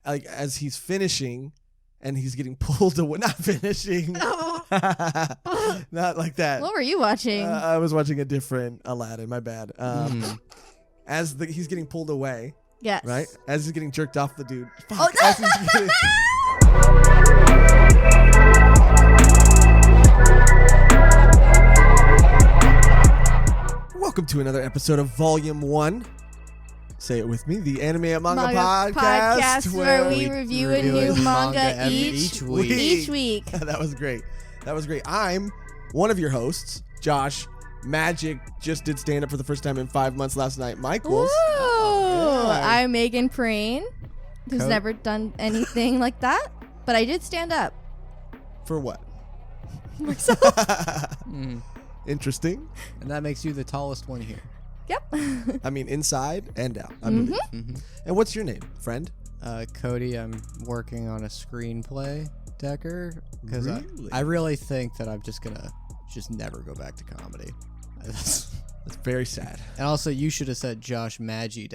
like as he's finishing and he's getting pulled away, not finishing, not like that. What were you watching? I was watching a different Aladdin. My bad. As he's getting pulled away. Yes. Right? As he's getting jerked off the dude. Fuck. Oh, As he's getting... Welcome to another episode of Volume 1. Say it with me. The Anime and Manga Podcast where we review a new manga each week. That was great. I'm one of your hosts, Josh. Magic just did stand up for the first time in 5 months last night. Michaels. I'm Mehgan Preen, who's never done anything like that, but I did stand up. For what? Myself. Interesting. And that makes you the tallest one here. Yep. I mean, inside and out. I believe. And what's your name, friend? Cody, I'm working on a screenplay, Decker, because Really? I really think that I'm just gonna never go back to comedy. That's very sad. And also, you should have said Josh Magi,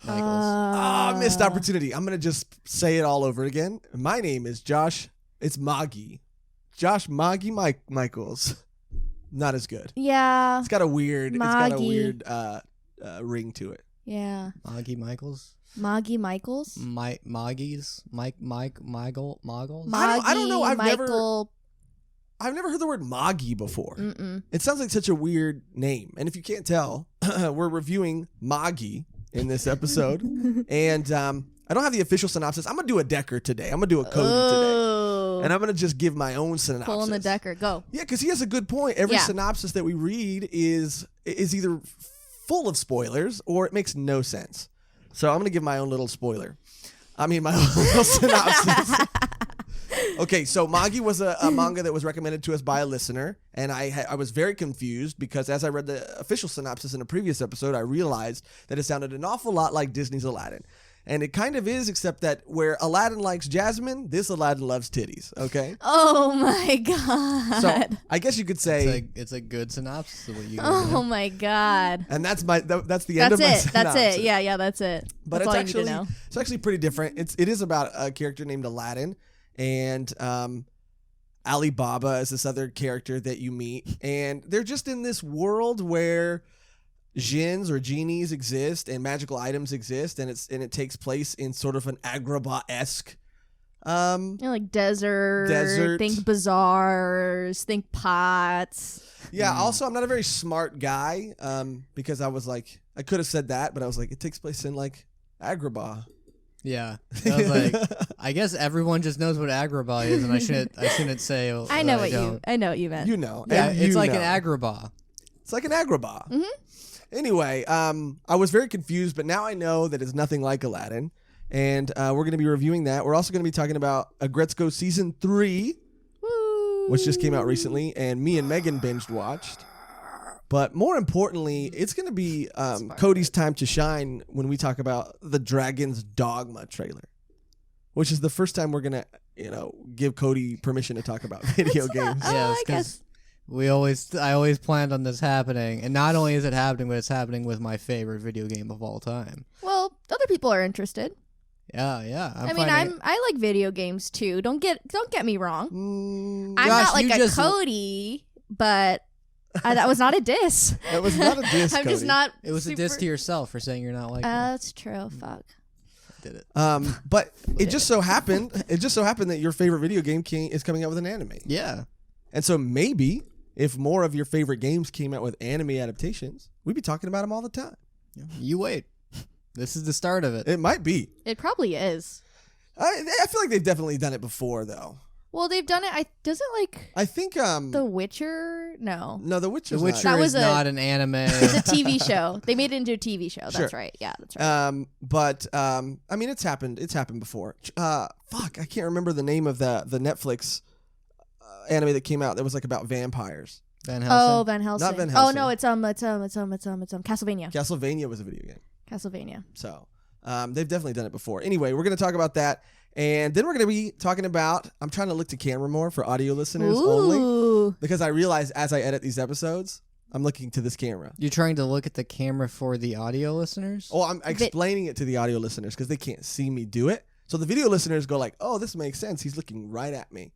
Michaels. Missed opportunity. I'm going to just say it all over again. My name is Josh. It's Magi. Josh Magi Michaels. Not as good. Yeah. It's got a weird ring to it. Yeah. Magi Michaels? Magi Michaels? Moggies? Moggles? I don't know. Michael. I've never heard the word Magi before. Mm-mm. It sounds like such a weird name. And if you can't tell, we're reviewing Magi in this episode. And I don't have the official synopsis. I'm going to do a Decker today. I'm going to do a Cody today. And I'm going to just give my own synopsis. Pull in the Decker. Go. Yeah, because he has a good point. Every synopsis that we read is either full of spoilers or it makes no sense. So I'm going to give my own little spoiler. I mean, my own little synopsis. Okay, so Magi was a manga that was recommended to us by a listener, and I was very confused because as I read the official synopsis in a previous episode, I realized that it sounded an awful lot like Disney's Aladdin. And it kind of is, except that where Aladdin likes Jasmine, this Aladdin loves titties, okay? Oh my god. So I guess you could say... It's a good synopsis of what you Oh my god. And that's the end of my synopsis. That's it. Yeah, that's it. But that's all you need to know. It's actually pretty different. It is about a character named Aladdin. And Alibaba is this other character that you meet, and they're just in this world where jinns or genies exist and magical items exist, and it takes place in sort of an Agrabah-esque like desert. Think bazaars. Think pots. Yeah. Also, I'm not a very smart guy because I was like, I could have said that, but I was like, it takes place in like Agrabah. Yeah, I was like, I guess everyone just knows what Agrabah is, and I shouldn't say. I know what you meant. You know, yeah, it's like an Agrabah. It's like an Agrabah. Anyway, I was very confused, but now I know that it's nothing like Aladdin, and we're going to be reviewing that. We're also going to be talking about Aggretsuko Season 3, which just came out recently, and me and Mehgan binged watched. But more importantly, it's going to be Cody's time to shine when we talk about the Dragons Dogma trailer, which is the first time we're going to, give Cody permission to talk about video games. Yes, because I always planned on this happening, and not only is it happening, but it's happening with my favorite video game of all time. Well, other people are interested. Yeah. I like video games too. Don't get me wrong. I'm Josh, not like a Cody, but. That was not a diss. That was not a diss, I'm Cody. just not. It was a diss to yourself for saying you're not like me. That's true. Fuck. I did it. But it just so happened that your favorite video game is coming out with an anime. Yeah. And so maybe if more of your favorite games came out with anime adaptations, we'd be talking about them all the time. You wait. This is the start of it. It might be. It probably is. I feel like they've definitely done it before, though. Well, they've done it. I think The Witcher. No, The Witcher. The Witcher is not an anime. It's a TV show. They made it into a TV show. That's right. Yeah, that's right. But I mean, it's happened. It's happened before. Fuck, I can't remember the name of the Netflix anime that came out that was like about vampires. Van Helsing. Oh, Van Helsing. Not Van Helsing. Oh no, it's Castlevania. Castlevania was a video game. Castlevania. So they've definitely done it before. Anyway, we're going to talk about that. And then we're going to be talking about, I'm trying to look to camera more for audio listeners only. Because I realize as I edit these episodes, I'm looking to this camera. You're trying to look at the camera for the audio listeners? Oh, I'm explaining it to the audio listeners because they can't see me do it. So the video listeners go like, oh, this makes sense. He's looking right at me.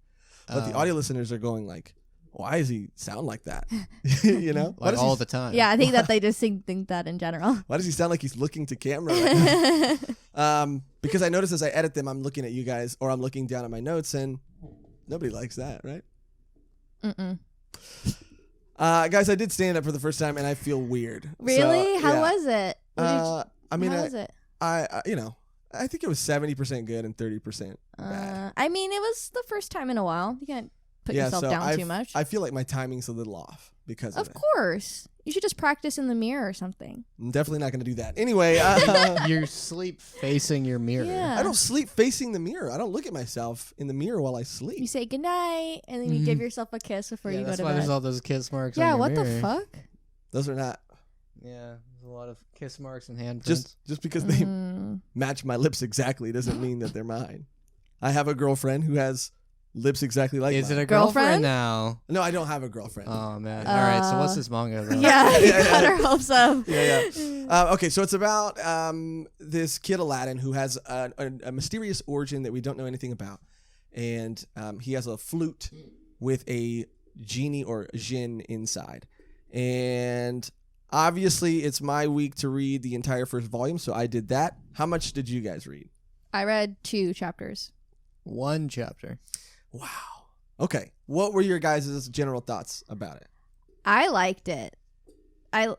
But the audio listeners are going like, why does he sound like that? You know? Like all the time. Yeah, I think that they just think that in general. Why does he sound like he's looking to camera right now? Because I notice as I edit them, I'm looking at you guys or I'm looking down at my notes and nobody likes that, right? Mm-mm. Guys, I did stand up for the first time and I feel weird. Really? So, How yeah. was it? How was it? I think it was 70% good and 30% bad. I mean, it was the first time in a while. You can't put yourself down too much. I feel like my timing's a little off because of it. Of course. You should just practice in the mirror or something. I'm definitely not going to do that. Anyway. You sleep facing your mirror. Yeah. I don't sleep facing the mirror. I don't look at myself in the mirror while I sleep. You say goodnight, and then you give yourself a kiss before you go to bed. That's why there's all those kiss marks yeah, on your what mirror. the fuck? Those are not. Yeah, there's a lot of kiss marks and handprints. Just because they match my lips exactly doesn't mean that they're mine. I have a girlfriend who has lips exactly like Is mine. it a girlfriend Girlfriend? now? No, I don't have a girlfriend. Oh, man. All right, so what's this manga about? Yeah, you got our hopes up. Yeah. Okay, so it's about this kid Aladdin who has a mysterious origin that we don't know anything about, and he has a flute with a genie or jinn inside, and obviously it's my week to read the entire first volume, so I did that. How much did you guys read? I read 2 chapters. 1 chapter. Wow. Okay, what were your guys' general thoughts about it? I liked it. I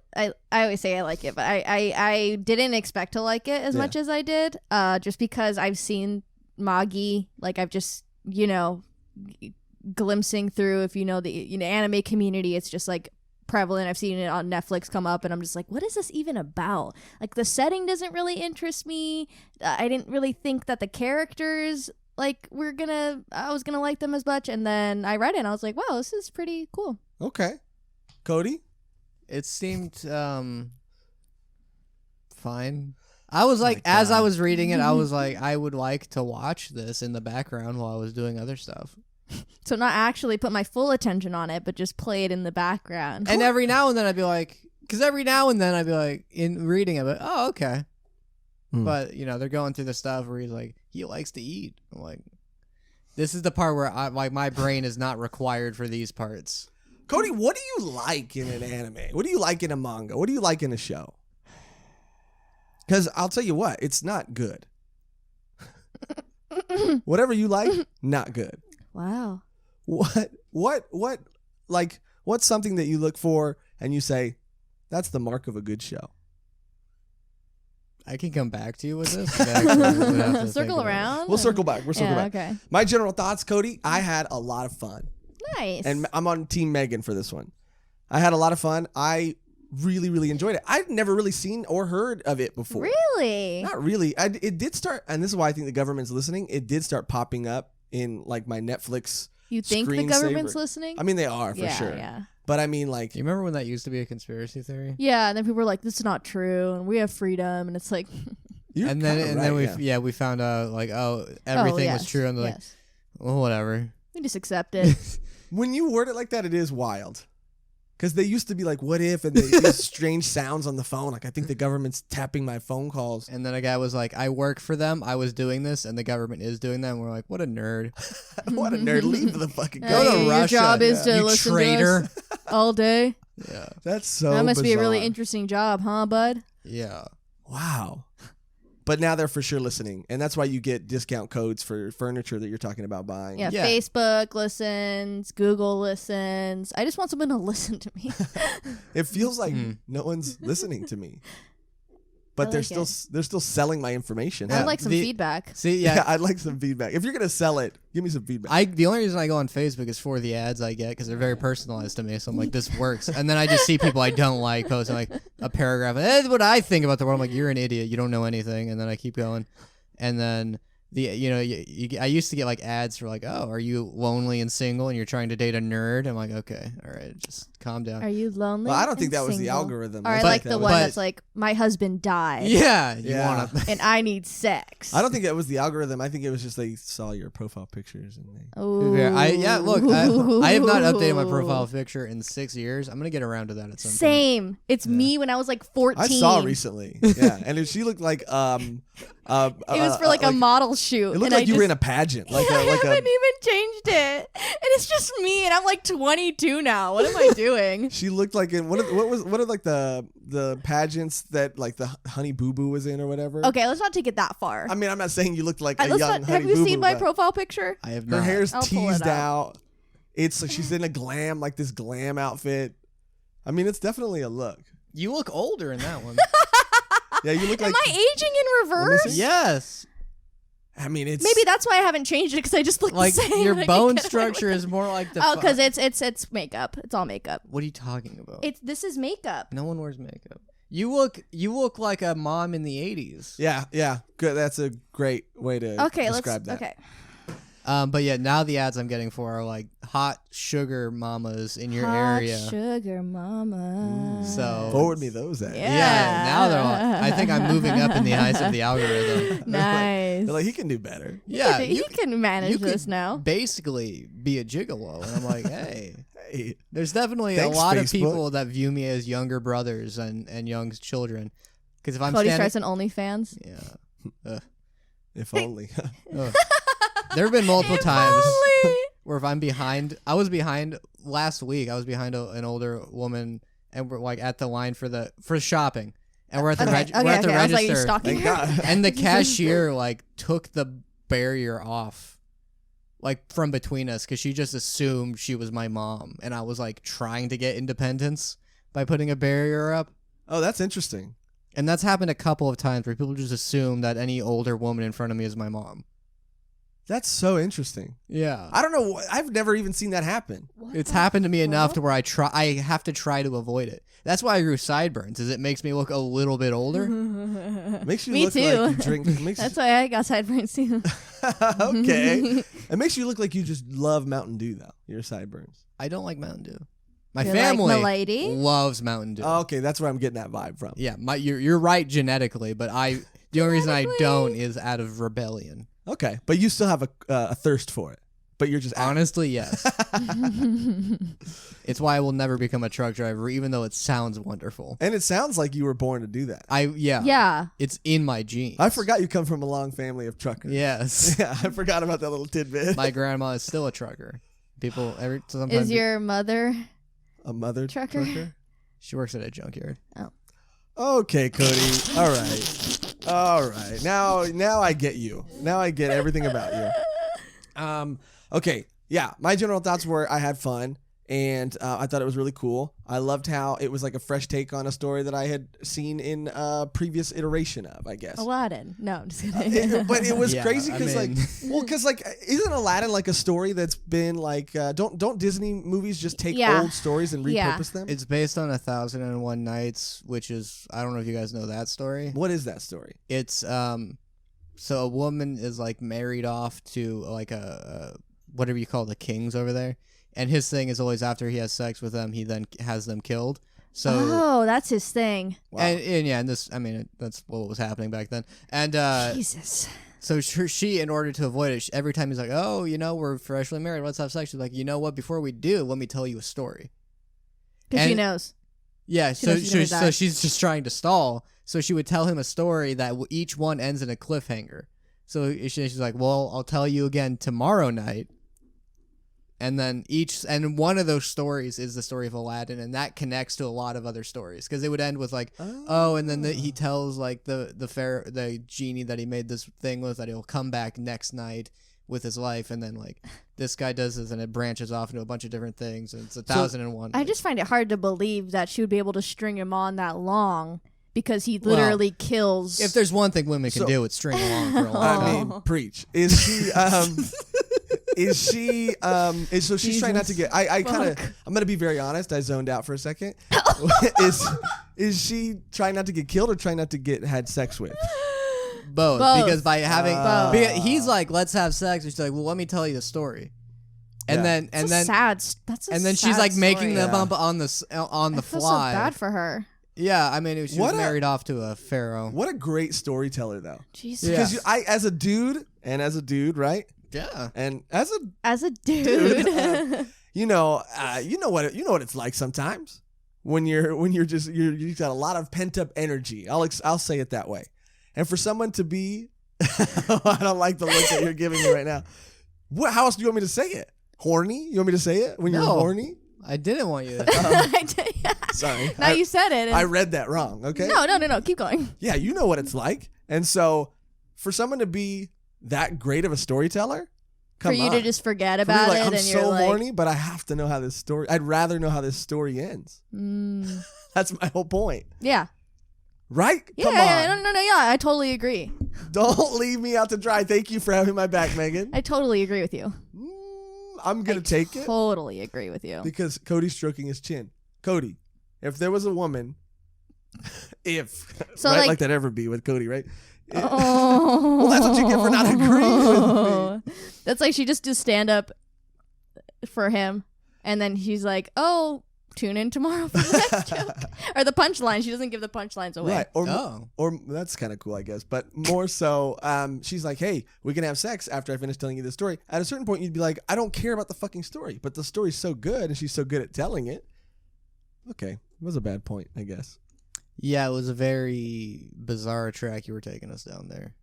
always say I like it, but I didn't expect to like it as much as I did. Just because I've seen Magi, like I've just glimpsing through. If you know the anime community, it's just like prevalent. I've seen it on Netflix come up, and I'm just like, what is this even about? Like the setting doesn't really interest me. I didn't really think that the characters I was gonna like them as much, and then I read it and I was like, wow, this is pretty cool. Okay. Cody? It seemed fine. I was like, as I was reading it, I was like, I would like to watch this in the background while I was doing other stuff. So not actually put my full attention on it, but just play it in the background. And every now and then I'd be like, in reading it, but oh, okay. But, they're going through the stuff where he's like, he likes to eat. I'm like, this is the part where my brain is not required for these parts. Cody, what do you like in an anime? What do you like in a manga? What do you like in a show? Because I'll tell you what, it's not good. Whatever you like, not good. Wow. What's something that you look for and you say, that's the mark of a good show? I can come back to you with this. Circle around. We'll circle back. Okay. My general thoughts, Cody, I had a lot of fun. Nice. And I'm on Team Mehgan for this one. I had a lot of fun. I really, really enjoyed it. I'd never really seen or heard of it before. Really? Not really. It did start, and this is why I think the government's listening. It did start popping up in like my Netflix. You think the government's listening? I mean, they are for sure. Yeah. But I mean, like, Do you remember when that used to be a conspiracy theory? Yeah, and then people were like, "This is not true," and we have freedom, and it's like, then we found out like, oh, everything was true, and they're like, well, whatever. We just accept it. When you word it like that, it is wild. Because they used to be like, what if? And they use strange sounds on the phone. Like, I think the government's tapping my phone calls. And then a guy was like, I work for them. I was doing this, and the government is doing that. And we're like, what a nerd. What a nerd. Leave the fucking Go to Russia. Your job is to you listen traitor. to us all day. Yeah. That's so That must be a really bizarre. interesting job, huh, bud? Yeah. Wow. But now they're for sure listening. And that's why you get discount codes for furniture that you're talking about buying. Yeah, Facebook listens, Google listens. I just want someone to listen to me. It feels like no one's listening to me. But they're still selling my information. I'd like some feedback. See, Yeah, I'd like some feedback. If you're going to sell it, give me some feedback. The only reason I go on Facebook is for the ads I get because they're very personalized to me. So I'm like, this works. And then I just see people I don't like posting like a paragraph. That's what I think about the world. I'm like, you're an idiot. You don't know anything. And then I keep going. And then I used to get like ads for like, oh, are you lonely and single and you're trying to date a nerd? I'm like, okay, all right, just calm down. Are you lonely? Well, I don't think and that was the single? algorithm. Or I think like that the was- one But- that's like, my husband died. Yeah, you Yeah. want to. And I need sex. I don't think it was the algorithm. I think it was just they saw your profile pictures and they. Ooh. Look, I have not updated my profile picture in 6 years. I'm gonna get around to that at some point. Same. It's me when I was like 14. I saw recently. Yeah, and she looked like It was for like a model shoot. It looked and like I you were just- in a pageant. I haven't even changed it, and it's just me, and I'm like 22 now. What am I doing? She looked like in what are like the pageants that like the Honey Boo Boo was in or whatever. Okay, let's not take it that far. I mean, I'm not saying you looked like a Let's young not, Honey have you Boo seen Boo, my but profile picture? I have her not. hair's I'll pull it teased up. out. It's like she's in a glam, like this glam outfit. I mean, it's definitely a look. You look older in that one. Yeah, you look Am like. I aging in reverse? see. Yes. I mean, it's Maybe that's why I haven't changed it, because I just look Like the same. your and I bone can get away structure with is it. more like the. Oh, because it's makeup. It's all makeup. What are you talking about? This is makeup. No one wears makeup. You look like a mom in the 80s. yeah, good. That's a great way to Okay, describe that. Okay. But yeah, now the ads I'm getting for are like hot sugar mamas in your Hot area. sugar mama. So Forward me those ads. yeah, now they're like, I think I'm moving up in the eyes of the algorithm. Nice. They're like, he can do better. Yeah, he can manage you this could now. basically be a gigolo, and I'm like, hey. Hey, There's definitely Thanks, a lot of Facebook. people that view me as younger brothers and young children. Because if I'm Cody standing, starts an OnlyFans. yeah, if only. Ugh. There have been multiple times Only. where if I'm behind, I was behind last week. I was behind an older woman, and we're like at the line for shopping, and we're at the Okay, we're at the I was like, you register, stalking Thank her. God. and the cashier like took the barrier off, like from between us, because she just assumed she was my mom, and I was like trying to get independence by putting a barrier up. Oh, that's interesting. And that's happened a couple of times where people just assume that any older woman in front of me is my mom. That's so interesting. Yeah. I don't know. I've never even seen that happen. It's happened to me enough to where I have to try to avoid it. That's why I grew sideburns, is it makes me look a little bit older. Makes you Me look too. like you drink. Makes That's why I got sideburns too. okay. It makes you look like you just love Mountain Dew, though. Your sideburns. I don't like Mountain Dew. My You're like family Milady? loves Mountain Dew. Oh, okay, that's where I'm getting that vibe from. Yeah, you're right genetically, but the only reason I don't is out of rebellion. Okay, but you still have a thirst for it. But you're just Honestly, yes. It's why I will never become a truck driver, even though it sounds wonderful. And it sounds like you were born to do that. Yeah. It's in my genes. I forgot you come from a long family of truckers. Yes. Yeah, I forgot about that little tidbit. My grandma is still a trucker. People sometimes Is your mother? A mother Trucker? she works at a junkyard. Okay, Cody. All right. Now I get you. Now I get everything about you. Okay. Yeah. My general thoughts were I had fun and I thought it was really cool. I loved how it was like a fresh take on a story that I had seen in a previous iteration of, I guess. Aladdin. No, I'm just kidding. But it was Yeah, crazy I because mean- isn't Aladdin like a story that's been like don't Disney movies just take Yeah. old stories and Yeah. repurpose them? It's based on 1001 Nights, which is, I don't know if you guys know that story. What is that story? It's so a woman is like married off to like a whatever you call the kings over there, and his thing is always after he has sex with them, he then has them killed. So Oh, that's his thing. Wow. and yeah, and this, I mean, that's what was happening back then. And Jesus. so she, in order to avoid it, every time he's like, "Oh, we're freshly married, let's have sex," she's like, "You know what? Before we do, let me tell you a story." Because she And- knows. Yeah, She knows she's gonna die. so she's just trying to stall. So she would tell him a story that each one ends in a cliffhanger. So she's like, "Well, I'll tell you again tomorrow night." And then one of those stories is the story of Aladdin, and that connects to a lot of other stories because it would end with like, oh, and then he tells like the genie that he made this thing with that he'll come back next night with his life, and then like this guy does this, and it branches off into a bunch of different things, and it's 1001. I just find it hard to believe that she would be able to string him on that long because he literally kills. If there's one thing women can So- do, it's string along for a long I time. mean, preach. Is she so she's trying not to get I kind of I'm going to be very honest, I zoned out for a second. Is she trying not to get killed or trying not to get had sex with? Both. Both. Because by having Both. because he's like, let's have sex, and she's like, well, let me tell you the story. And Yeah. then That's a sad. That's a and then sad she's like making story. the Yeah. bump on the I feel so fly. bad for her. Yeah, I mean, she was What a- married off to a pharaoh. What a great storyteller, though. Jesus. Yeah. Because as a dude, right? Yeah. And as a As a dude. you know what it's like sometimes when you got a lot of pent up energy. I'll say it that way. And for someone to be, I don't like the look that you're giving me right now. How else do you want me to say it? Horny? You want me to say it when you're No. horny? I didn't want you to. Sorry. Now you said it. I read that wrong. Okay. No. Keep going. Yeah, you know what it's like. And so, for someone to be that great of a storyteller, For you to just forget For me, about like, it, I'm and so you're like, horny, but I have to know how this story. I'd rather know how this story ends. That's my whole point, yeah. right? Yeah, Come yeah, on, no, yeah, I totally agree. don't leave me out to dry. Thank you for having my back, Megan. I totally agree with you. I'm gonna take it Totally agree with you. because Cody's stroking his chin. Cody, if there was a woman, So, right, like that ever be with Cody, right? Oh. Well, that's what you get for not agreeing with me. That's like she just does stand up for him, and then he's like, "Oh, tune in tomorrow for the next joke," or the punchline. She doesn't give the punchlines away. Right. Oh. Or that's kind of cool, I guess. But more so, she's like, hey, we can have sex after I finish telling you the story. At a certain point, you'd be like, I don't care about the fucking story, but the story's so good and she's so good at telling it. Okay. It was a bad point, I guess. Yeah, it was a very bizarre track you were taking us down there.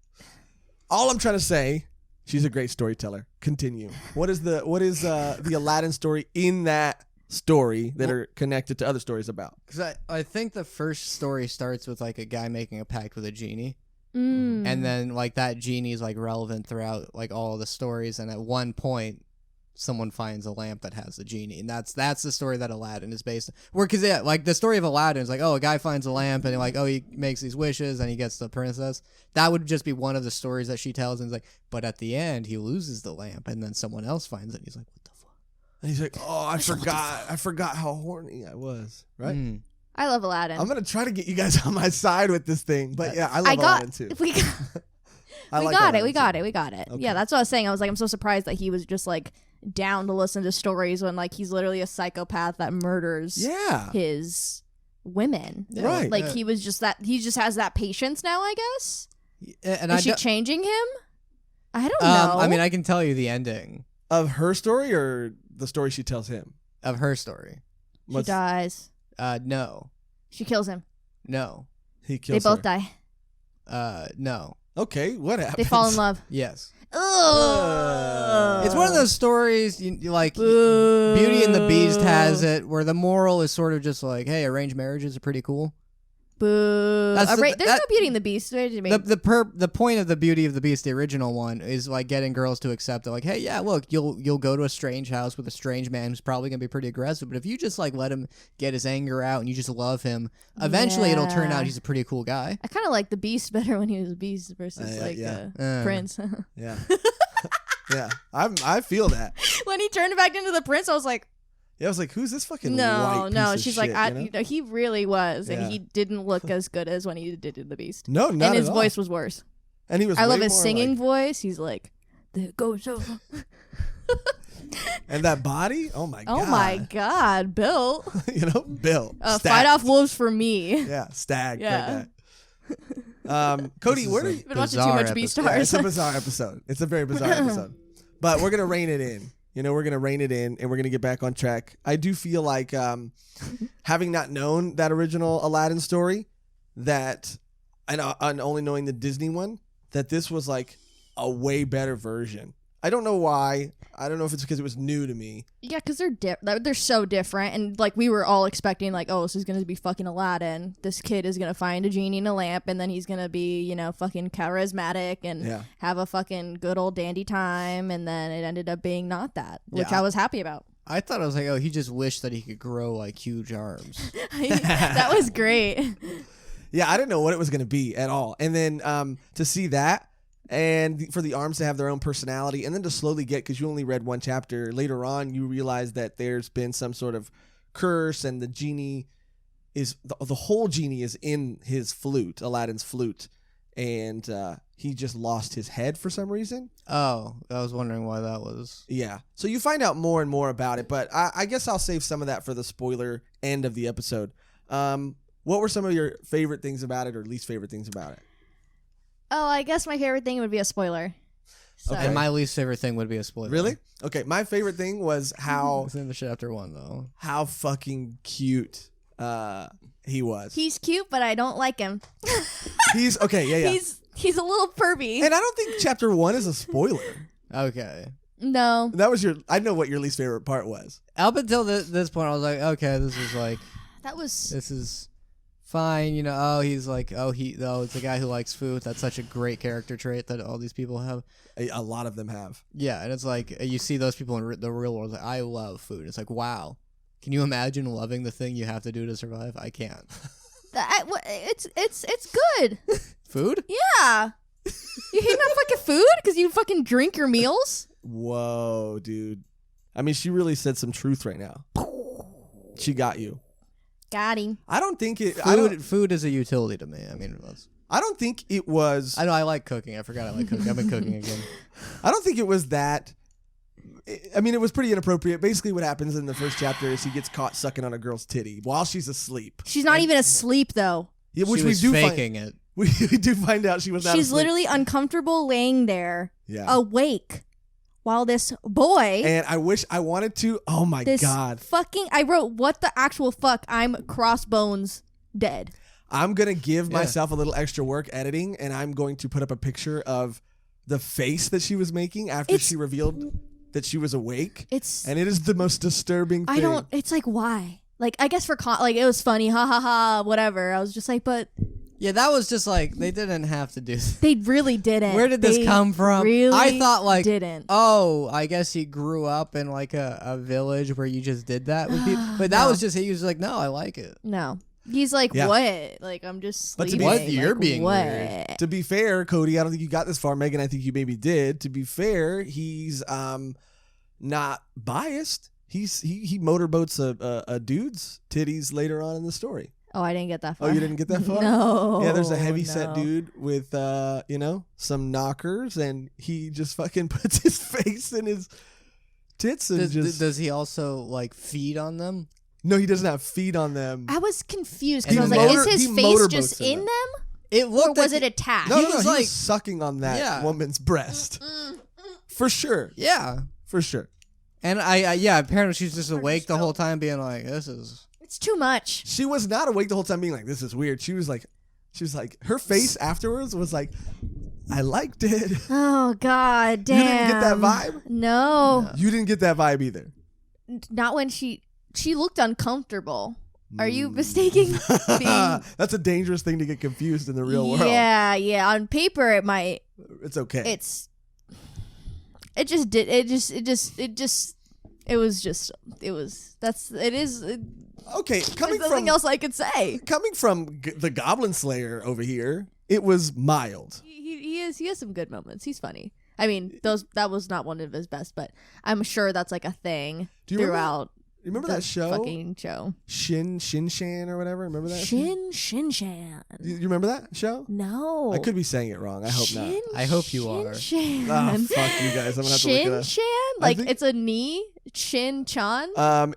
All I'm trying to say, she's a great storyteller. Continue. What is the Aladdin story in that story that are connected to other stories about? Because I think the first story starts with like a guy making a pact with a genie. Mm. And then like that genie is like relevant throughout like all the stories. And at one point, someone finds a lamp that has the genie, and that's the story that Aladdin is based on. Where, because yeah, like the story of Aladdin is like, oh, a guy finds a lamp and like, oh, he makes these wishes and he gets the princess. That would just be one of the stories that she tells, and it's like, but at the end he loses the lamp and then someone else finds it. And he's like, what the fuck? And he's like, oh, I forgot how horny I was. Right. Mm. I love Aladdin. I'm gonna try to get you guys on my side with this thing, but yeah, I love Aladdin too. We got, I we like got Aladdin it. We too. got it. We got it. Okay. Yeah, that's what I was saying. I was like, I'm so surprised that he was just like down to listen to stories when like he's literally a psychopath that murders Yeah. his women. Yeah, Right. Like he was just that. He just has that patience now, I guess. And Is I she don't- changing him? I don't know. I mean, I can tell you the ending Of her story or the story she tells him? of her story. she dies. No, She kills him. no, He They kills both her. no. Okay, what happens? Die. They fall in love. Yes. Ugh. It's one of those stories you like. Boo. Beauty and the Beast has it, where the moral is sort of just like, hey, arranged marriages are pretty cool. Boo. That's There's the- no Beauty and the Beast. Wait a minute. The point of the Beauty of the Beast, the original one, is like getting girls to accept it. Like, hey, yeah, look, you'll go to a strange house with a strange man who's probably gonna be pretty aggressive, but if you just like let him get his anger out and you just love him, eventually it'll turn Yeah. out he's a pretty cool guy. I kind of like the Beast better when he was a Beast versus Prince. Yeah. Yeah. I feel that. When he turned back into the Prince, I was like, Yeah, I was like, who's this fucking no, white no. piece of She's shit, like, you know? he really was, Yeah. and he didn't look as good as when he did in the Beast. No, not And his at all. voice was worse. And he was I love way his more singing like- voice. He's like, there goes over. and that body? Oh my god. Oh my God, Bill. You know, Bill. Fight Stacked. off wolves for me. Yeah, stacked. Yeah. Like that. Cody, where do you... Been watching too Bizarre much episode. Beastars. Yeah, it's a bizarre episode. It's a very bizarre episode. But we're going to rein it in. You know, we're going to rein it in and we're going to get back on track. I do feel like having not known that original Aladdin story, that, and only knowing the Disney one, that this was like a way better version. I don't know why. I don't know if it's because it was new to me. Yeah, because they're so different, and like we were all expecting, like, oh, this is gonna be fucking Aladdin. This kid is gonna find a genie in a lamp, and then he's gonna be, you know, fucking charismatic and Yeah. have a fucking good old dandy time. And then it ended up being not that, which Yeah. I was happy about. I thought I was like, oh, he just wished that he could grow like huge arms. That was great. Yeah, I didn't know what it was going to be at all. And then to see that, and for the arms to have their own personality, and then to slowly get, because you only read one chapter, later on you realize that there's been some sort of curse, and the genie is, the whole genie is in his flute, Aladdin's flute. and he just lost his head for some reason. Oh, I was wondering why that was. Yeah. So you find out more and more about it, but I guess I'll save some of that for the spoiler end of the episode. What were some of your favorite things about it or least favorite things about it? Oh, I guess my favorite thing would be a spoiler. So. Okay. And my least favorite thing would be a spoiler. Really? Okay. My favorite thing was how It's in the chapter 1 though. how fucking cute he was. He's cute, but I don't like him. He's okay. Yeah, yeah. He's a little pervy. And I don't think chapter 1 is a spoiler. Okay. No. That was I know what your least favorite part was. Up until this point, I was like, okay, this is fine. You know, it's a guy who likes food. That's such a great character trait that all these people have. A lot of them have. Yeah, and it's like you see those people in the real world. Like, I love food. It's like, wow. Can you imagine loving the thing you have to do to survive? I can't. It's good. Food? Yeah. You hate not fucking food because you fucking drink your meals? Whoa, dude. I mean, she really said some truth right now. She got you. Got him. I don't think it. Food is a utility to me. I mean, I don't think it was. I know I like cooking. I forgot I like cooking. I've been cooking again. I don't think it was that. I mean, it was pretty inappropriate. Basically, what happens in the first chapter is he gets caught sucking on a girl's titty while she's asleep. She's not even asleep though. Yeah, which she was we do faking it. We do find out she was not. She's asleep. literally uncomfortable laying there, Yeah. awake, while this boy. And I wish I wanted to. Oh my god! I wrote, what the actual fuck? I'm crossbones dead. I'm gonna give myself a little extra work editing, and I'm going to put up a picture of the face that she was making after she revealed that she was awake. And it is the most disturbing thing. It's like, why? Like, I guess it was funny, ha ha ha, whatever. I was just like, but. Yeah, that was just like, they didn't have to do this. They really didn't. Where did this come from? Really I thought like, didn't. Oh, I guess he grew up in like a village where you just did that with people. But that was just, he was like, no, I like it. No. He's like, what? Like, I'm just sleeping. But what? You're being weird. To be fair, Cody, I don't think you got this far. Mehgan, I think you maybe did. To be fair, he's not biased. He motorboats a dude's titties later on in the story. Oh, I didn't get that far. Oh, you didn't get that far? No. Yeah, there's a heavy set dude with some knockers, and he just fucking puts his face in his tits and does he also like feed on them? No, he doesn't have feet on them. I was confused because I was And like, is his face just in them? It looked or was it attached? No, He he was was sucking on that woman's breast. For sure. Yeah. For sure. And apparently she's just awake the whole time being like, this is... It's too much. She was not awake the whole time being like, this is weird. She was like, her face afterwards was like, I liked it. Oh, God damn. You didn't get that vibe? No. You didn't get that vibe either. Not when she looked uncomfortable. Are you mistaking That's a dangerous thing to get confused in the real world. Yeah. On paper, it might. It's okay. Okay, there's nothing else I could say. Coming from the Goblin Slayer over here, it was mild. He has some good moments. He's funny. I mean, that was not one of his best, but I'm sure that's like a thing throughout. You remember that show? Fucking show. Shin Shan or whatever. Remember that? Shin Shan. You remember that show? No. I could be saying it wrong. I hope not. I hope you are. Shan. Oh, fuck you guys. I'm gonna have to look it up. Shin Shan? Like it's a knee? Shin Chan?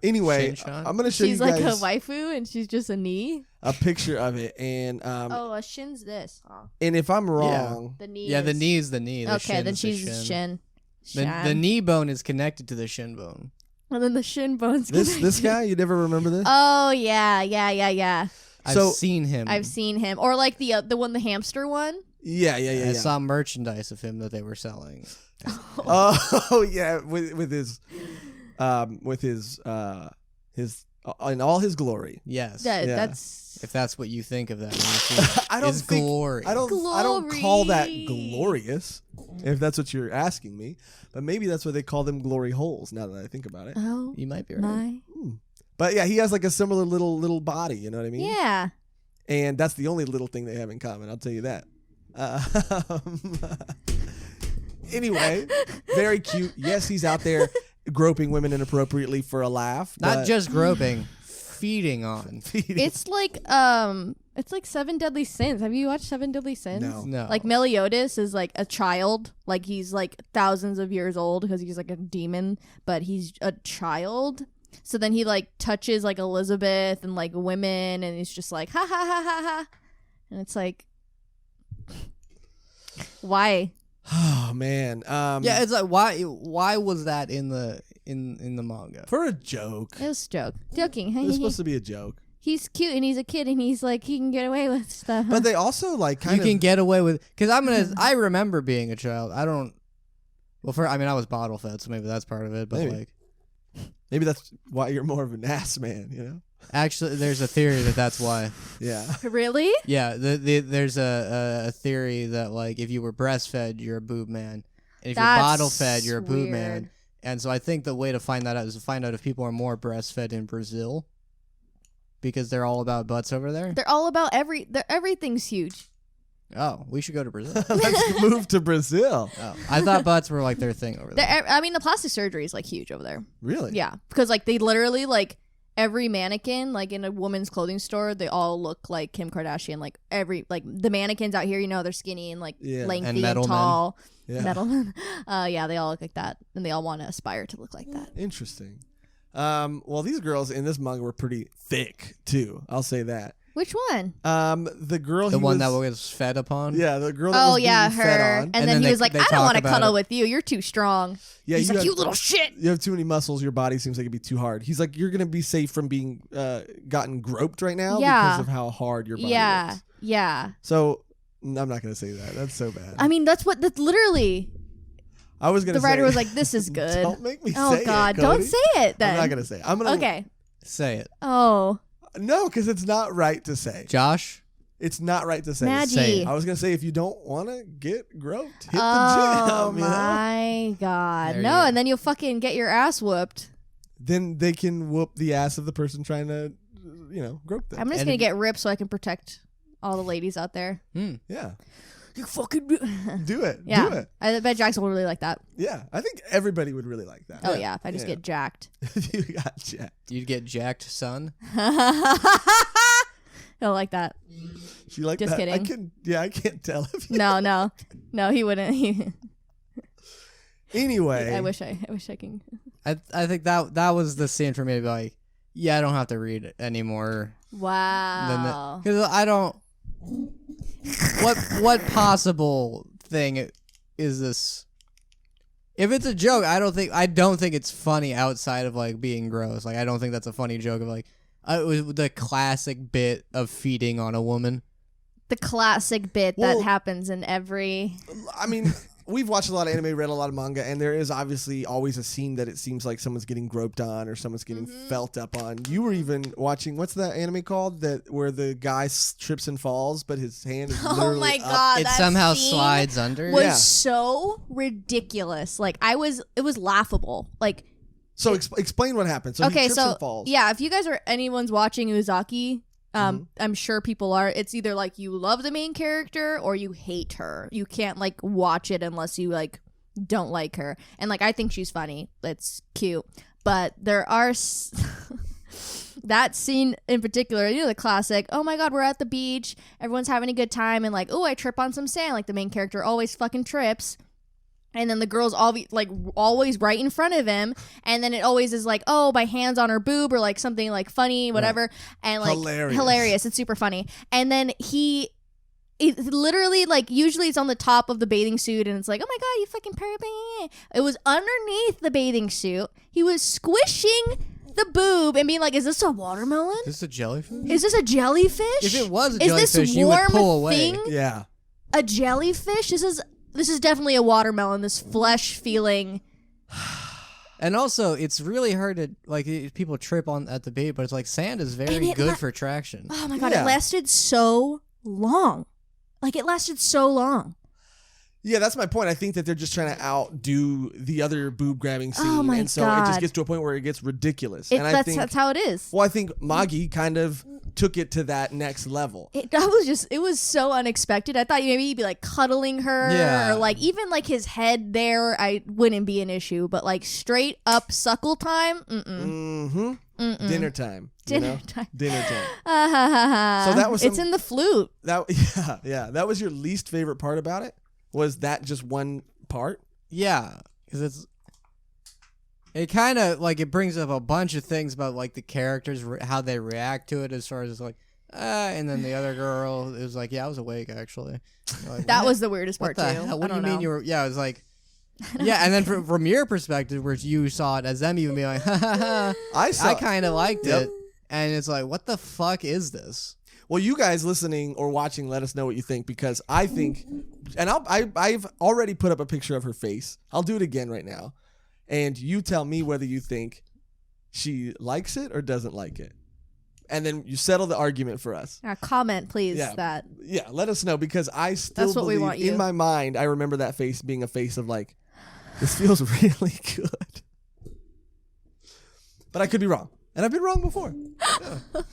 Anyway, Shin-chan? I'm gonna show she's you guys like a waifu and she's just a knee. a picture of it, and a shin's this. Oh. and if I'm wrong, The knee. Yeah, is... the knee is the knee. The okay, then shin's she's the shin. shin. The knee bone is connected to the shin bone. And then the shin bones. this guy, you never remember this? Oh yeah. I've seen him. I've seen him, or like the one, the hamster one. Yeah. I saw merchandise of him that they were selling. Oh yeah, with his in all his glory. Yes. That's if that's what you think of that. I don't is think glory. I don't call that glorious. If that's what you're asking me, but maybe that's why they call them glory holes. Now that I think about it, oh, You might be right. my. But yeah, he has like a similar little body. You know what I mean? Yeah. And that's the only little thing they have in common. I'll tell you that. Anyway, very cute. Yes, he's out there groping women inappropriately for a laugh. Not just groping, feeding on. It's like It's like Seven Deadly Sins. Have you watched Seven Deadly Sins? No. Like Meliodas is like a child. Like he's like thousands of years old because he's like a demon, but he's a child. So then he like touches like Elizabeth and like women, and he's just like ha ha ha ha ha, and it's like, why? Oh man. Yeah, it's like why was that in the manga? For a joke. It was joking. It was supposed to be a joke. He's cute and he's a kid and he's like he can get away with stuff. But they also like kind You of can get away with because I remember being a child. I was bottle fed, so maybe that's part of it. But Maybe. Maybe that's why you're more of an ass man, you know? Actually, there's a theory that's why. Yeah. Really? Yeah, there's a theory that like if you were breastfed, you're a boob man, and if you're bottle fed, you're a boob man. And so I think the way to find that out is to find out if people are more breastfed in Brazil, because they're all about butts over there. They're all about everything's huge. Oh, we should go to Brazil. Let's move to Brazil. Oh, I thought butts were like their thing over there. I mean, the plastic surgery is like huge over there. Really? Yeah, because like they literally like every mannequin like in a woman's clothing store, they all look like Kim Kardashian. Like the mannequins out here, they're skinny and like lengthy And and, metal tall. Yeah. Metal men. Yeah, they all look like that, and they all want to aspire to look like that. Interesting. Well, these girls in this manga were pretty thick too. I'll say that. Which one? The girl. The one that was fed upon. Yeah, the girl. That was being her. Fed on. And then he was like, they "I don't talk want to about cuddle it. with you. You're too strong." Yeah, He's like, "You little shit." You have too many muscles. Your body seems like it'd be too hard. He's like, "You're gonna be safe from being gotten groped right now because of how hard your body is." Yeah. So I'm not gonna say that. That's so bad. I mean, that's literally. I was gonna. The writer say, was like, "This is good." Don't make me say it. Oh God, Cody. don't say it then. I'm not gonna say it. I'm gonna. Okay. Say it. Oh. No, because it's not right to say. Josh? It's not right to say. Magi. Say it. I was gonna say if you don't want to get groped, hit the Oh gym. You know? my God. There No, you and then you'll fucking get your ass whooped. Then they can whoop the ass of the person trying to, grope them. I'm just And gonna if- get ripped so I can protect all the ladies out there. Yeah, You fucking do. do it. Yeah. Do it. I bet Jackson will really like that. Yeah, I think everybody would really like that. Oh yeah, if I just get jacked. You got jacked. You'd get jacked, son. He'll like that. She like Just that? kidding. I can't tell if you. No, he wouldn't. Anyway, I wish I can. I think that was the scene for me to be like, yeah, I don't have to read it anymore. Wow. Because I don't. What possible thing is this? If it's a joke, I don't think it's funny outside of like being gross. Like I don't think that's a funny joke of like it was the classic bit of feeding on a woman. The classic bit Well, that happens in every. I mean, we've watched a lot of anime, read a lot of manga, and there is obviously always a scene that it seems like someone's getting groped on or someone's getting felt up on. You were even watching, what's that anime called? That where the guy trips and falls, but his hand is literally Oh my up. God! It that somehow scene slides under. Was Yeah. so ridiculous. Like it was laughable. Like So explain what happened. So he okay, trips so and falls. yeah, if you guys are anyone's watching Uzaki, I'm sure people are. It's either like you love the main character or you hate her. You can't like watch it unless you like don't like her. And like I think she's funny. It's cute, but there are that scene in particular. The classic. Oh my God, we're at the beach. Everyone's having a good time, and like, oh, I trip on some sand. Like the main character always fucking trips. And then the girl's always right in front of him, and then it always is like, oh, my hand's on her boob or like something like funny, whatever, and like hilarious. It's super funny. And then it literally like usually it's on the top of the bathing suit, and it's like, oh my God, you fucking pervert. It was underneath the bathing suit. He was squishing the boob and being like, is this a watermelon? Is this a jellyfish? Is this a jellyfish? If it was a is jellyfish, this you would warm pull away. thing Yeah. a jellyfish? This is definitely a watermelon. This flesh feeling. And also, it's really hard to like people trip on at the bait, but it's like sand is very good for traction. Oh my God! Yeah. It lasted so long. Like it lasted so long. Yeah, that's my point. I think that they're just trying to outdo the other boob grabbing scene, Oh my and so it God. just gets to a point where it gets ridiculous. And I think That's how it is. Well, I think Magi kind of took it to that next level. It was so unexpected. I thought maybe he'd be like cuddling her, or like even like his head there. I wouldn't be an issue, but like straight up suckle time. Dinner time. Dinner time. Dinner time. So that was it's in the flute. Yeah. That was your least favorite part about it? Was that just one part? Yeah, because it kind of like it brings up a bunch of things about like the characters, how they react to it, as far as like, and then the other girl, it was like, yeah, I was awake actually. Like, That was the weirdest part too. Hell? What I do you don't mean know. you were? Yeah, it was like, yeah, and then from your perspective, where you saw it as them even being like, I kind of liked it, and it's like, what the fuck is this? Well, you guys listening or watching, let us know what you think, because I think, and I've already put up a picture of her face. I'll do it again right now. And you tell me whether you think she likes it or doesn't like it. And then you settle the argument for us. Comment, please. Yeah, let us know, because I still That's what we believe, want you. in my mind, I remember that face being a face of like, this feels really good. But I could be wrong. And I've been wrong before.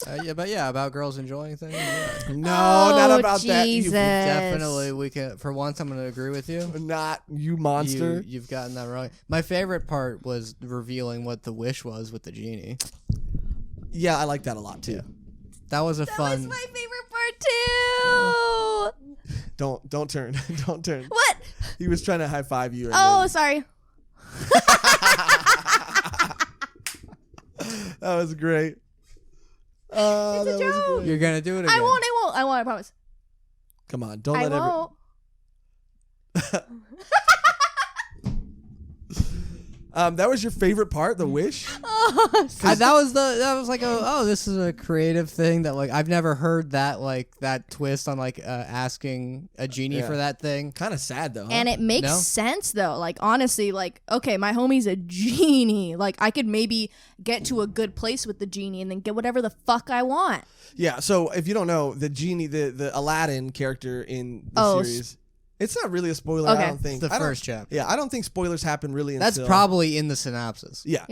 About girls enjoying things. Yeah. No, not about that. Jesus. Definitely, we can. For once, I'm going to agree with you. Not you, monster. You've gotten that wrong. My favorite part was revealing what the wish was with the genie. Yeah, I like that a lot too. That was a That fun. was my favorite part too. Don't turn. Don't turn. What? He was trying to high five you. And Oh, sorry. that was great. It's a joke. You're gonna do it again. I won't. I promise. Come on, don't I let won't. That was your favorite part, the wish? That was like this is a creative thing that like I've never heard that twist on like asking a genie for that thing. Kind of sad though, huh? And it makes sense though. Like honestly, like okay, my homie's a genie. Like I could maybe get to a good place with the genie and then get whatever the fuck I want. Yeah, so if you don't know, the genie, the Aladdin character in the series, it's not really a spoiler, Okay. I don't think. It's the first chapter. Yeah, I don't think spoilers happen really That's until... probably in the synopsis. Yeah.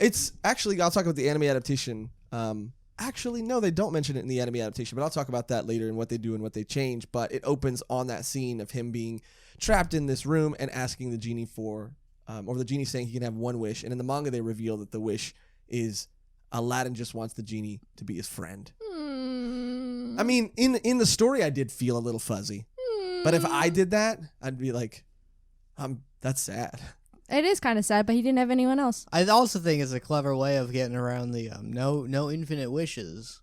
It's actually, I'll talk about the anime adaptation. Actually, no, they don't mention it in the anime adaptation, but I'll talk about that later and what they do and what they change. But it opens on that scene of him being trapped in this room and asking the genie for, or the genie saying he can have one wish. And in the manga, they reveal that the wish is Aladdin just wants the genie to be his friend. I mean, in the story, I did feel a little fuzzy. But if I did that, I'd be like, that's sad. It is kind of sad, but he didn't have anyone else. I also think it's a clever way of getting around the no infinite wishes.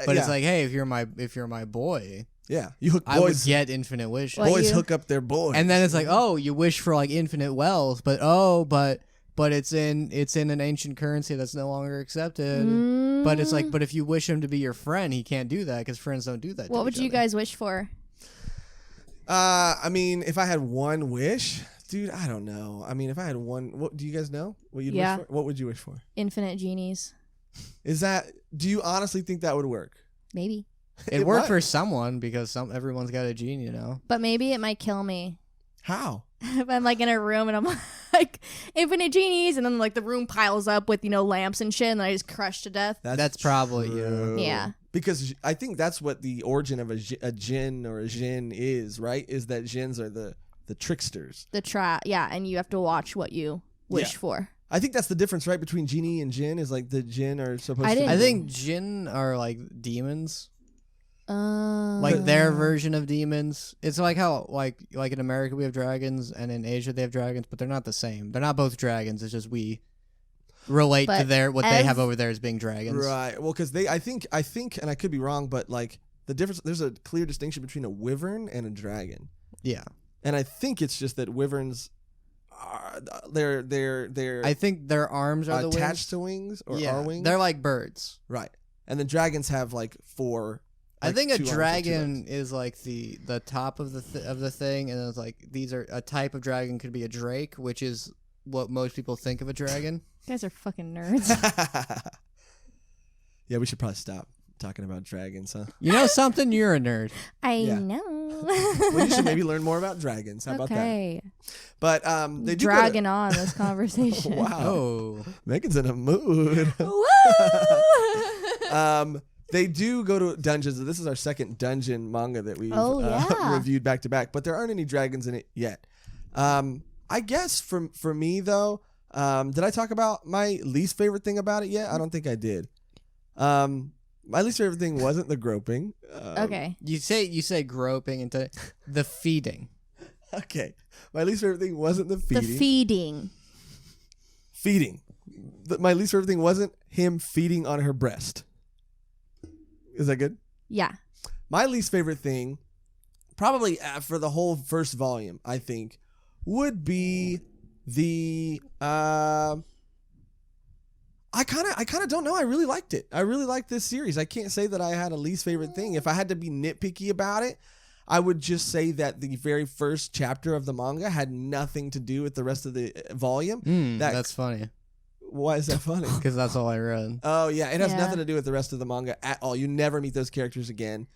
But it's like, hey, if you're my boy, yeah, you hook boys. I would get infinite wishes. Boys hook up their boys, and then it's like, oh, you wish for like infinite wealth, but it's in an ancient currency that's no longer accepted. But it's like, but if you wish him to be your friend, he can't do that because friends don't do that. What would you guys wish for? I mean, if I had one wish, dude, I don't know. I mean, if I had one, what do you guys know? What you'd wish for? What would you wish for? Infinite genies. Do you honestly think that would work? Maybe. It worked for someone because everyone's got a gene, you know. But maybe it might kill me. How? If I'm like in a room and I'm like infinite genies, and then like the room piles up with lamps and shit, and then I just crush to death. That's probably Yeah. Because I think that's what the origin of a djinn or a djinn is, right? Is that djinns are the tricksters. And you have to watch what you wish for. I think that's the difference, right, between genie and djinn is like the djinn are supposed to. I think djinn are like demons. Like Like their version of demons. It's like how like in America we have dragons and in Asia they have dragons, but they're not the same. They're not both dragons. It's just we relate to what they have over there as being dragons. Right. Well, because I think, and I could be wrong, but like the difference, there's a clear distinction between a wyvern and a dragon. Yeah. And I think it's just that wyverns are they're I think their arms are attached to wings or are wings. They're like birds. Right. And then dragons have like four. I think a 2 arms dragon is like the top of the thing, and it's like these are a type of dragon could be a drake, which is what most people think of a dragon. You guys are fucking nerds. Yeah, we should probably stop talking about dragons, huh? You know something? You're a nerd. I know. Well, you should maybe learn more about dragons. How about that? But they do dragging on this conversation. Wow. Oh, Megan's in a mood. Woo! They do go to dungeons. This is our second dungeon manga that we've reviewed back to back, but there aren't any dragons in it yet. I guess for me though, did I talk about my least favorite thing about it yet? I don't think I did. My least favorite thing wasn't the groping. Okay. You say groping into the feeding. Okay. My least favorite thing wasn't the feeding. The feeding. Feeding. My least favorite thing wasn't him feeding on her breast. Is that good? Yeah. My least favorite thing, probably for the whole first volume, I think, would be the I kind of don't know. I really liked it. I really liked this series. I can't say that I had a least favorite thing. If I had to be nitpicky about it, I would just say that the very first chapter of the manga had nothing to do with the rest of the volume. That's funny. Why is that funny? Because that's all I read. Oh, yeah. It has nothing to do with the rest of the manga at all. You never meet those characters again.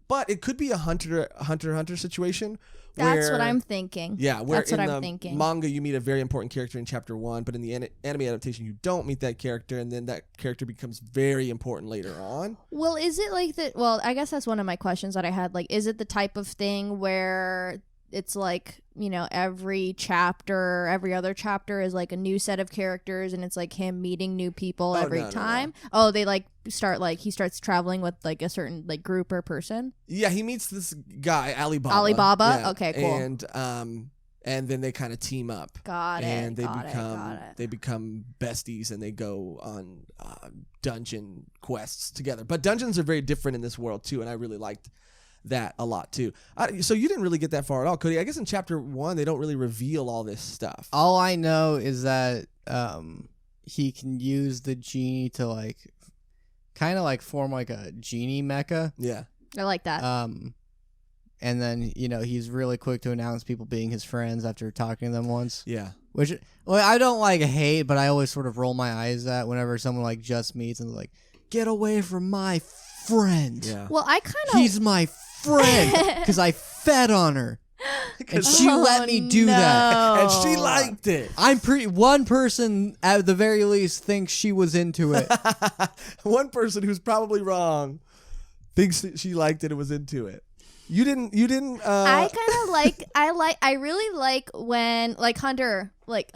But it could be a Hunter situation. That's what I'm thinking. Yeah, where that's what in I'm the thinking. manga you meet a very important character in chapter 1, but in the anime adaptation you don't meet that character, and then that character becomes very important later on. Well, is it like that? Well, I guess that's one of my questions that I had. Like, is it the type of thing where it's like, every other chapter is like a new set of characters, and it's like him meeting new people every time? No. Oh, they he starts traveling with like a certain like group or person? Yeah, he meets this guy, Alibaba. Alibaba? Yeah. Okay, cool. And then they kind of team up. Got it. And they become besties, and they go on dungeon quests together. But dungeons are very different in this world too, and I really liked that a lot too. So you didn't really get that far at all, Cody. I guess in chapter 1 they don't really reveal all this stuff. All I know is that he can use the genie to like kind of like form like a genie mecha. Yeah, I like that. And then he's really quick to announce people being his friends after talking to them once. Yeah, which I don't like hate, but I always sort of roll my eyes at whenever someone like just meets and like, get away from my friend. Yeah. Well, I kind of he's my friend because I fed on her. And she let me do that. And she liked it. One person at the very least thinks she was into it. One person who's probably wrong thinks that she liked it and was into it. You didn't I kind of like I really like when like Hunter like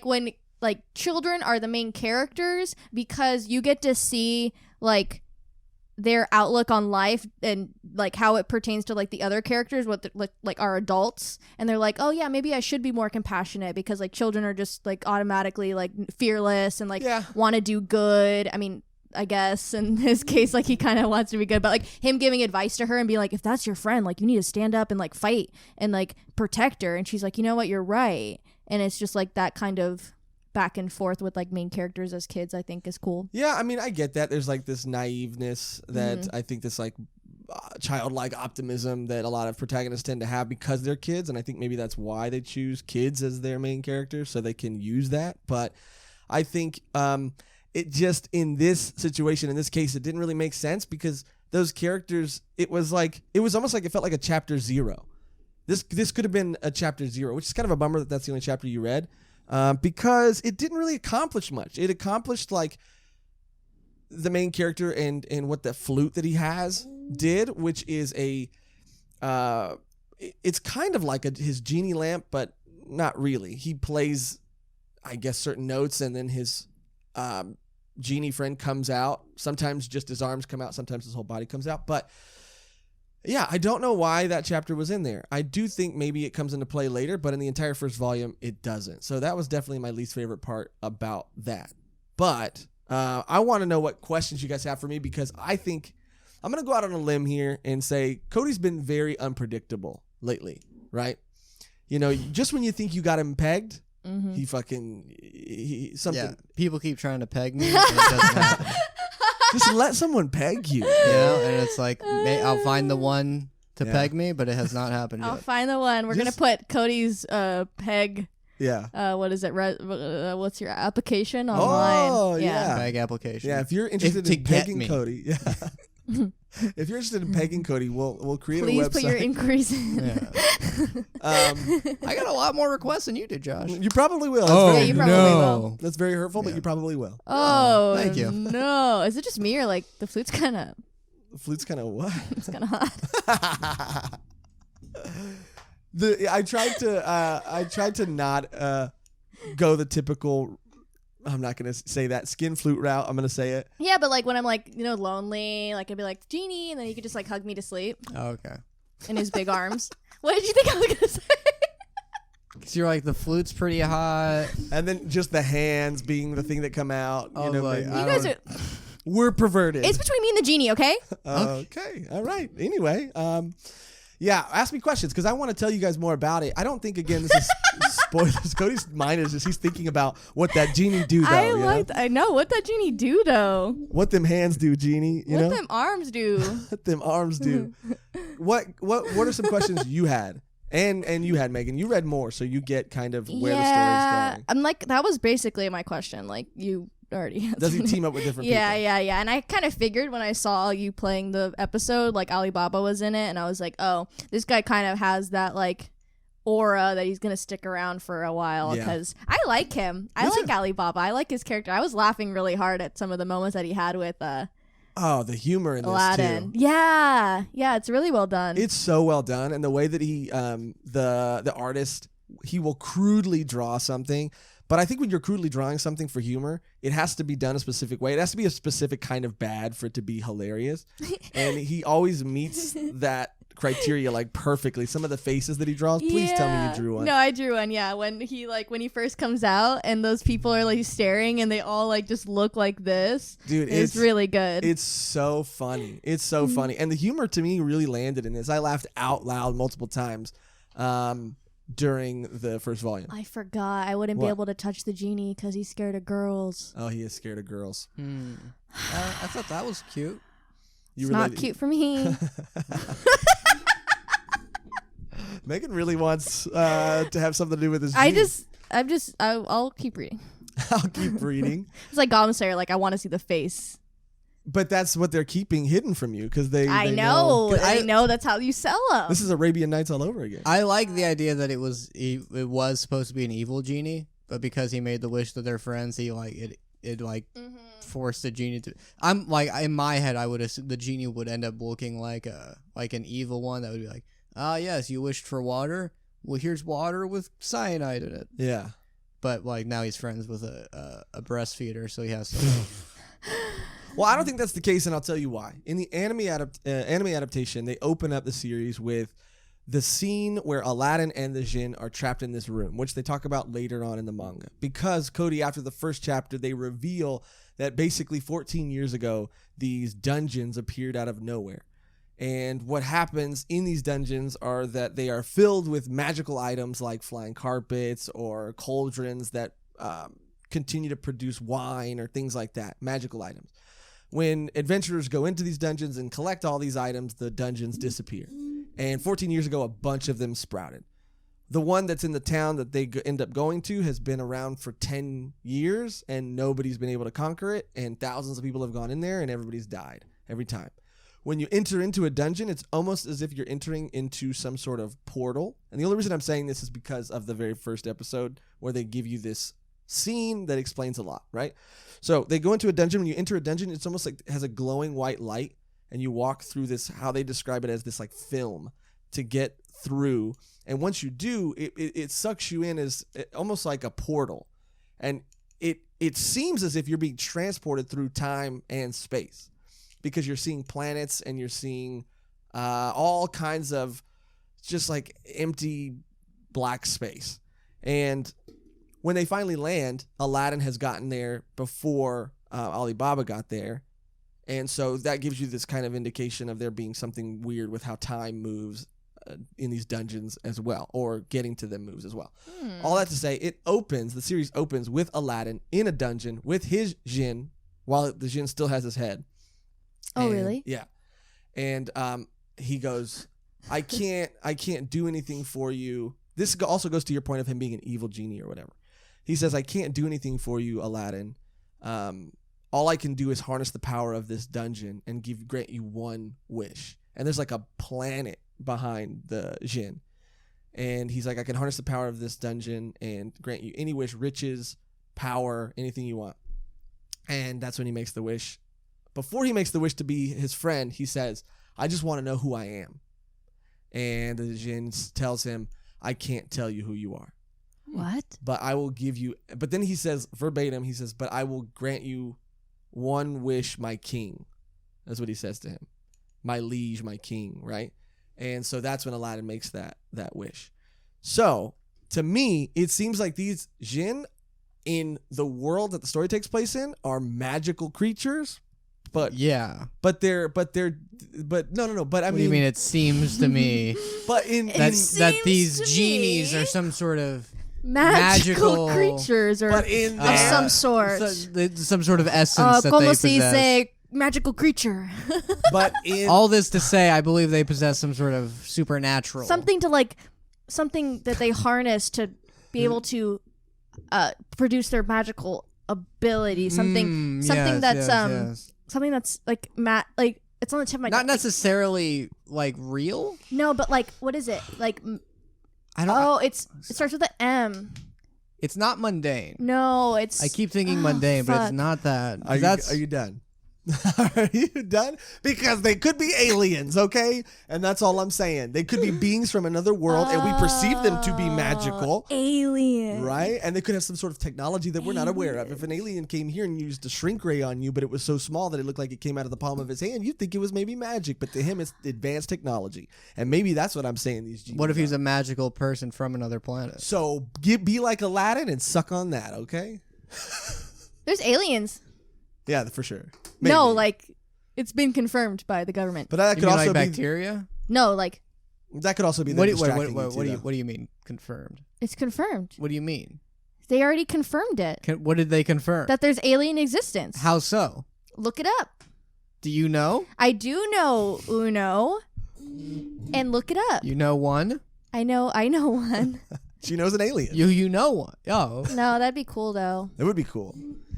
when like children are the main characters, because you get to see like their outlook on life and like how it pertains to like the other characters, what like are adults, and they're like, oh yeah, maybe I should be more compassionate, because like children are just like automatically like fearless and like want to do good. I mean, I guess in his case, like he kind of wants to be good, but like him giving advice to her and being like, if that's your friend, like you need to stand up and like fight and like protect her, and she's like, you know what, you're right. And it's just like that kind of back and forth with like main characters as kids, I think is cool. Yeah, I mean, I get that. There's like this naiveness that I think this like childlike optimism that a lot of protagonists tend to have because they're kids, and I think maybe that's why they choose kids as their main characters, so they can use that. But I think it just, in this situation, in this case, it didn't really make sense, because those characters, it was almost like it felt like a chapter 0. This could have been a chapter 0, which is kind of a bummer that that's the only chapter you read. Because it didn't really accomplish much. It accomplished like the main character and what the flute that he has did, which is it's kind of like his genie lamp, but not really. He plays, I guess, certain notes, and then his genie friend comes out. Sometimes just his arms come out, sometimes his whole body comes out. But yeah, I don't know why that chapter was in there. I do think maybe it comes into play later, but in the entire first volume, it doesn't. So that was definitely my least favorite part about that. But I want to know what questions you guys have for me, because I think I'm going to go out on a limb here and say Cody's been very unpredictable lately, right? Just when you think you got him pegged, he something. Yeah, people keep trying to peg me, and it doesn't happen. Just let someone peg you. And it's like, I'll find the one to peg me, but it has not happened yet. I'll find the one. We're going to put Cody's peg. Yeah. What is it? What's your application online? Oh, yeah. Peg application. Yeah, if you're interested in pegging Cody. Yeah. If you're interested in pegging Cody, we'll create a website. Please put your inquiries in. Yeah. I got a lot more requests than you did, Josh. You probably will. Yeah, you probably will. That's very hurtful, but Yeah. you probably will. Oh, thank you. No, is it just me or like the flute's kind of? The flute's kind of what? It's kind of hot. I tried to not go the typical. I'm not gonna say that skin flute route. I'm gonna say it. Yeah, but like when I'm like lonely, like I'd be like Genie, and then he could just like hug me to sleep Oh, okay. in his big arms. What did you think I was gonna say? So you're like, the flute's pretty hot. And then just the hands being the thing that come out. Oh, You know, like, maybe- You guys are. we're perverted. It's between me and the Genie, okay? Okay. All right. Anyway, yeah, ask me questions because I want to tell you guys more about it. I don't think, again, this is spoilers. Cody's mind is just, he's thinking about what that Genie do, though. I know what that Genie do though. What them hands do, Genie. You What know? them arms do. What them arms do. What are some questions you had? And you had, Megan. You read more, so you get kind of where the story's going. I'm like, that was basically my question. Like, you already answered Does he it. team up with different Yeah, people? yeah. And I kind of figured when I saw you playing the episode, like Alibaba was in it, and I was like, oh, this guy kind of has that like aura that he's gonna stick around for a while Yeah. because I like him. I Me like too. Alibaba. I like his character. I was laughing really hard at some of the moments that he had with Oh, the humor in this, Aladdin. too. Yeah, it's really well done. It's so well done, and the way that he, the artist, he will crudely draw something. But I think when you're crudely drawing something for humor, it has to be done a specific way. It has to be a specific kind of bad for it to be hilarious. And he always meets that criteria like perfectly. Some of the faces that he draws, please tell me you drew one. No, I drew one. Yeah, when he first comes out and those people are like staring and they all like just look like this. Dude, it's really good. It's so funny. It's so funny. And the humor to me really landed in this. I laughed out loud multiple times during the first volume. I forgot. I wouldn't be What? able to touch the Genie because he's scared of girls. Oh, he is scared of girls. I thought that was cute. You It's not related- cute for me. Megan really wants to have something to do with this. Genie. I'll keep reading. I'll keep reading. It's like Goblin Slayer. Like I want to see the face. But that's what they're keeping hidden from you because they know. know. I know that's how you sell them. This is Arabian Nights all over again. I like the idea that it was supposed to be an evil genie, but because he made the wish that they're friends, he like it forced the genie to. I'm like, in my head, I would assume the genie would end up looking like an evil one that would be like, yes, you wished for water. Well, here's water with cyanide in it. Yeah. But like now he's friends with a breastfeeder, so he has to. Well, I don't think that's the case, and I'll tell you why. In the anime adaptation, they open up the series with the scene where Aladdin and the Jinn are trapped in this room, which they talk about later on in the manga. Because, Cody, after the first chapter, they reveal that basically 14 years ago, these dungeons appeared out of nowhere. And what happens in these dungeons are that they are filled with magical items like flying carpets or cauldrons that continue to produce wine or things like that, magical items. When adventurers go into these dungeons and collect all these items, the dungeons disappear. And 14 years ago, a bunch of them sprouted. The one that's in the town that they end up going to has been around for 10 years, and nobody's been able to conquer it, and thousands of people have gone in there, and everybody's died every time. When you enter into a dungeon, it's almost as if you're entering into some sort of portal. And the only reason I'm saying this is because of the very first episode where they give you this scene that explains a lot, right? So they go into a dungeon. When you enter a dungeon, it's almost like it has a glowing white light, and you walk through this, how they describe it as this like film to get through. And once you do, it sucks you in as almost like a portal. And it seems as if you're being transported through time and space because you're seeing planets and you're seeing all kinds of just like empty black space. And when they finally land, Aladdin has gotten there before Alibaba got there. And so that gives you this kind of indication of there being something weird with how time moves in these dungeons as well, or getting to them moves as well. All that to say, the series opens with Aladdin in a dungeon with his Jinn, while the Jinn still has his head. Oh, And, really? Yeah. And he goes, I can't do anything for you. This also goes to your point of him being an evil genie or whatever. He says, I can't do anything for you, Aladdin. all I can do is harness the power of this dungeon and grant you one wish. And there's like a planet behind the Jin. And he's like, I can harness the power of this dungeon and grant you any wish, riches, power, anything you want. And that's when he makes the wish. Before he makes the wish to be his friend, he says, I just want to know who I am. And the Jin tells him, I can't tell you who you are. What? But I will give you, but then he says verbatim, he says, but I will grant you one wish, my king. That's what he says to him. My liege, my king, right? And so that's when Aladdin makes that wish. So to me, it seems like these Jinn in the world that the story takes place in are magical creatures. But yeah, but no. But I mean, what do you mean? It seems to me, but that these genies are some sort of magical creatures or of some sort. Some sort of essence that they possess. Magical creature. But all this to say, I believe they possess some sort of supernatural something that they harness to be able to produce their magical ability. Something that's something that's like it's on the tip of my not necessarily like real. No, but like what is it like? I don't. Oh, it starts with an M. It's not mundane. No, it's. I keep thinking mundane, but it's not that. Are you done? Are you done? Because they could be aliens, okay? And that's all I'm saying. They could be beings from another world, and we perceive them to be magical. Alien. Right? And they could have some sort of technology that we're not aware of. If an alien came here and used a shrink ray on you, but it was so small that it looked like it came out of the palm of his hand, you'd think it was maybe magic. But to him, it's advanced technology. And maybe that's what I'm saying these genies What if he's a magical person from another planet? So be like Aladdin and suck on that, okay? There's aliens. Yeah, for sure. Maybe. No, like it's been confirmed by the government. But that could also like be bacteria. No, like that could also be. What do you mean confirmed? It's confirmed. What do you mean? They already confirmed it. What did they confirm? That there's alien existence. How so? Look it up. Do you know? I do know Uno. And look it up. You know one? I know one. She knows an alien. You know one. Oh. No, that'd be cool though. It would be cool.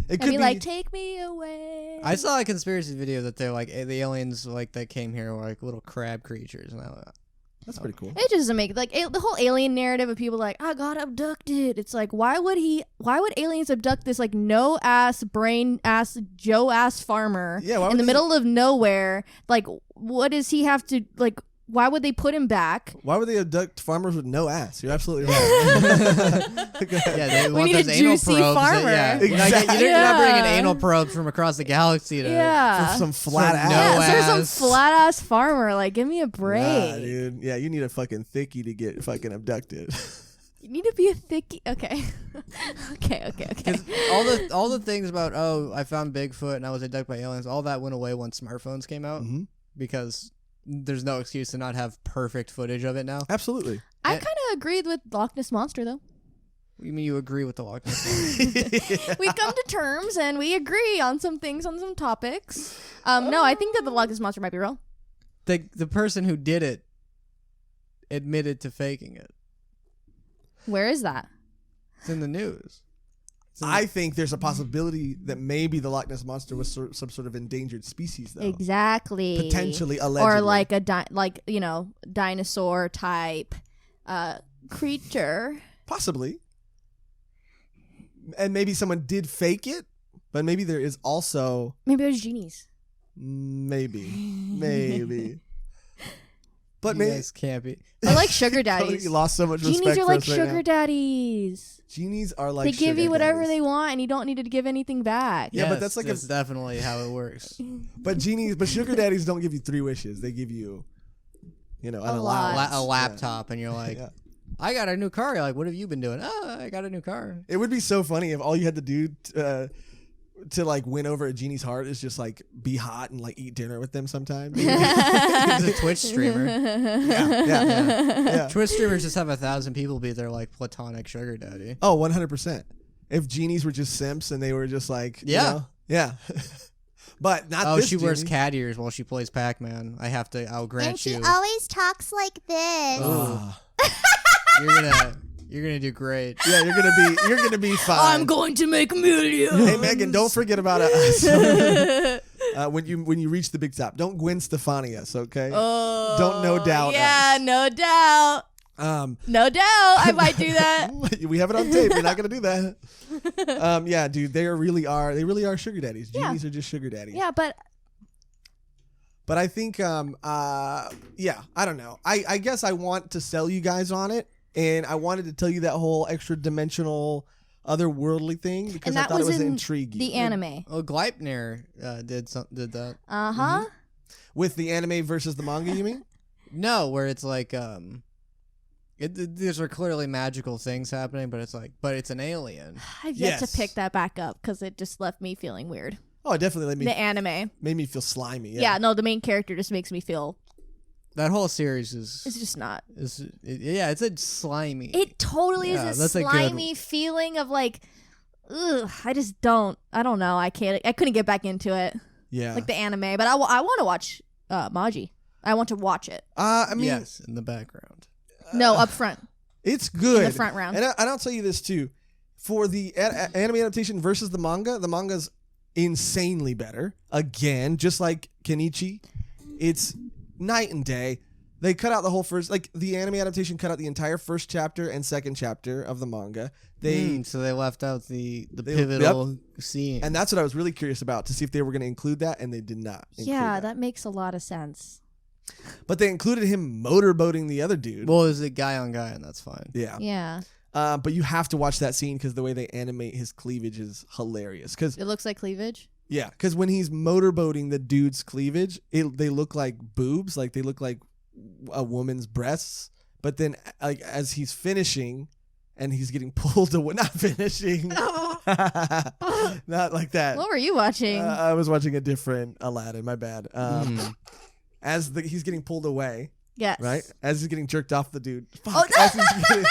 It could be like, take me away. I saw a conspiracy video that they're like the aliens like that came here were like little crab creatures, and that's pretty cool. It just doesn't make the whole alien narrative of people like I got abducted. It's like why would aliens abduct this like no ass brain ass Joe ass farmer in the middle of nowhere? Like what does he have to like? Why would they put him back? Why would they abduct farmers with no ass? You're absolutely right. Yeah, they we want need those a anal juicy probes. farmer. Exactly. You're not bringing anal probes from across the galaxy to for some flat ass. Yeah, there's some flat ass farmer. Like, give me a break. Nah, dude. Yeah, you need a fucking thickie to get fucking abducted. You need to be a thickie. Okay. okay. All the things about I found Bigfoot and I was abducted by aliens. All that went away once smartphones came out because there's no excuse to not have perfect footage of it now. Absolutely. I kind of agreed with Loch Ness Monster, though. You mean you agree with the Loch Ness Monster? We come to terms and we agree on some things, on some topics. No, I think that the Loch Ness Monster might be real. The person who did it admitted to faking it. Where is that? It's in the news. I think there's a possibility that maybe the Loch Ness Monster was some sort of endangered species, though. Exactly. Potentially, allegedly. Or like a dinosaur type creature. Possibly. And maybe someone did fake it, but maybe there is also... Maybe there's genies. Maybe. But you guys can't be. Or like sugar daddies. You lost so much respect Genies are for like us right sugar now. daddies. Genies are like they give you whatever daddies. they want, and you don't need to give anything back. Yeah, but that's like that's definitely how it works. But sugar daddies don't give you 3 wishes. They give you, an allowance. A laptop, and you're like, I got a new car. You're like, what have you been doing? Oh, I got a new car. It would be so funny if all you had to do to like win over a genie's heart is just like be hot and like eat dinner with them sometime. He's a Twitch streamer. Yeah. Twitch streamers just have 1,000 people be their like platonic sugar daddy. Oh, 100%. If genies were just simps and they were just like, yeah. But not this she wears genie. cat ears while she plays Pac-Man. I'll grant and she you. always talks like this. You're gonna You're gonna do great. Yeah, you're gonna be fine. I'm going to make millions. Hey Megan, don't forget about us. When you reach the big top, don't Gwen Stefani us, okay? Oh, don't no doubt. Yeah, us. no doubt. No doubt, I might do that. We have it on tape. You're not gonna do that. Yeah, dude, they really are sugar daddies. Genies are just sugar daddies. Yeah, but I think, yeah, I don't know. I guess I want to sell you guys on it, and I wanted to tell you that whole extra dimensional, otherworldly thing because I thought it was intriguing. The anime. Oh, Gleipnir did that. Uh-huh. With the anime versus the manga, you mean? No, where it's like these are clearly magical things happening, but it's an alien. I've yet to pick that back up because it just left me feeling weird. Oh, it definitely the anime made me feel slimy. Yeah, no, the main character just makes me feel. That whole series is. It's just not. It's a slimy. It totally is a slimy feeling of like, ugh. I don't know. I couldn't get back into it. Yeah. Like the anime, but I want to watch Magi. I want to watch it. I mean, yes, in the background. No, up front. It's good. In the front round. And I'll tell you this too. For the anime adaptation versus the manga's insanely better. Again, just like Kenichi, it's night and day. They cut out the whole first, like the anime adaptation cut out the entire first chapter and second chapter of the manga. So they left out the pivotal scene. And that's what I was really curious about, to see if they were going to include that, and they did not. Yeah, that makes a lot of sense. But they included him motorboating the other dude. Well, it was a guy on guy, and that's fine. Yeah. Yeah. But you have to watch that scene because the way they animate his cleavage is hilarious. Cause, it looks like cleavage? Yeah, because when he's motorboating the dude's cleavage, they look like boobs. Like, they look like a woman's breasts. But then, like, as he's finishing and he's getting pulled away, not finishing. Not like that. What were you watching? I was watching a different Aladdin, my bad. As he's getting pulled away. Yes. Right? As he's getting jerked off the dude. Fuck, oh, no.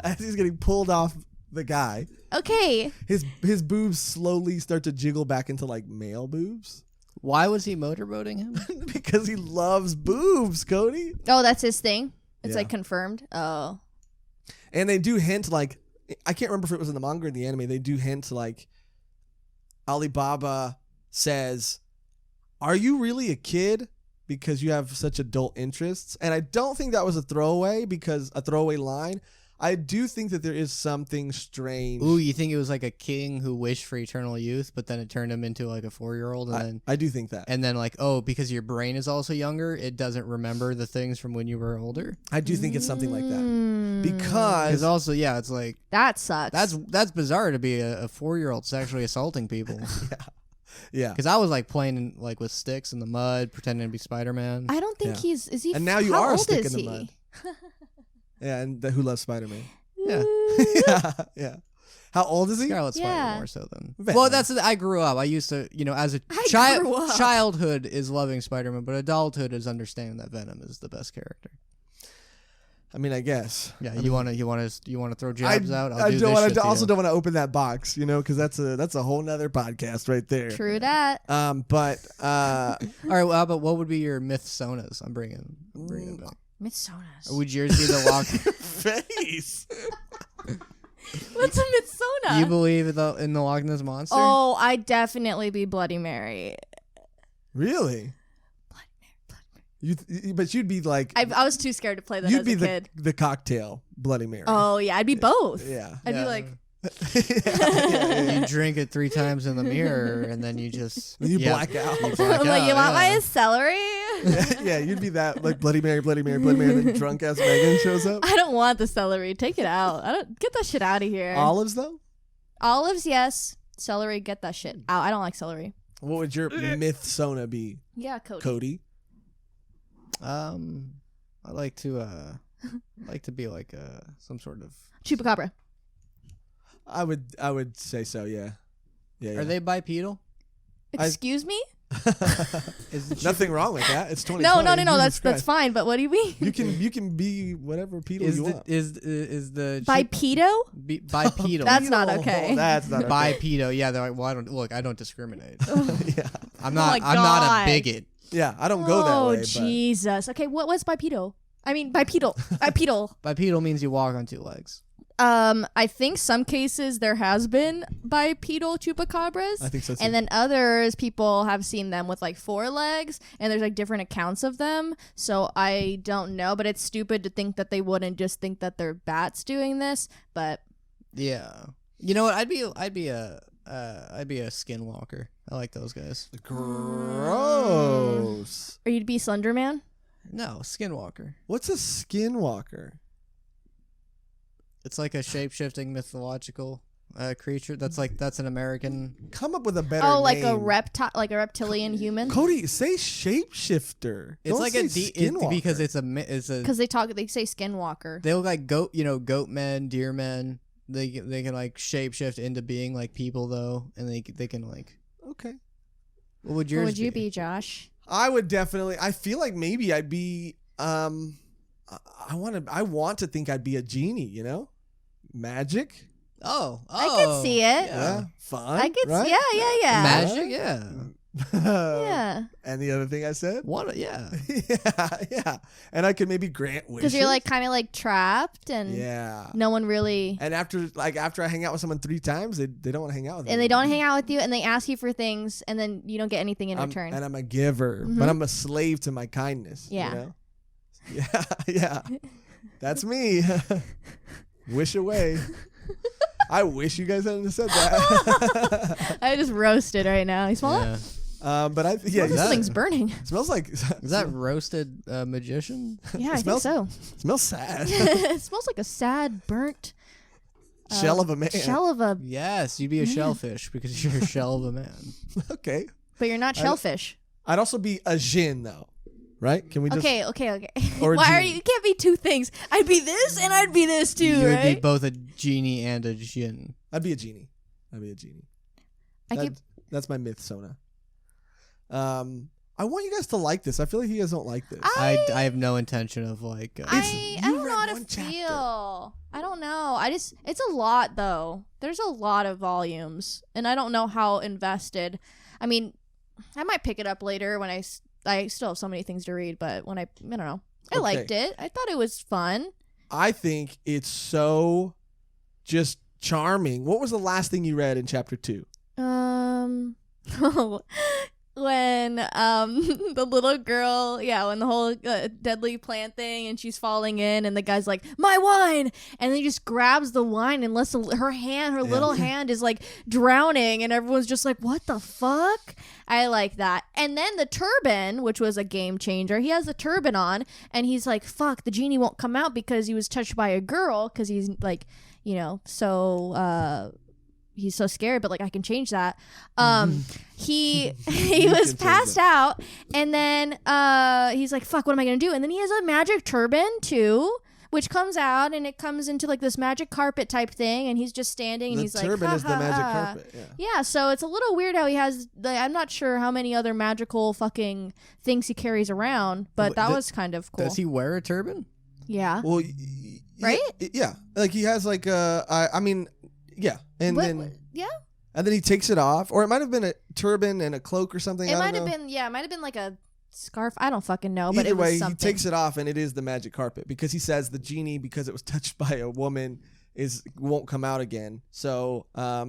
as he's getting pulled off the guy. Okay. His boobs slowly start to jiggle back into like male boobs. Why was he motorboating him? Because he loves boobs, Cody. Oh, that's his thing? It's like confirmed? Oh. And they do hint like, I can't remember if it was in the manga or the anime, they do hint like Alibaba says, "Are you really a kid? Because you have such adult interests." And I don't think that was a throwaway line. I do think that there is something strange. Ooh, you think it was like a king who wished for eternal youth, but then it turned him into like a 4-year-old, and then I do think that. And then like, oh, because your brain is also younger, it doesn't remember the things from when you were older. I do think it's something like that. Because also, yeah, it's like that sucks. That's bizarre to be a 4-year-old sexually assaulting people. Yeah. Because I was like playing like with sticks in the mud, pretending to be Spider-Man. I don't think is he? And now you how are a old stick is in the he? mud. Yeah, and Who Loves Spider-Man? Yeah. Yeah. How old is he? Scarlet Spider more so than. Venom. Well, that's I grew up. I used to, as a childhood is loving Spider-Man, but adulthood is understanding that Venom is the best character. I mean, I guess. Yeah, you want to throw jabs out? I also don't want to open that box, because that's a whole nother podcast right there. True that. But all right. Well, but what would be your myth-sonas? I'm bringing back. Myth-sonas. Would yours be the lock face? What's a myth-sona? You believe in the Loch Ness monster? Oh, I'd definitely be Bloody Mary. Really? But you'd be like, I was too scared to play that as a kid. The cocktail Bloody Mary. Oh yeah, I'd be both. Yeah, I'd be like, you drink it 3 times in the mirror, and then you black out. I'm like, you want my celery? Yeah, you'd be that like Bloody Mary, Bloody Mary, Bloody Mary. And then drunk ass Megan shows up. I don't want the celery. Take it out. I don't get that shit out of here. Olives though. Olives, yes. Celery, get that shit out. I don't like celery. What would your myth-sona be? Yeah, Cody. Cody. I like to be like some sort of Chupacabra. I would say so. Yeah. Are they bipedal? Excuse me? Nothing wrong with that. It's 2020. No. That's fine. But what do you mean? You can be whatever pedal you want. Is the bipedal? Bipedal? That's not okay. That's not okay. Bipedal. Yeah. Well, I don't discriminate. Yeah. I'm not a bigot. Yeah, I don't go that way. Oh Jesus. Okay, what's bipedal? I mean bipedal. Bipedal. Bipedal means you walk on 2 legs. I think some cases there has been bipedal chupacabras. I think so too. And then others, people have seen them with like 4 legs, and there's like different accounts of them. So I don't know, but it's stupid to think that they wouldn't just think that they're bats doing this. But Yeah. You know what? I'd be a skinwalker. I like those guys. Gross. or you'd be Slender Man. No, skinwalker. What's a skinwalker? It's like a shape-shifting mythological creature. That's an American. Come up with a better Oh, like a name. reptilian human. Cody, say shapeshifter. It's Don't like say a skinwalker. because it's a Because they say skinwalker. they look like goat men, deer men. They can like shapeshift into being like people though, and they can like. Okay. What would yours What would you be, Josh? I would definitely. I feel like maybe I'd be. I want to think I'd be a genie. You know, magic. Oh, I could see it. Yeah, fun. I could. right? Yeah. Magic, yeah. Yeah. And the other thing I said. What? Yeah. yeah. And I could maybe grant wishes. Because you're like kind of like trapped, and no one really. And after I hang out with someone 3 times, they don't want to hang out with me. And they don't hang out with you, and they ask you for things, and then you don't get anything in return. And I'm a giver, but I'm a slave to my kindness. Yeah. You know? Yeah. That's me. Wish away. I wish you guys hadn't said that. I just roasted right now. You smell Yeah. it? But This thing's burning. smells like. Is that roasted magician? Yeah, I smells- think so. Smells sad. It smells like a sad, burnt Shell of a man. shell of a. Yes, you'd be a shellfish because you're a shell of a man. Okay. But you're not shellfish. I'd also be a Jin though, right? Can we just? Okay. Or a Why are genie. you can't be 2 things. I'd be this and I'd be this too, You would right? be both a genie and a djinn. I'd be a genie. That's my myth Sona. I want you guys to like this. I feel like you guys don't like this. I have no intention of like. I you don't know read how to one chapter. feel. I don't know. It's a lot though. There's a lot of volumes, and I don't know how invested. I mean, I might pick it up later when I still have so many things to read, but when I don't know. I Okay. liked it. I thought it was fun. I think it's so just charming. What was the last thing you read in chapter 2? When the little girl, when the whole deadly plant thing, and she's falling in, and the guy's like, my wine, and then he just grabs the wine and lets her little hand is like drowning, and everyone's just like, what the fuck? I like that. And then the turban, which was a game changer, he has the turban on, and he's like, fuck, the genie won't come out because he was touched by a girl, because he's like, so he's so scared, but like I can change that. He was passed out, and then he's like, fuck, what am I gonna do? And then he has a magic turban too, which comes out, and it comes into like this magic carpet type thing, and he's just standing, and The he's like, turban ha, is the ha, magic ha. carpet. Yeah, so it's a little weird how he has. I'm not sure how many other magical fucking things he carries around, but that was kind of cool. Does he wear a turban? Yeah. Well, Right? Yeah. Like he has like I mean, yeah. And Yeah. then he takes it off, or it might have been a turban and a cloak or something. It I might don't have know. been. Yeah, it might have been like a scarf. I don't fucking know, but Either it was way, something. he takes it off, and it is the magic carpet, because he says the genie, because it was touched by a woman, won't come out again. So I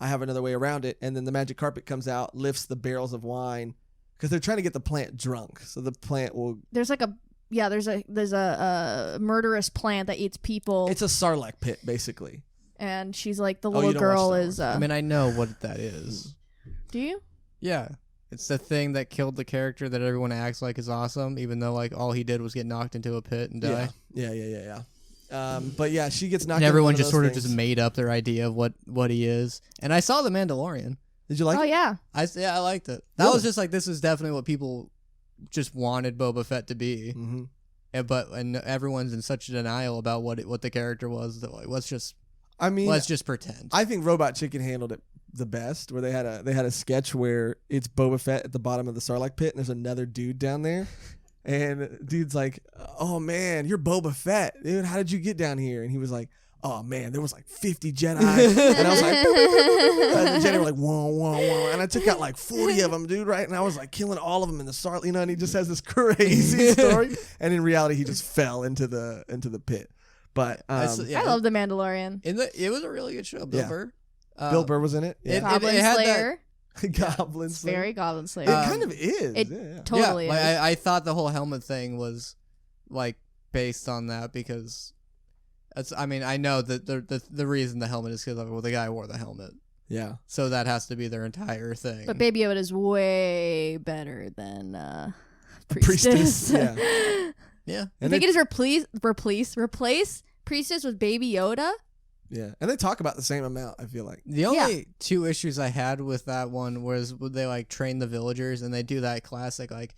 have another way around it, and then the magic carpet comes out, lifts the barrels of wine, because they're trying to get the plant drunk, so the plant will. There's a murderous plant that eats people, It's a sarlacc pit, basically. and she's like, the Oh, little you don't watch girl Star is. I mean, I know what that is. Do you? Yeah. It's the thing that killed the character that everyone acts like is awesome, even though like all he did was get knocked into a pit and die. Yeah. But yeah, she gets knocked. And into everyone one of just those sort of things. just made up their idea of what he is. And I saw The Mandalorian. Did you like Oh it? yeah. I liked it. That Really? was just like, this is definitely what people just wanted Boba Fett to be. Mm-hmm. And everyone's in such denial about what the character was that like, let's just pretend. I think Robot Chicken handled it the best, where they had a sketch where it's Boba Fett at the bottom of the Sarlacc pit, and there's another dude down there, and dude's like, "Oh man, you're Boba Fett, dude. How did you get down here?" And he was like, "Oh man, there was like 50 Jedi," and I was like, and the Jedi were like, "Whoa, whoa, whoa," and I took out like 40 of them, dude, right? And I was like killing all of them in the Sarlacc, and he just has this crazy story, and in reality, he just fell into the pit. But I love The Mandalorian. It was a really good show. Bill Burr. Bill Burr was in it. Yeah. Goblin had Slayer. Goblin It's Slayer. very Goblin Slayer. It kind of is. It yeah. totally like, is. I thought the whole helmet thing was like based on that because I know that the reason the helmet is because the guy wore the helmet. Yeah. So that has to be their entire thing. But Baby Yoda is way better than Priestess. Yeah. Yeah. I think it is replace Priestess with Baby Yoda. Yeah. And they talk about the same amount, I feel like. The only two issues I had with that one was when they like train the villagers and they do that classic like,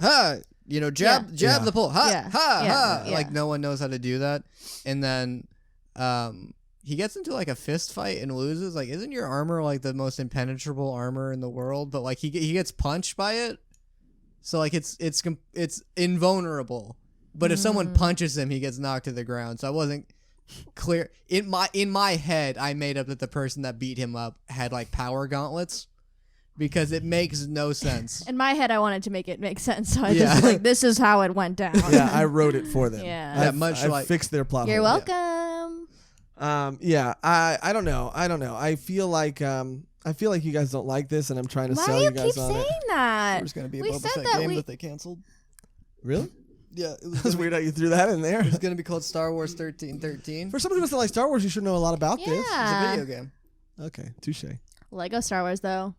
ha, jab the pole, ha. Like no one knows how to do that. And then he gets into like a fist fight and loses. Like, isn't your armor like the most impenetrable armor in the world? But like he gets punched by it. So like it's invulnerable. But if someone punches him, he gets knocked to the ground. So I wasn't clear in my head. I made up that the person that beat him up had like power gauntlets because it makes no sense. In my head, I wanted to make it make sense, so I just like this is how it went down. Yeah, I wrote it for them. Yeah, I fixed their plot. You're hole. welcome. Yeah. I don't know. I feel like you guys don't like this, and I'm trying to Why sell do you you guys keep on it. saying that? There's gonna be a We Boba said Fett that game we- that they canceled. Really? Yeah, it That's weird how you threw that in there. It's gonna be called Star Wars 1313. For somebody who doesn't like Star Wars, you should know a lot about this. It's Yeah. a video game. Okay, touche. Lego Star Wars though.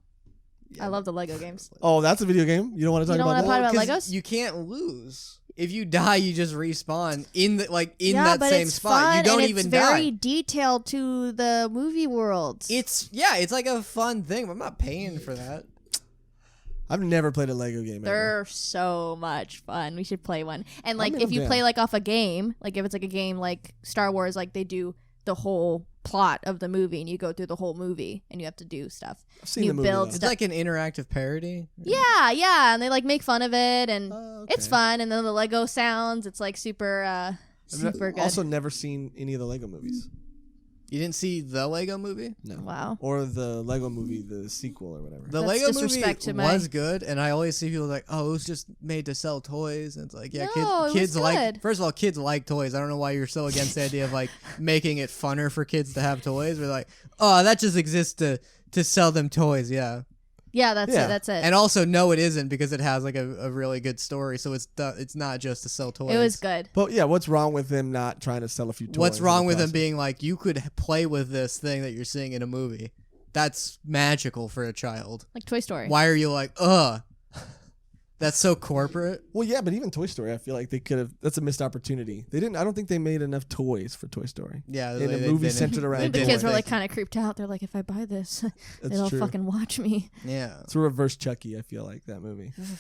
Yeah, I love the Lego games. Oh, that's a video game. You don't want to talk You don't about wanna that? talk about 'Cause Legos? You can't lose. If you die, you just respawn in that but same it's spot. Fun, You don't and even it's very die. detailed to the movie worlds. It's like a fun thing. But I'm not paying for that. I've never played a Lego game ever. They're so much fun. We should play one. And like mean, if you yeah. play like off a game, like if it's like a game like Star Wars, like they do the whole plot of the movie and you go through the whole movie and you have to do stuff. I've seen you the movie, build though. It's stuff. like an interactive parody. Yeah, and they like make fun of it and Oh, it's okay. fun. And then the Lego sounds, it's like super super good. Also, never seen any of the Lego movies. You didn't see the Lego movie? No. Wow. Or the Lego movie, the sequel or whatever. The That's Lego movie disrespect to was good, and I always see people like, "Oh, it was just made to sell toys." And it's like, yeah, No, it was kids like. good. First of all, kids like toys. I don't know why you're so against the idea of like making it funner for kids to have toys. We're like, oh, that just exists to sell them toys. Yeah, Yeah, that's Yeah. it. That's it. and also no, it isn't because it has like a really good story. So it's not just to sell toys. it was good. But yeah, what's wrong with them not trying to sell a few toys? What's in wrong the with them process? being like, you could play with this thing that you're seeing in a movie? That's magical for a child. Like Toy Story. Why are you like, ugh? That's so corporate. Well, yeah, but even Toy Story, I feel like they could have. That's a missed opportunity. They didn't. I don't think they made enough toys for Toy Story. Yeah, In a they movie didn't. centered around The toys. kids were like kind of creeped out. They're like, if I buy this, That's it'll true. fucking watch me. Yeah. It's a reverse Chucky. I feel like that movie. Don't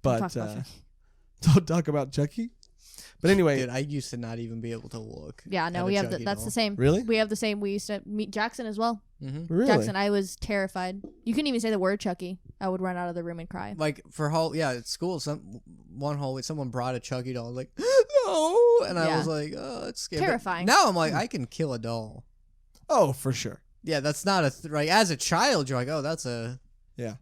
But talk about Chucky. don't talk about Chucky. But anyway, Dude, I used to not even be able to look. Yeah, no, at we a have Chucky that's doll. the same. really, We have the same. We used to meet Jackson as well. Mm-hmm. really, Jackson, I was terrified. You couldn't even say the word Chucky. I would run out of the room and cry. Like for at school, one whole week, someone brought a Chucky doll. I was like, no, and I Yeah. was like, oh, it's scary. But Terrifying. now I'm like, I can kill a doll. oh, for sure. Yeah, that's not like as a child, you're like, oh, that's a Yeah,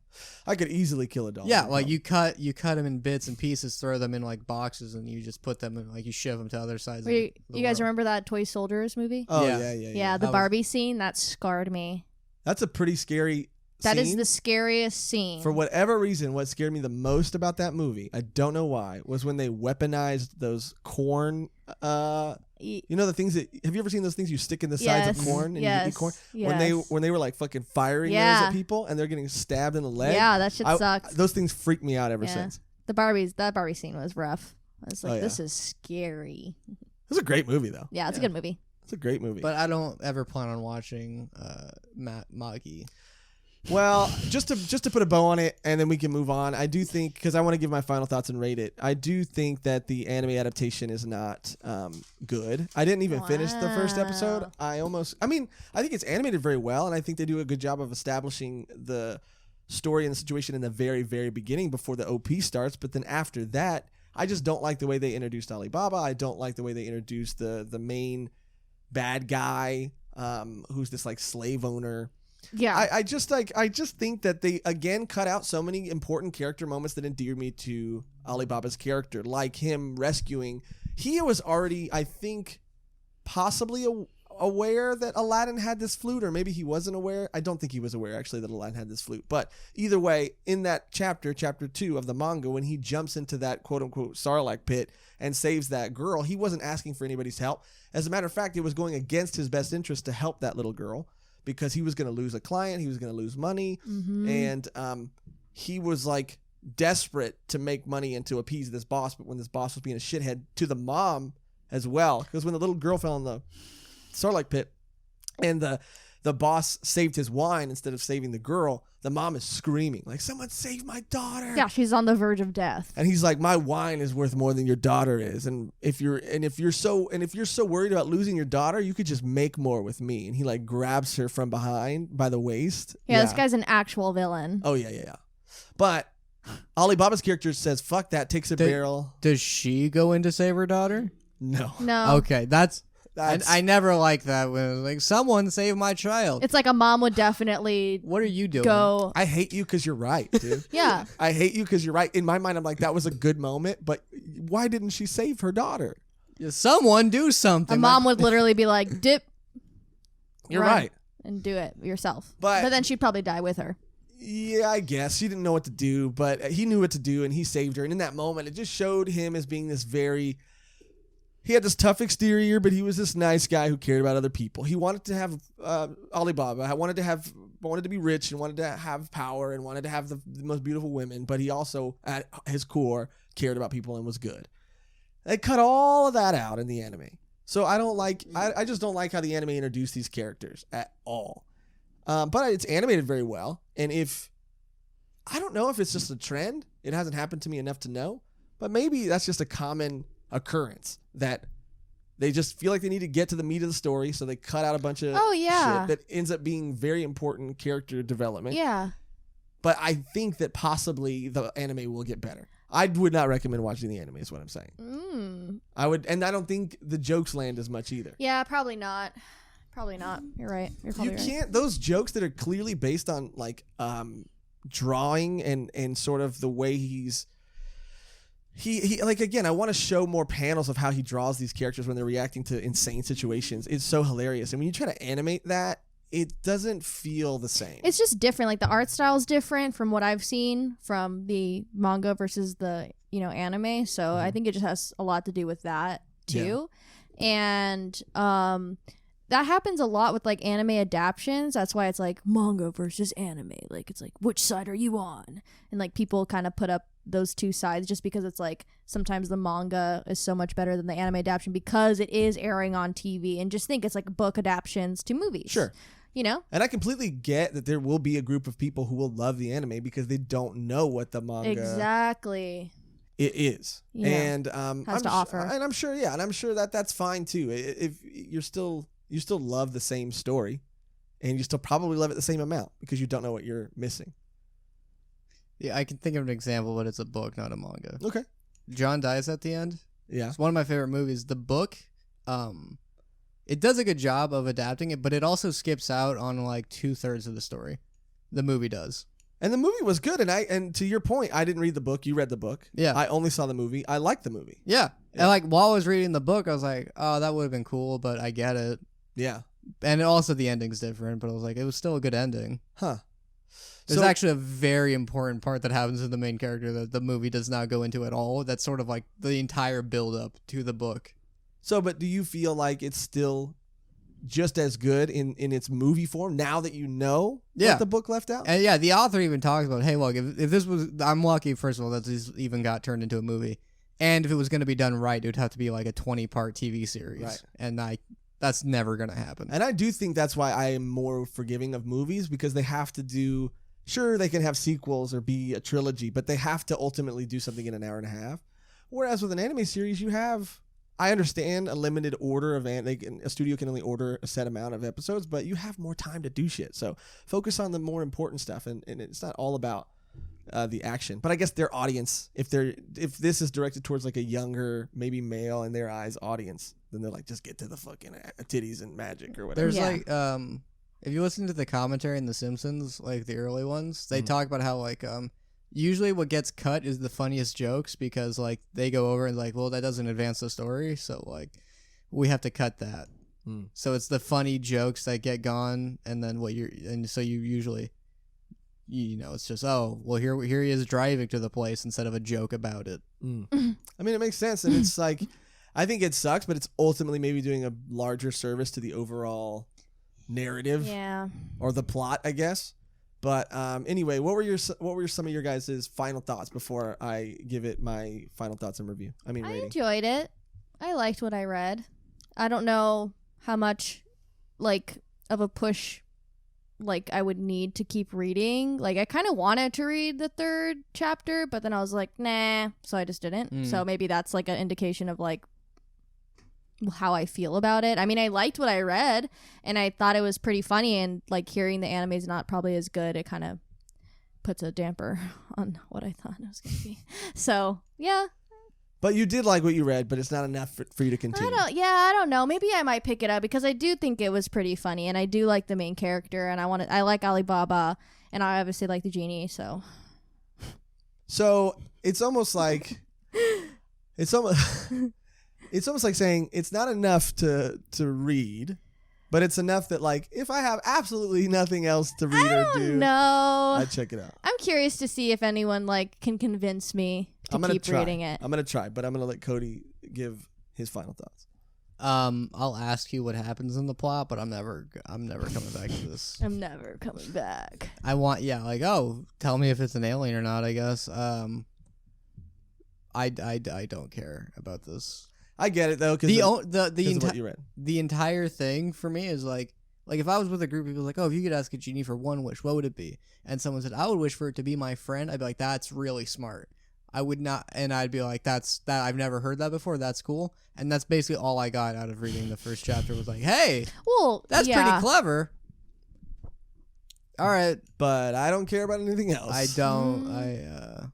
I could easily kill a doll. yeah. no Like problem. you cut them in bits and pieces, throw them in like boxes, and you just put them in like you shove them to other sides. Were you, of the you guys world. remember that Toy Soldiers movie? Oh Yeah. yeah. The That was- Barbie scene that scarred me. That's a pretty scary. That is scene. the scariest scene. For whatever reason, what scared me the most about that movie, I don't know why, was when they weaponized those corn. You know the things that have you ever seen those things you stick in the sides of corn and you eat corn? Yes. When they were like fucking firing those Yeah. at people and they're getting stabbed in the leg. Yeah, that shit sucks. Those things freaked me out ever Yeah. since. That Barbie scene was rough. I was like, Oh, yeah. this is scary. It's a great movie though. Yeah, it's a good movie. It's a great movie. But I don't ever plan on watching Magi. Well, just to put a bow on it, and then we can move on. I do think, because I want to give my final thoughts and rate it. I do think that the anime adaptation is not good. I didn't even finish the first episode. I think it's animated very well, and I think they do a good job of establishing the story and the situation in the very, very beginning before the OP starts. But then after that, I just don't like the way they introduced Alibaba. I don't like the way they introduced the main bad guy, who's this like slave owner. Yeah. I just think that they again cut out so many important character moments that endear me to Alibaba's character, like him rescuing. He was already, I think, possibly aware that Aladdin had this flute, or maybe he wasn't aware. I don't think he was aware actually that Aladdin had this flute. But either way, in that chapter 2 of the manga, when he jumps into that quote unquote Sarlacc pit and saves that girl, he wasn't asking for anybody's help. As a matter of fact, it was going against his best interest to help that little girl, because he was going to lose a client, he was going to lose money, and he was like desperate to make money and to appease this boss. But when this boss was being a shithead to the mom as well, because when the little girl fell in the Sarlacc pit and the boss saved his wine instead of saving the girl, the mom is screaming like, someone save my daughter. Yeah, she's on the verge of death. And he's like, my wine is worth more than your daughter is. And if you're so worried about losing your daughter, you could just make more with me. And he like grabs her from behind by the waist. Yeah, this guy's an actual villain. Oh yeah. But Alibaba's character says, fuck that, takes a barrel. Does she go in to save her daughter? No. Okay, that's I never liked that when it was like, someone save my child. It's like a mom would definitely What are you doing? go. I hate you because you're right, dude. Yeah. I hate you because you're right. In my mind, I'm like, that was a good moment, but why didn't she save her daughter? Someone do something. A mom would literally be like, dip. You're run, right. And do it yourself. But then she'd probably die with her. Yeah, I guess. She didn't know what to do, but he knew what to do, and he saved her. And in that moment, it just showed him as being this very... He had this tough exterior, but he was this nice guy who cared about other people. He wanted to have Alibaba. Wanted to be rich and wanted to have power and wanted to have the most beautiful women, but he also, at his core, cared about people and was good. They cut all of that out in the anime. So I just don't like how the anime introduced these characters at all. But it's animated very well. And I don't know if it's just a trend. It hasn't happened to me enough to know. But maybe that's just a common occurrence that they just feel like they need to get to the meat of the story. So they cut out a bunch of shit that ends up being very important character development. Yeah. But I think that possibly the anime will get better. I would not recommend watching the anime is what I'm saying. I would, and I don't think the jokes land as much either. Yeah, probably not. Probably not. You're right. You're probably right. You can't, those jokes that are clearly based on like drawing and sort of the way he like, again, I want to show more panels of how he draws these characters when they're reacting to insane situations. It's so hilarious. And when you try to animate that, it doesn't feel the same. It's just different. Like the art style is different from what I've seen from the manga versus the, anime. So I think it just has a lot to do with that too. Yeah. And that happens a lot with like anime adaptions. That's why it's like manga versus anime. Like it's like, which side are you on? And like people kind of put up those two sides just because it's like sometimes the manga is so much better than the anime adaptation because it is airing on TV. And just think it's like book adaptations to movies. Sure. And I completely get that there will be a group of people who will love the anime because they don't know what the manga exactly it is. Yeah. And has to offer. And I'm sure, and I'm sure that that's fine too. If you still love the same story and you still probably love it the same amount because you don't know what you're missing. Yeah, I can think of an example, but it's a book, not a manga. Okay. John dies at the end. Yeah. It's one of my favorite movies. The book, it does a good job of adapting it, but it also skips out on like 2/3 of the story. The movie does. And the movie was good. And to your point, I didn't read the book. You read the book. Yeah. I only saw the movie. I liked the movie. Yeah. And like while I was reading the book, I was like, oh, that would have been cool, but I get it. Yeah. And also the ending's different, but I was like, it was still a good ending. Huh. There's actually a very important part that happens to the main character that the movie does not go into at all. That's sort of like the entire build-up to the book. So, but do you feel like it's still just as good in its movie form now that you know what the book left out? And yeah, the author even talks about, hey, look, if this was... I'm lucky, first of all, that this even got turned into a movie. And if it was going to be done right, it would have to be like a 20-part TV series. Right. And that's never going to happen. And I do think that's why I am more forgiving of movies because they have to do... Sure, they can have sequels or be a trilogy, but they have to ultimately do something in an hour and a half. Whereas with an anime series, you have... I understand a limited order of... a studio can only order a set amount of episodes, but you have more time to do shit. So focus on the more important stuff, and it's not all about the action. But I guess their audience, if this is directed towards like a younger, maybe male in their eyes audience, then they're like, just get to the fucking titties and magic or whatever. There's like... if you listen to the commentary in The Simpsons, like the early ones, they talk about how like usually what gets cut is the funniest jokes because like they go over and like, well, that doesn't advance the story, so like we have to cut that. Hmm. So it's the funny jokes that get gone, and then so you usually, it's just, oh, well, here he is driving to the place instead of a joke about it. I mean, it makes sense, and it's like, I think it sucks, but it's ultimately maybe doing a larger service to the overall narrative, or the plot, I guess. But anyway, what were some of your guys' final thoughts before I give it my final thoughts and review? I rating. Enjoyed it. I liked what I read. I don't know how much of a push I would need to keep reading. I kind of wanted to read the 3rd chapter, but then I was like, nah, so I just didn't. So maybe that's an indication of how I feel about it. I mean, I liked what I read, and I thought it was pretty funny, and hearing the anime is not probably as good. It kind of puts a damper on what I thought it was going to be. So, yeah. But you did like what you read, but it's not enough for you to continue. I don't know. Maybe I might pick it up because I do think it was pretty funny, and I do like the main character, and I like Alibaba, and I obviously like the genie, so. So, it's almost like it's almost like saying it's not enough to read, but it's enough that if I have absolutely nothing else to read or do, I'd check it out. I'm curious to see if anyone can convince me to keep reading it. I'm gonna try, but I'm gonna let Cody give his final thoughts. I'll ask you what happens in the plot, but I'm never coming back to this. I'm never coming back. I want, tell me if it's an alien or not, I guess. I don't care about this. I get it though, because what you read. The entire thing for me is like if I was with a group of people if you could ask a genie for one wish, what would it be? And someone said, I would wish for it to be my friend. I'd be like, that's really smart. I would not, and I'd be like, that I've never heard that before. That's cool. And that's basically all I got out of reading the first chapter was hey, well, that's pretty clever. All right, but I don't care about anything else. I don't.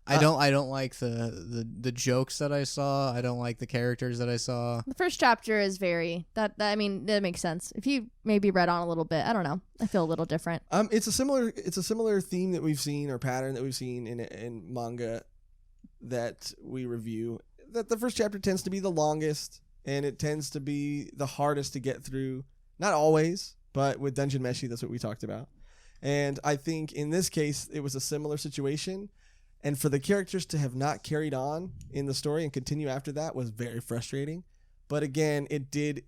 I don't like the jokes that I saw. I don't like the characters that I saw. The first chapter is that makes sense. If you maybe read on a little bit, I don't know. I feel a little different. It's a similar theme that we've seen, or pattern that we've seen in manga that we review. That the first chapter tends to be the longest, and it tends to be the hardest to get through. Not always, but with Dungeon Meshi, that's what we talked about. And I think in this case, it was a similar situation. And for the characters to have not carried on in the story and continue after that was very frustrating. But again, I did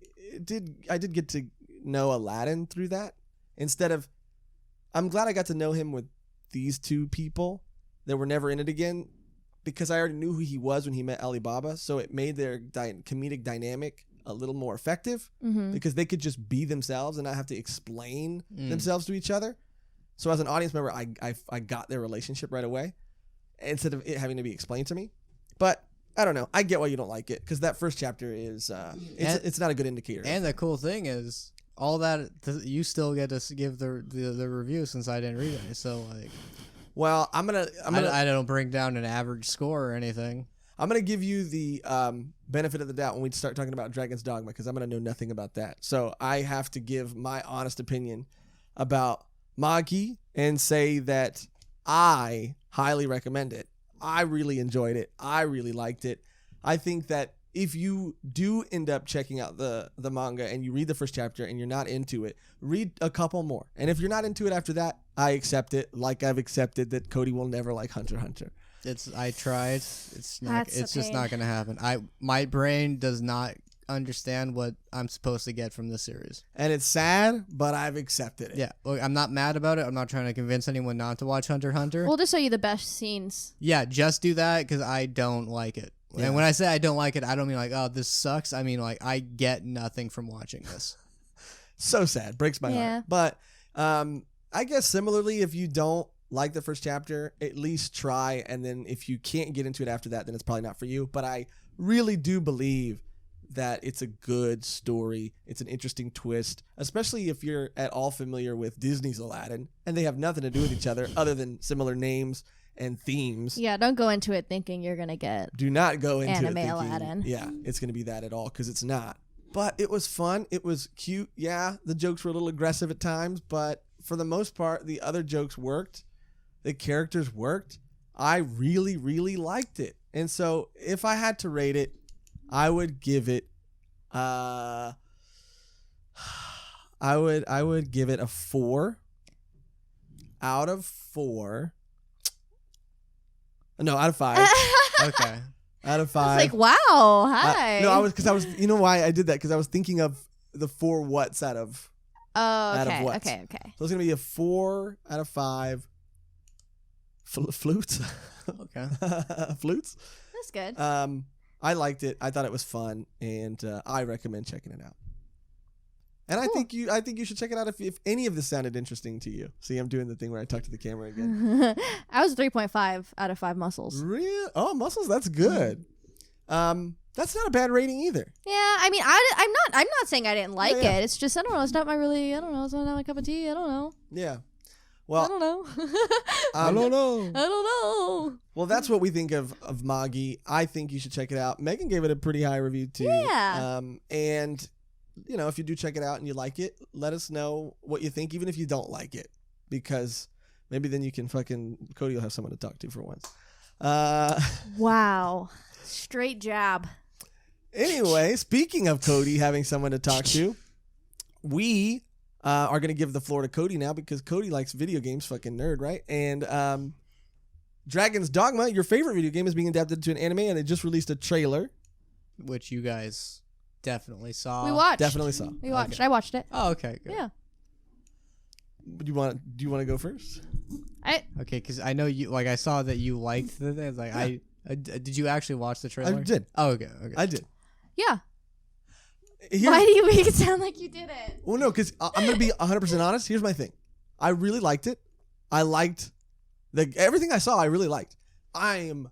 get to know Aladdin through that. I'm glad I got to know him with these two people that were never in it again, because I already knew who he was when he met Alibaba. So it made their comedic dynamic a little more effective, because they could just be themselves and not have to explain themselves to each other. So as an audience member, I got their relationship right away, instead of it having to be explained to me. But I don't know. I get why you don't like it, because that first chapter is it's not a good indicator. And the cool thing is, all that you still get to give the review, since I didn't read it. So well, I don't bring down an average score or anything. I'm gonna give you the benefit of the doubt when we start talking about Dragons Dogma, because I'm gonna know nothing about that. So I have to give my honest opinion about Magi and say that I highly recommend it. I really enjoyed it. I really liked it. I think that if you do end up checking out the manga and you read the first chapter and you're not into it, read a couple more. And if you're not into it after that, I accept it, like I've accepted that Cody will never like Hunter x Hunter. I tried. It's just not going to happen. My brain does not understand what I'm supposed to get from this series. And it's sad, but I've accepted it. Yeah. Look, I'm not mad about it. I'm not trying to convince anyone not to watch Hunter x Hunter. We'll just show you the best scenes. Yeah, just do that, because I don't like it. Yeah. And when I say I don't like it, I don't mean oh, this sucks. I mean I get nothing from watching this. So sad. Breaks my heart. But I guess similarly, if you don't like the first chapter, at least try, and then if you can't get into it after that, then it's probably not for you. But I really do believe that it's a good story. It's an interesting twist, especially if you're at all familiar with Disney's Aladdin, and they have nothing to do with each other other than similar names and themes. Yeah, don't go into it thinking you're going to get Do not go into anime it thinking, Aladdin. Yeah, it's going to be that at all, because it's not. But it was fun. It was cute. Yeah, the jokes were a little aggressive at times, but for the most part, the other jokes worked. The characters worked. I really, really liked it. And so if I had to rate it, I would give it I would give it a 4 out of 4. No, out of 5. Okay. Out of It's 5. like, wow, hi. No, I was. You know why I did that? Because I was thinking of the 4 whats out of. Oh, out of okay, what? okay. So it's gonna be a 4 out of 5. Flutes. Okay. Flutes. That's good. I liked it. I thought it was fun, and I recommend checking it out. And Cool. I think you should check it out if any of this sounded interesting to you. See, I'm doing the thing where I talk to the camera again. I was 3.5 out of 5 muscles. Real? Oh, muscles. That's good. That's not a bad rating either. Yeah, I mean, I'm not saying I didn't like Yeah. it. It's just I don't know. It's not my really. I don't know. It's not my cup of tea. I don't know. Yeah. I Well, don't know. I don't know. I don't know. Well, that's what we think of Magi. I think you should check it out. Megan gave it a pretty high review too. Yeah. And you know, if you do check it out and you like it, let us know what you think, even if you don't like it, because maybe then you can Cody will have someone to talk to for once. Wow. Straight jab. Anyway, speaking of Cody having someone to talk to, we are going to give the floor to Cody now because Cody likes video games, fucking nerd, right? And Dragons Dogma, your favorite video game, is being adapted to an anime, and they just released a trailer. Which you guys definitely saw. We watched. Definitely saw. We watched. Okay. I watched it. Oh, okay. Good. Yeah. Do you want to go first? Okay, because I know you. Like, I saw that you liked the thing. Like, Yeah. did you actually watch the trailer? I did. Oh, okay. Okay. I did. Yeah. Here's- Why do you make it sound like you did it? Well, no, because I'm going to be 100% honest. Here's my thing. I really liked it. I liked everything I saw. I really liked. I'm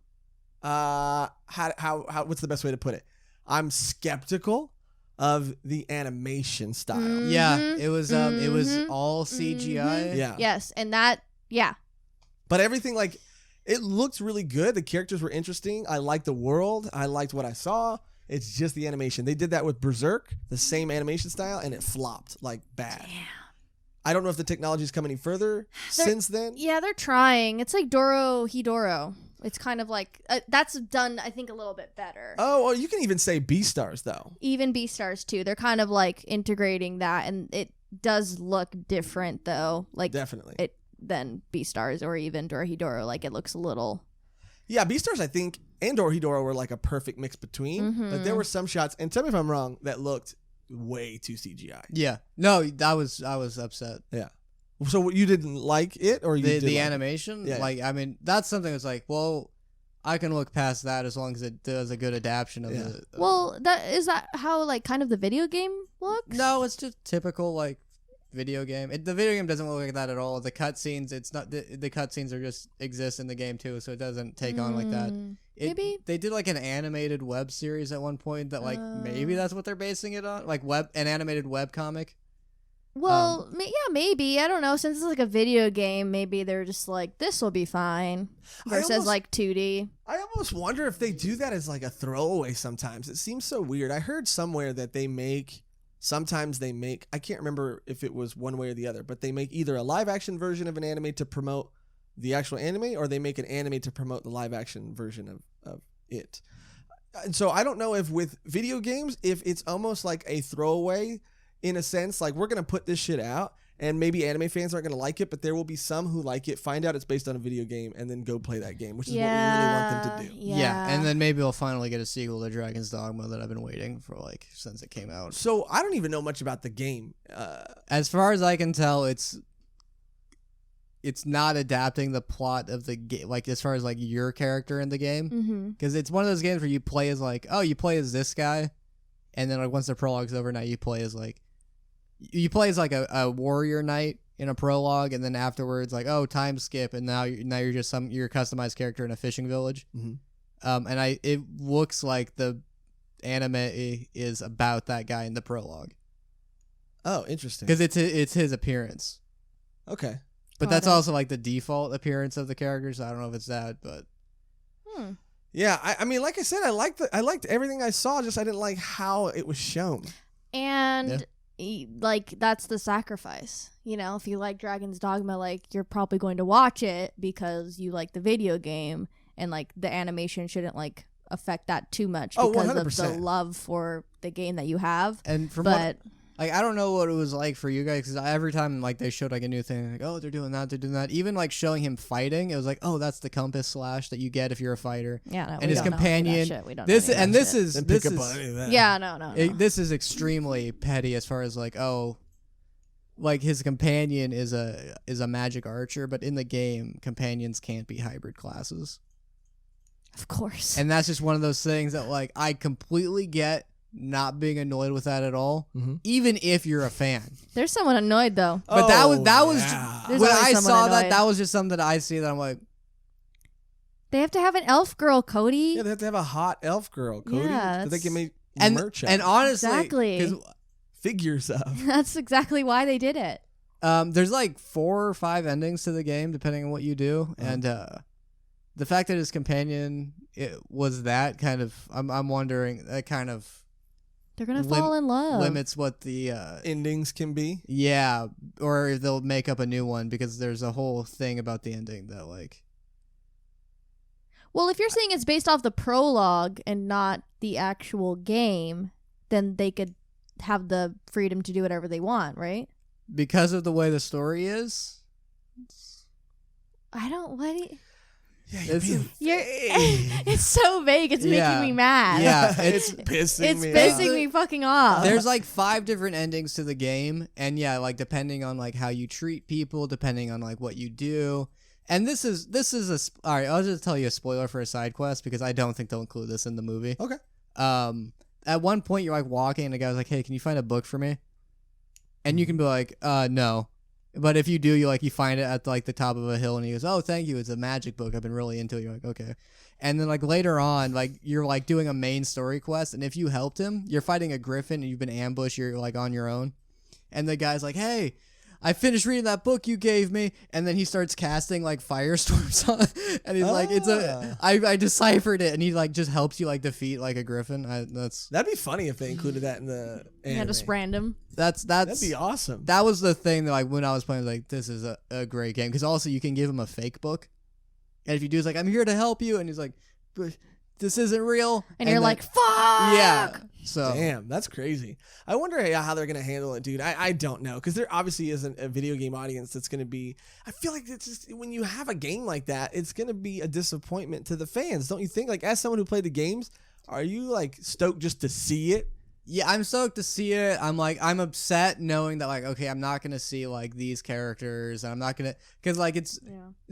what's the best way to put it? I'm skeptical of the animation style. Yeah, it was all CGI. Yeah. Yes, and that. Yeah. But everything, it looked really good. The characters were interesting. I liked the world. I liked what I saw. It's just the animation. They did that with Berserk, the same animation style, and it flopped bad. Damn. I don't know if the technology's come any further since then. Yeah, they're trying. It's like Dorohedoro. It's kind of like that's done, I think, a little bit better. Oh, well, you can even say Beastars though. Even Beastars too. They're kind of like integrating that, and it does look different though. Like Definitely. than Beastars or even Dorohedoro. Like it looks a little. Yeah, Beastars, I think, and Dorohedoro were like a perfect mix between. But there were some shots, and tell me if I'm wrong, that looked way too CGI. Yeah. No, I was upset. Yeah. So you didn't like it, or you did The like animation? Yeah. Like, I mean, that's something that's like, well, I can look past that as long as it does a good adaptation of Yeah. the. Well, is that how like kind of the video game looks? No, it's just typical like video game. The video game doesn't look like that at all. The cutscenes, it's not the cutscenes are just exist in the game too, so it doesn't take on like that. Maybe They did like an animated web series at one point that like maybe that's what they're basing it on, like an animated web comic. Well, yeah, maybe. I don't know. Since it's like a video game, maybe they're just like, this will be fine. Versus almost- like 2D. I almost wonder if they do that as like a throwaway sometimes. It seems so weird. I heard somewhere that sometimes they make, I can't remember if it was one way or the other, but they make either a live action version of an anime to promote the actual anime, or they make an anime to promote the live action version of it. And so I don't know if with video games, if it's almost like a throwaway in a sense, like we're going to put this shit out and maybe anime fans aren't going to like it, but there will be some who like it, find out it's based on a video game, and then go play that game, which is what we really want them to do. Yeah. And then maybe we'll finally get a sequel to Dragon's Dogma that I've been waiting for like since it came out. So I don't even know much about the game. As far as I can tell, it's not adapting the plot of the game, like as far as like your character in the game, because it's one of those games where you play as like, oh, you play as this guy, and then like once the prologue's over, now you play as like a warrior knight in a prologue, and then afterwards like, oh, time skip, and now you're just you're a customized character in a fishing village. And it looks like the anime is about that guy in the prologue. Oh, interesting. Because it's his appearance. Okay. But that's also like the default appearance of the character, so I don't know if it's that, but Yeah, I mean, like I said, I liked everything I saw, just I didn't like how it was shown. And like that's the sacrifice. You know, if you like Dragon's Dogma, like you're probably going to watch it because you like the video game, and like the animation shouldn't like affect that too much Oh, because of 100%. the love for the game that you have. And from But like, I don't know what it was like for you guys, because every time like they showed like a new thing, like, oh, they're doing that. Even like showing him fighting, it was like, oh, that's the compass slash that you get if you're a fighter. yeah, no, And we his don't know companion. that shit. We don't This know any of and that this shit. is Didn't this pick up is on any of that. Yeah, no. this is extremely petty as far as like, oh, like his companion is a magic archer, but in the game, companions can't be hybrid classes. Of course. And that's just one of those things that like I completely get not being annoyed with that at all, even if you're a fan. There's someone annoyed though. But that was yeah. There's when always I someone saw that, annoyed. that was just something that I see that I'm like, They have to have an elf girl, Cody. Yeah, they have to have a hot elf girl, Cody. Yeah, so they can make and merch out and of it. honestly, Exactly. 'cause, Figures of. That's exactly why they did it. there's like 4 or 5 endings to the game depending on what you do, and the fact that his companion was that kind of, I'm wondering, that kind of They're gonna fall in love. limits what the Endings can be. yeah, or they'll make up a new one, because there's a whole thing about the ending that like, Well, if you're saying it's based off the prologue and not the actual game, then they could have the freedom to do whatever they want, right? because of the way the story is. I don't. What? Yeah, It's- You're. It's so vague. It's Yeah. making me mad. Yeah, it's pissing It's me pissing off. me fucking off. There's like 5 different endings to the game, and yeah, like depending on like how you treat people, depending on like what you do. And this is all right, I'll just tell you a spoiler for a side quest, because I don't think they'll include this in the movie. Okay. At one point you're like walking and the guy's like, "Hey, can you find a book for me?" And you can be like, "No." But if you do, you find it at like the top of a hill, and he goes, "Oh, thank you. It's a magic book. I've been really into it." You're like, "Okay." And then like later on, like you're like doing a main story quest, and if you helped him, you're fighting a griffin and you've been ambushed, you're like on your own. And the guy's like, "Hey, I finished reading that book you gave me," and then he starts casting like firestorms on, and he's like, I deciphered it, and he like just helps you like defeat like a griffin. That'd be funny if they included that in the anime. Yeah, just random. That'd be awesome. That was the thing that like when I was playing, like, this is a great game, because also you can give him a fake book, and if you do, it's like, "I'm here to help you," and he's like, "But this isn't real," And you're then- like, fuck! yeah. So Damn, that's crazy. I wonder how they're gonna handle it, dude. I don't know, because there obviously isn't a video game audience that's gonna be. I feel like it's just when you have a game like that, it's gonna be a disappointment to the fans, don't you think? Like, as someone who played the games, are you like stoked just to see it? yeah, I'm stoked to see it. I'm upset knowing that like, okay, I'm not gonna see like these characters, and I'm not gonna, because like it's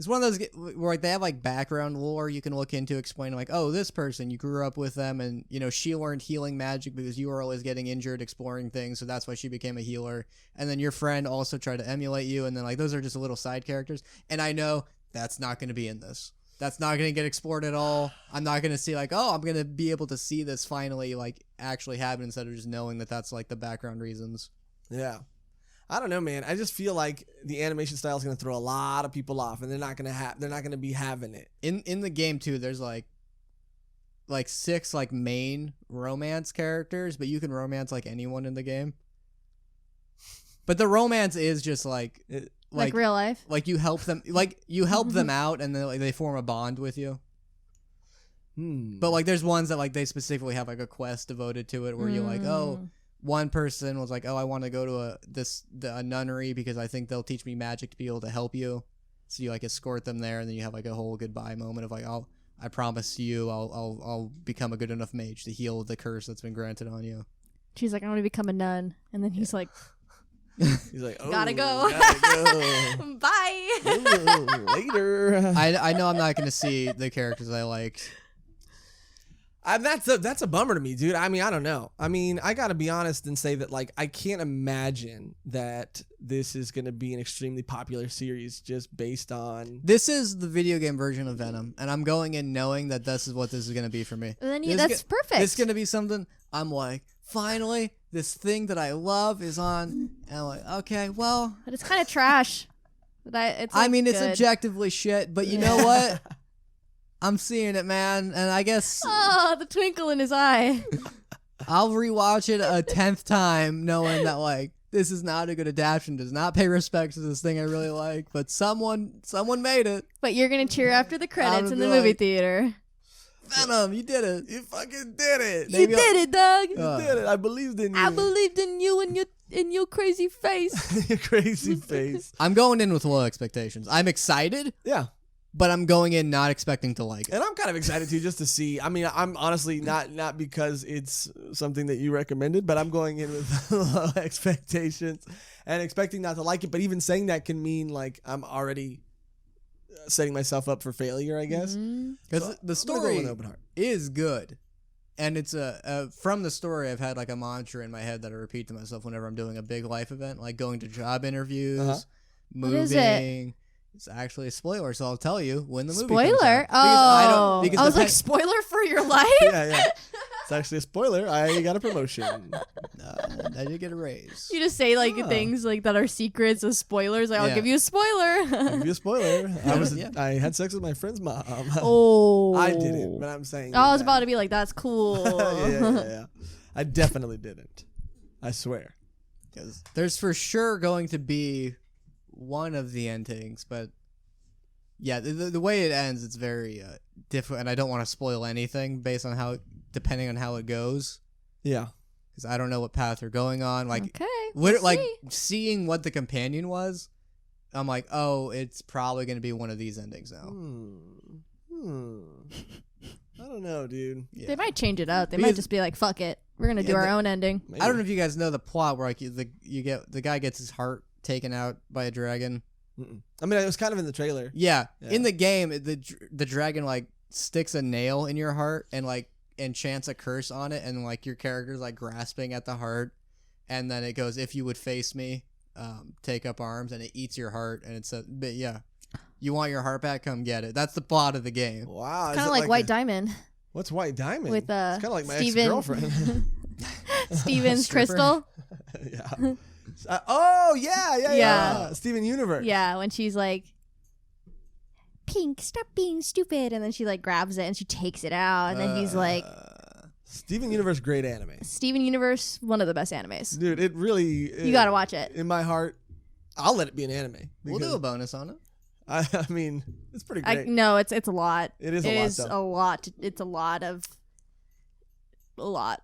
one of those where like they have like background lore you can look into, explaining like, oh, this person, you grew up with them, and she learned healing magic because you were always getting injured exploring things, so that's why she became a healer. And then your friend also tried to emulate you, and then like those are just little side characters. And I know that's not gonna be in this. That's not going to get explored at all. I'm not going to see like, oh, I'm going to be able to see this finally like actually happen, instead of just knowing that that's like the background reasons. Yeah. I don't know, man. I just feel like the animation style is going to throw a lot of people off, and they're not going to be having it. In the game too, there's like 6 like main romance characters, but you can romance like anyone in the game. But the romance is just like real life. Like you help them, them out, and then like they form a bond with you. But like there's ones that like they specifically have like a quest devoted to it, where you're like, oh, one person was like, oh, I want to go to a nunnery because I think they'll teach me magic to be able to help you. So you like escort them there, and then you have like a whole goodbye moment of like, I promise you I'll become a good enough mage to heal the curse that's been granted on you. She's like, I want to become a nun. And then he's like, He's like, oh, gotta go. Bye. Ooh, later. I know I'm not going to see the characters I liked. That's a bummer to me, dude. I mean, I don't know. I mean, I got to be honest and say that, like, I can't imagine that this is going to be an extremely popular series just based on... This is the video game version of Venom, and I'm going in knowing that this is what this is going to be for me. And then that's perfect. It's going to be something I'm like, finally, this thing that I love is on, and I'm like, okay, well... But it's kind of trash. But it's it's good. objectively shit, but you know what? I'm seeing it, man, and I guess Oh, the twinkle in his eye. I'll rewatch it a 10th time, knowing that like this is not a good adaptation, does not pay respect to this thing I really like, but someone made it. But you're gonna cheer after the credits gonna in the be movie like, theater. Venom, you did it. You fucking did it. You did it, dog. You did it. I believed in you. I believed in you and your crazy face. Your crazy face. I'm going in with low expectations. I'm excited, Yeah. but I'm going in not expecting to like it. And I'm kind of excited too, just to see. I mean, I'm honestly not because it's something that you recommended, but I'm going in with low expectations and expecting not to like it. But even saying that can mean like I'm already setting myself up for failure, I guess. Because So the I'm gonna go story with an open heart. is good. And it's from the story, I've had like a mantra in my head that I repeat to myself whenever I'm doing a big life event, like going to job interviews, moving. What is it? It's actually a spoiler, so I'll tell you when the movie Spoiler? comes out. Oh. Because I was the like, spoiler for your life? Yeah. It's actually a spoiler. I got a promotion. I did get a raise. You just say like Oh. things like that are secrets as spoilers. Like, I'll Yeah. give you a spoiler. I'll give you a spoiler. Yeah. I had sex with my friend's mom. Oh. I didn't, but I'm saying. I was that. about to be like, that's cool. Yeah. I definitely didn't. I swear. Because there's for sure going to be one of the endings, but yeah, the way it ends, it's very different, and I don't want to spoil anything based on depending on how it goes, Yeah. because I don't know what path they're going on. Like, Okay. like see. seeing what the companion was, I'm like, oh, it's probably going to be one of these endings now. I don't know, dude. Yeah. They might change it up. They Because- might just be like, fuck it. We're going to do our own ending. Maybe. I don't know if you guys know the plot where like the guy gets his heart taken out by a dragon. Mm-mm. I mean, it was kind of in the trailer. Yeah. Yeah. In the game, the dragon like sticks a nail in your heart and like enchants a curse on it, and like your character's like grasping at the heart, and then it goes, "If you would face me, take up arms," and it eats your heart, and it's but yeah, you want your heart back? Come get it. That's the plot of the game. Wow. Kind of like White Diamond What's White Diamond? with It's kind of like my Steven- ex-girlfriend. Steven's Stripper. Crystal. Yeah. Yeah. Steven Universe. Yeah, when she's like, Pink, stop being stupid. And then she like grabs it and she takes it out. And then he's like, Steven Universe, great anime. Steven Universe, one of the best animes. Dude, it really. You gotta watch it. In my heart, I'll let it be an anime. We'll do a bonus on it. I mean, it's pretty great. No, it's a lot. It is a lot, It's though. a lot. It's a lot of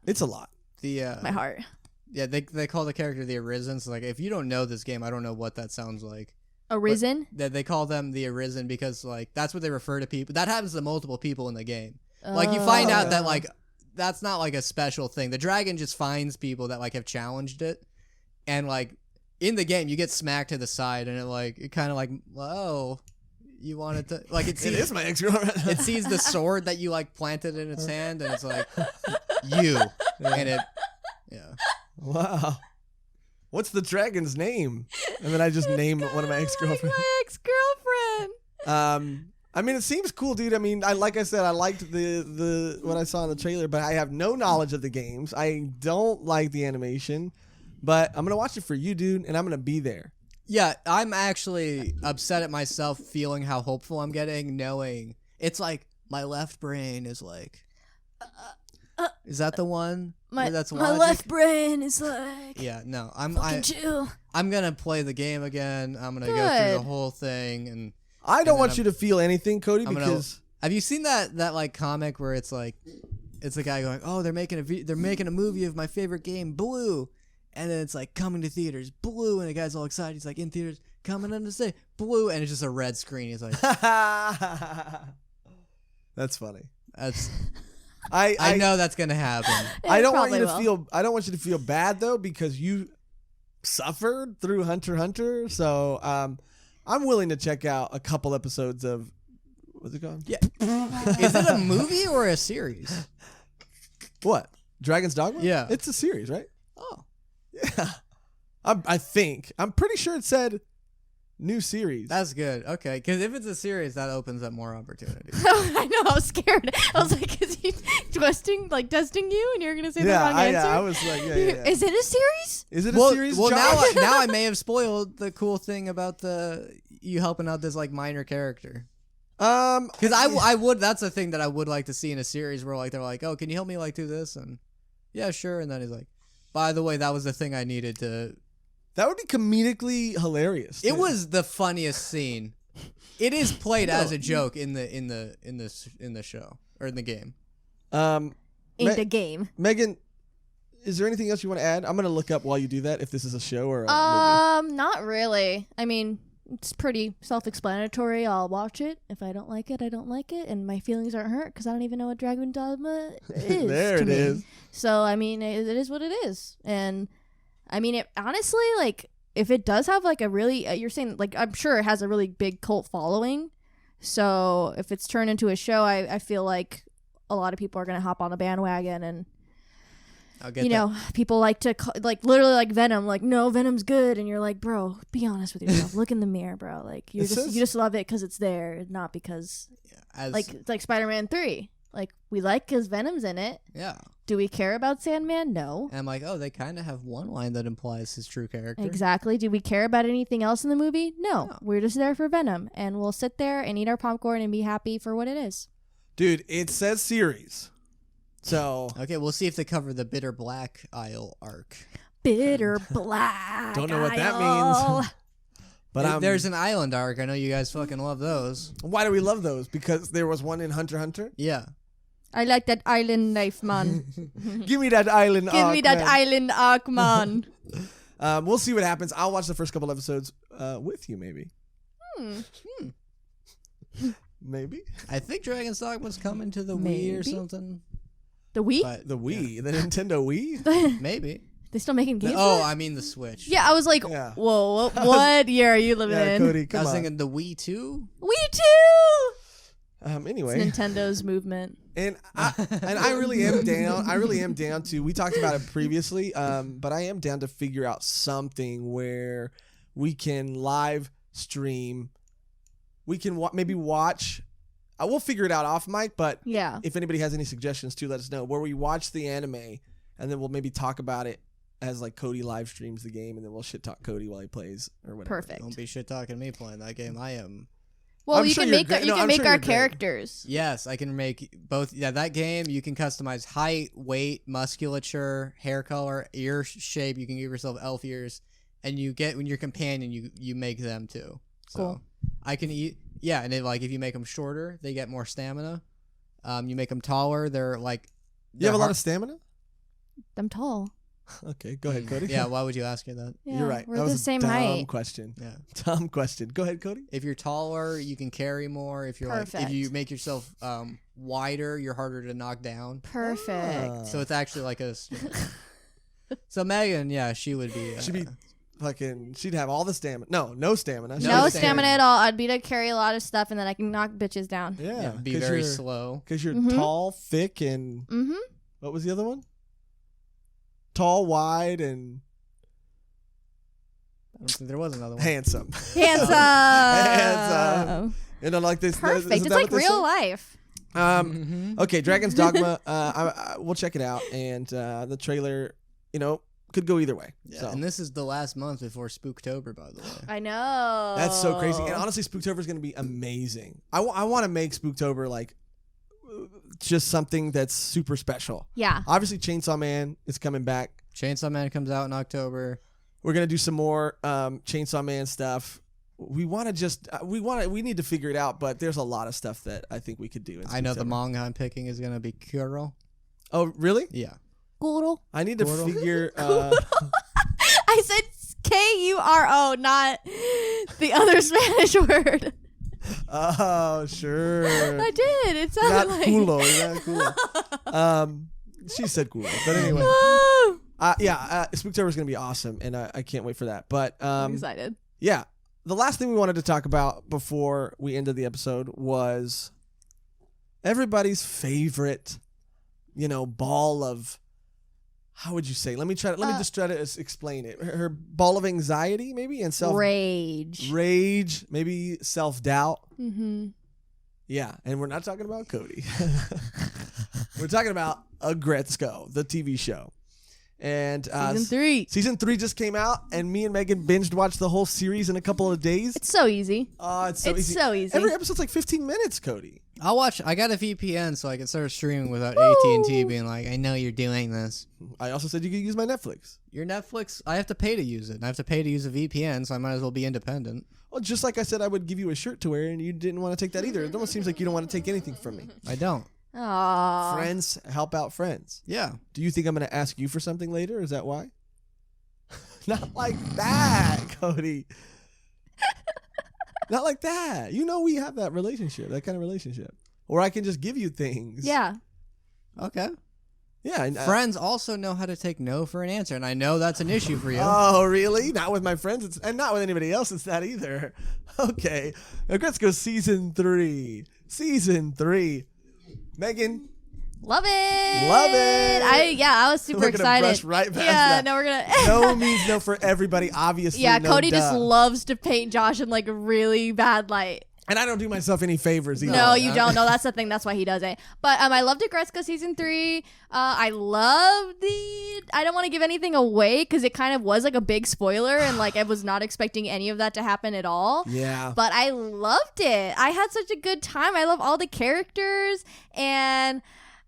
It's a lot. The my heart. yeah, they call the character the Arisen. So like, if you don't know this game, I don't know what that sounds like. Arisen. That they call them the Arisen because like that's what they refer to people. That happens to multiple people in the game. Like you find out that like that's not like a special thing. The dragon just finds people that like have challenged it, and like in the game you get smacked to the side, and it kind of like, oh, you wanted to like it It sees is my ex-girlfriend. it sees the sword that you like planted in its hand, and it's like you, and it yeah. Wow. What's the dragon's name? And then I just name one of my ex-girlfriends. My ex-girlfriend. I mean, it seems cool, dude. I mean, like I said, I liked the what I saw in the trailer, but I have no knowledge of the games. I don't like the animation, but I'm gonna watch it for you, dude, and I'm gonna be there. Yeah, I'm actually upset at myself feeling how hopeful I'm getting, knowing it's like my left brain is like, is that the one? My where that's my logic? left brain is like, Yeah, no, fucking chill. I'm gonna play the game again. I'm gonna go through the Good. whole thing, and I don't then want you to feel anything, Cody, I'm gonna- because have you seen that like comic where it's like, it's a guy going, oh, they're making a movie of my favorite game, Blue, and then it's like coming to theaters, Blue, and the guy's all excited. He's like, in theaters, coming on to say Blue, and it's just a red screen. He's like, that's funny. that's. I I know that's gonna happen. I It don't want you to probably will. feel. I don't want you to feel bad though, because you suffered through Hunter x Hunter. So I'm willing to check out a couple episodes of what's it called? Yeah. Is it a movie or a series? What? Dragons Dogma? Yeah. It's a series, right? Oh. Yeah. I think. I'm pretty sure it said new series. That's good. Okay, because if it's a series, that opens up more opportunities. I know. I was scared. I was like, is he testing you, and you're gonna say the wrong answer? I was like, yeah. Is it a series? Is it a series? Well, Josh? now I may have spoiled the cool thing about you helping out this like minor character. Because I would. That's the thing that I would like to see in a series where like they're like, oh, can you help me like do this? And yeah, sure. And then he's like, by the way, that was the thing I needed to. That would be comedically hilarious. It too. was the funniest scene. It is played as a joke in the show or in the game? In the game. Megan, is there anything else you want to add? I'm going to look up while you do that if this is a show or a movie. Not really. I mean, it's pretty self-explanatory. I'll watch it. If I don't like it, I don't like it, and my feelings aren't hurt because I don't even know what Dragons Dogma is. There it is. So I mean, it is what it is, and I mean, it honestly, like, if it does have like a really, you're saying, like, I'm sure it has a really big cult following. So if it's turned into a show, I feel like a lot of people are gonna hop on the bandwagon, and people like to like literally like Venom, like, no, Venom's good, and you're like, bro, be honest with yourself. Look in the mirror, bro. Like you just love it because it's there, not because like Spider-Man 3. Like, we like because Venom's in it. Yeah. Do we care about Sandman? No. And I'm like, oh, they kind of have one line that implies his true character. Exactly. Do we care about anything else in the movie? No. We're just there for Venom, and we'll sit there and eat our popcorn and be happy for what it is. Dude, it says series. So okay, we'll see if they cover the Bitter Black Isle arc. Bitter Black. Don't know what that Isle. means. But there's an island arc. I know you guys fucking love those. Why do we love those? Because there was one in Hunter x Hunter? Yeah. I like that island knife, man. Give me that island arc, Give me that man. island arc, man. We'll see what happens. I'll watch the first couple episodes with you, maybe. Maybe. I think Dragons Dogma's coming to the Wii or something. The Wii? But, the Wii? The Nintendo Wii? Maybe. They still making games? I mean the Switch. Yeah, I was like, whoa, what year are you living in? Cody, come I was on. thinking the Wii 2. Wii 2! Anyway, it's Nintendo's movement, and I really am down. I really am down to. We talked about it previously, but I am down to figure out something where we can live stream. We can maybe watch. We'll figure it out off mic, but yeah. If anybody has any suggestions too, let us know. Where we watch the anime and then we'll maybe talk about it as like Cody live streams the game, and then we'll shit talk Cody while he plays or whatever. Perfect. Don't be shit talking me playing that game. I am. Well, you can make our characters. Yes, I can make both. Yeah, that game you can customize height, weight, musculature, hair color, ear shape. You can give yourself elf ears, and you get when your companion, you make them too. So cool. I can eat. Yeah, and if you make them shorter, they get more stamina. You make them taller, they're like. You have a lot of stamina? I'm tall. Okay, go ahead, Cody. Yeah, why would you ask me that? Yeah, you're right. We're that was the same a dumb height. question. Yeah, dumb question. Go ahead, Cody. If you're taller, you can carry more. If you're if you make yourself wider, you're harder to knock down. Perfect. So it's actually like a. So Megan, yeah, she would be. She'd be fucking. She'd have all the stamina. No stamina. No stamina at all. I'd be to carry a lot of stuff, and then I can knock bitches down. Yeah, be very slow. Because you're tall, thick, and what was the other one? Tall, wide, and I don't think there was another one. Handsome. Handsome. You know, like this. Perfect. It's like real life. Okay, Dragons Dogma. We'll check it out, and the trailer, could go either way. Yeah, so. and this is the last month before Spooktober, by the way. I know. That's so crazy. And honestly, Spooktober is going to be amazing. I want to make Spooktober like just something that's super special. Yeah. Obviously, Chainsaw Man is coming back. Chainsaw Man comes out in October. We're gonna do some more Chainsaw Man stuff. We want to we need to figure it out, but there's a lot of stuff that I think we could do. I know the manga I'm picking is gonna be Kuro. Oh, really? Yeah. Kuro. I need to figure. I said Kuro, not the other Spanish word. Oh, sure. I did. It sounded not like culo. Not culo. She said culo, but anyway. Spooktober is gonna be awesome, and I can't wait for that. But I'm excited. Yeah, the last thing we wanted to talk about before we ended the episode was everybody's favorite, ball of. How would you say? Let me just try to explain it. Her ball of anxiety, maybe, and rage, maybe self-doubt. Mm-hmm. Yeah, and we're not talking about Cody. We're talking about Aggretsuko, the TV show. And season 3 just came out, and me and Megan binged watched the whole series in a couple of days. It's so easy. It's so easy. Every episode's like 15 minutes, Cody. I got a VPN so I can start streaming without AT&T being like, I know you're doing this. I also said you could use my Netflix. Your Netflix, I have to pay to use it. And I have to pay to use a VPN, so I might as well be independent. Well, just like I said I would give you a shirt to wear, and you didn't want to take that either. It almost seems like you don't want to take anything from me. I don't. Aww. Friends help out friends. Yeah. Do you think I'm going to ask you for something later? Is that why? Not like that, Cody. Not like that. You know we have that relationship, that kind of relationship. Or I can just give you things. Yeah. Okay. Yeah. And, Friends also know how to take no for an answer, and I know that's an issue for you. Oh, really? Not with my friends, and not with anybody else. It's that either. Okay. Aggretsuko season 3. Season 3. Mehgan. Love it. Love it. I was super We're excited. Brush right past yeah, that. no, we're gonna. No means no for everybody, obviously. Yeah, no Cody duh. just loves to paint Josh in like a really bad light. And I don't do myself any favors either. No, you don't. No, that's the thing. That's why he does it. But I loved Aggretsuko season 3. I loved I don't want to give anything away because it kind of was like a big spoiler, and like I was not expecting any of that to happen at all. Yeah. But I loved it. I had such a good time. I love all the characters, and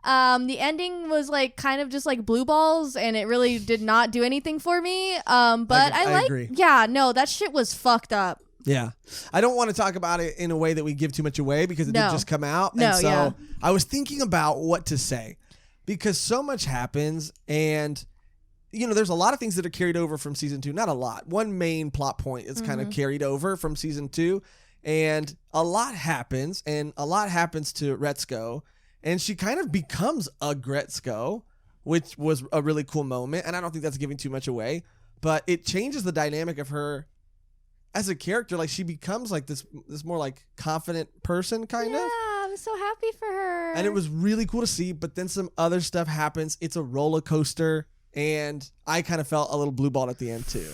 the ending was like kind of just like blue balls, and it really did not do anything for me. But I agree. Yeah, no, that shit was fucked up. Yeah. I don't want to talk about it in a way that we give too much away because it did just come out. No, and so yeah. I was thinking about what to say because so much happens, and you know, there's a lot of things that are carried over from season 2. Not a lot. One main plot point is kind of carried over from season 2, and a lot happens, and a lot happens to Aggretsuko, and she kind of becomes Aggretsuko, which was a really cool moment, and I don't think that's giving too much away, but it changes the dynamic of her as a character. Like she becomes like this more like confident person kind of. Yeah, I'm so happy for her. And it was really cool to see, but then some other stuff happens. It's a roller coaster, and I kind of felt a little blue balled at the end too.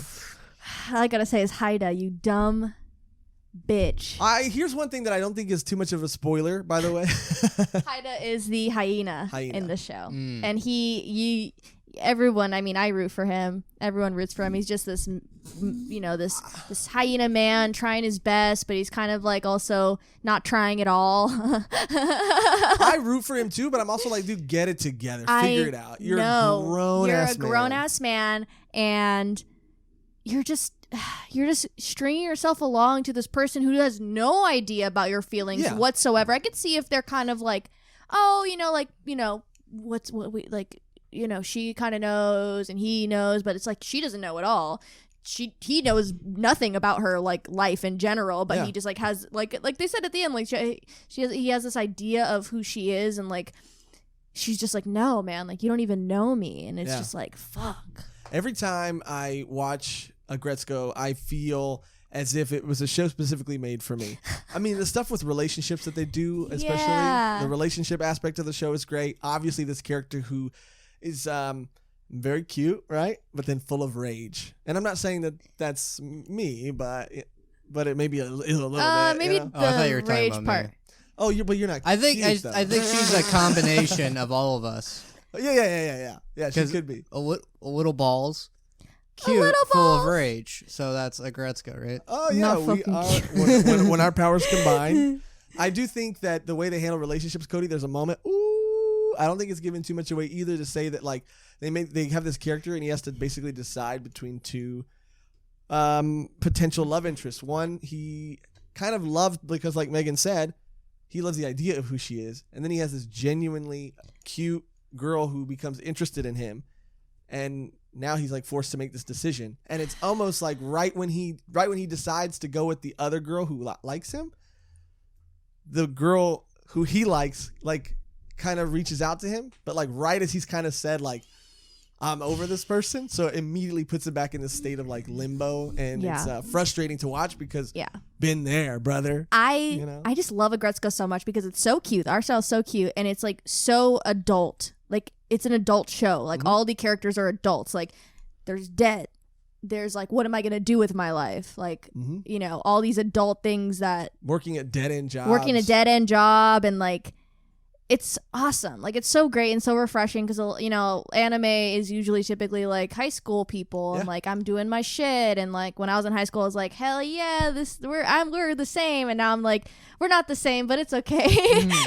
All I gotta say is Haida, you dumb bitch. Here's one thing that I don't think is too much of a spoiler, by the way. Haida is the hyena in the show. And everyone, I mean, I root for him. Everyone roots for him. He's just this, this hyena man trying his best, but he's kind of like also not trying at all. I root for him too, but I'm also like, dude, get it together. Figure it out. You're a grown-ass man, and you're just stringing yourself along to this person who has no idea about your feelings whatsoever. I could see if they're kind of like, she kind of knows and he knows, but it's like she doesn't know at all. He knows nothing about her like life in general, but he just like has like they said at the end, like he has this idea of who she is, and like she's just like, no man, like you don't even know me, and it's just like fuck. Every time I watch Aggretsuko, I feel as if it was a show specifically made for me. I mean, the stuff with relationships that they do, especially the relationship aspect of the show is great. Obviously, this character who is very cute, right? But then full of rage. And I'm not saying that that's me, but it may be a little bit. Maybe you know? the I thought you were talking rage about part. me. Oh, you're not. I think cute, though. I think she's a combination of all of us. Yeah. She could be A little balls, cute, little full balls. of rage. So that's Aggretsuko, right? Oh yeah, Not we fucking are when our powers combine. I do think that the way they handle relationships, Cody, there's a moment. Ooh, I don't think it's giving too much away either to say that like they have this character and he has to basically decide between two potential love interests. One he kind of loved because, like Mehgan said, he loves the idea of who she is, and then he has this genuinely cute girl who becomes interested in him, and now he's like forced to make this decision, and it's almost like right when he decides to go with the other girl who likes him, the girl who he likes like kind of reaches out to him, but like right as he's kind of said like I'm over this person, so it immediately puts it back in this state of like limbo, and it's frustrating to watch because been there, brother. I just love Aggretsuko so much because it's so cute. The art style is so cute, and it's like so adult. Like it's an adult show. Like all the characters are adults. Like there's debt. There's like, what am I gonna do with my life? Like all these adult things that working a dead end job, and like. It's awesome. Like, it's so great and so refreshing because, anime is usually typically, like, high school people. And, like, I'm doing my shit. And, like, when I was in high school, I was like, hell yeah, we're the same. And now I'm like, we're not the same, but it's okay.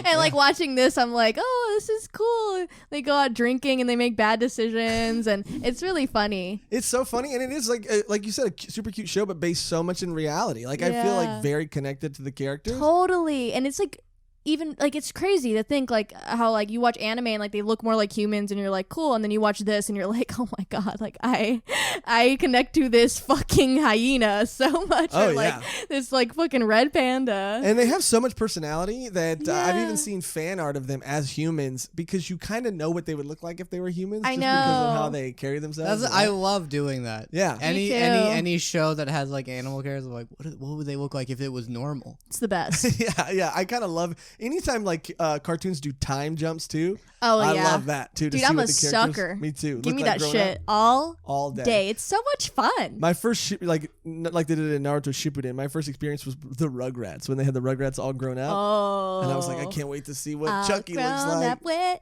And, like, watching this, I'm like, oh, this is cool. They go out drinking and they make bad decisions. And it's really funny. It's so funny. And it is, like you said, a super cute show, but based so much in reality. Like, I feel, like, very connected to the characters. Totally. And it's, like, even like it's crazy to think like how like you watch anime and like they look more like humans and you're like cool, and then you watch this and you're like, oh my god, like I connect to this fucking hyena so much, Oh, or like this like fucking red panda. And they have so much personality that I've even seen fan art of them as humans, because you kind of know what they would look like if they were humans. I just know, because of how they carry themselves. I love doing that. Yeah. Any show that has like animal characters, I'm like, what would they look like if it was normal? It's the best. yeah. I kind of love anytime like cartoons do time jumps too. Oh I yeah, love that too. To dude, see I'm what a the characters, sucker. Me too. Give look me like that growing shit up. all day. It's so much fun. My first like they did it in Naruto Shippuden. My first experience was the Rugrats, when they had the Rugrats all grown up. Oh, and I was like, I can't wait to see what Chucky looks like. Up with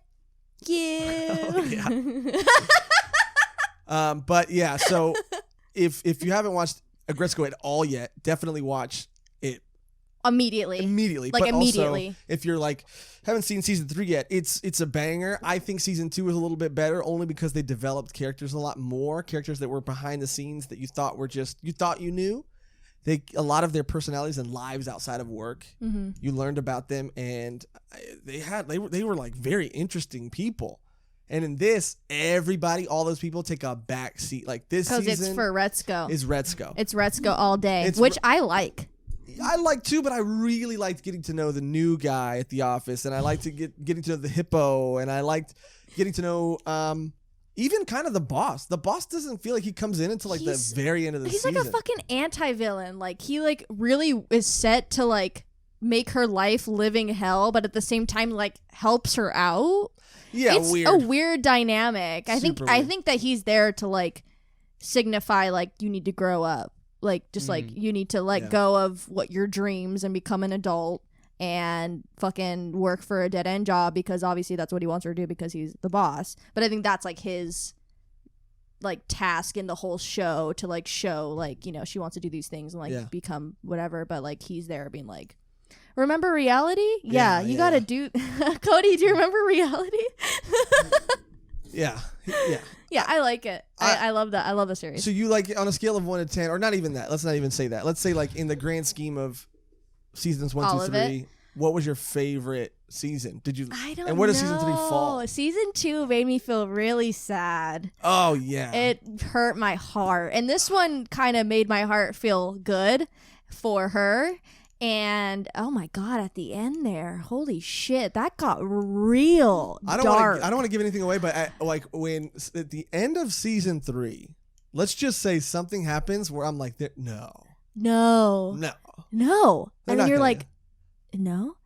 you. Oh, yeah. But yeah, so if you haven't watched Aggretsuko at all yet, definitely watch it immediately. Like But immediately. Also, if you're like haven't seen season 3 yet, it's a banger. I think season 2 is a little bit better, only because they developed characters a lot more, characters that were behind the scenes that you thought were just you thought you knew. A lot of their personalities and lives outside of work, you learned about them, and they were like very interesting people. And in this, all those people take a back seat. Like this season, because it's for Retsuko. Is Retsuko. It's Retsuko all day, which I like. I like too, but I really liked getting to know the new guy at the office, and I liked getting to know the hippo, and I liked getting to know even kind of the boss. The boss doesn't feel like he comes in until like the very end of the season. He's like a fucking anti-villain. Like he like really is set to like make her life living hell, but at the same time like helps her out. Yeah, it's a weird dynamic. I think that he's there to like signify like you need to grow up. Like just like you need to let go of what your dreams and become an adult and fucking work for a dead end job, because obviously that's what he wants her to do because he's the boss. But I think that's like his like task in the whole show, to like show like, you know, she wants to do these things and like become whatever, but like he's there being like, remember reality? Yeah, you gotta do Cody, do you remember reality? Yeah. Yeah, I like it. I love that. I love the series. So you like, on a scale of 1 to 10, or not even that, let's not even say that. Let's say like in the grand scheme of seasons 1, 2, 3, what was your favorite season? I don't know. And where does season 3 fall? Season 2 made me feel really sad. Oh yeah. It hurt my heart. And this one kind of made my heart feel good for her. And oh my god, at the end there, holy shit, that got real dark. I don't want to give anything away, but like when at the end of season 3, let's just say something happens where I'm like, no. And then you're like, no.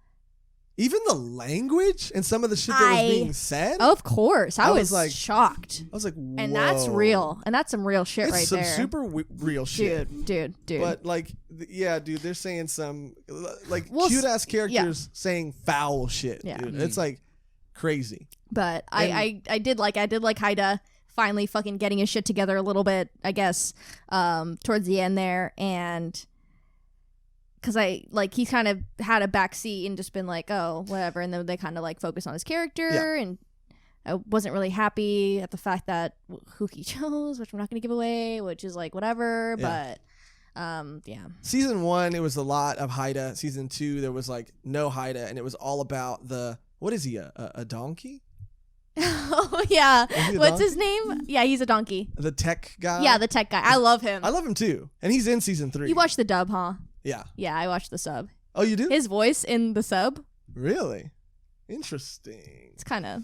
Even the language and some of the shit that was being said. Of course, I was like shocked. I was like, whoa. And that's real, and that's some real shit it's right some there. Super real shit, dude. But like, yeah, dude, they're saying some like cute ass characters saying foul shit. Yeah, dude. It's like crazy. But I did like Haida finally fucking getting his shit together a little bit, I guess, towards the end there, and because he kind of had a backseat and just been like, oh, whatever, and then they kind of like focus on his character, and I wasn't really happy at the fact that who he chose, which I'm not going to give away, which is like whatever, but Season 1, it was a lot of Haida. Season 2, there was like no Haida, and it was all about what is he, a donkey? Oh yeah, what's his name? Yeah, he's a donkey. The tech guy. Yeah, the tech guy. I love him. I love him too, and he's in season 3. You watched the dub, huh? Yeah. Yeah, I watched the sub. Oh, you do? His voice in the sub. Really? Interesting. It's kind of.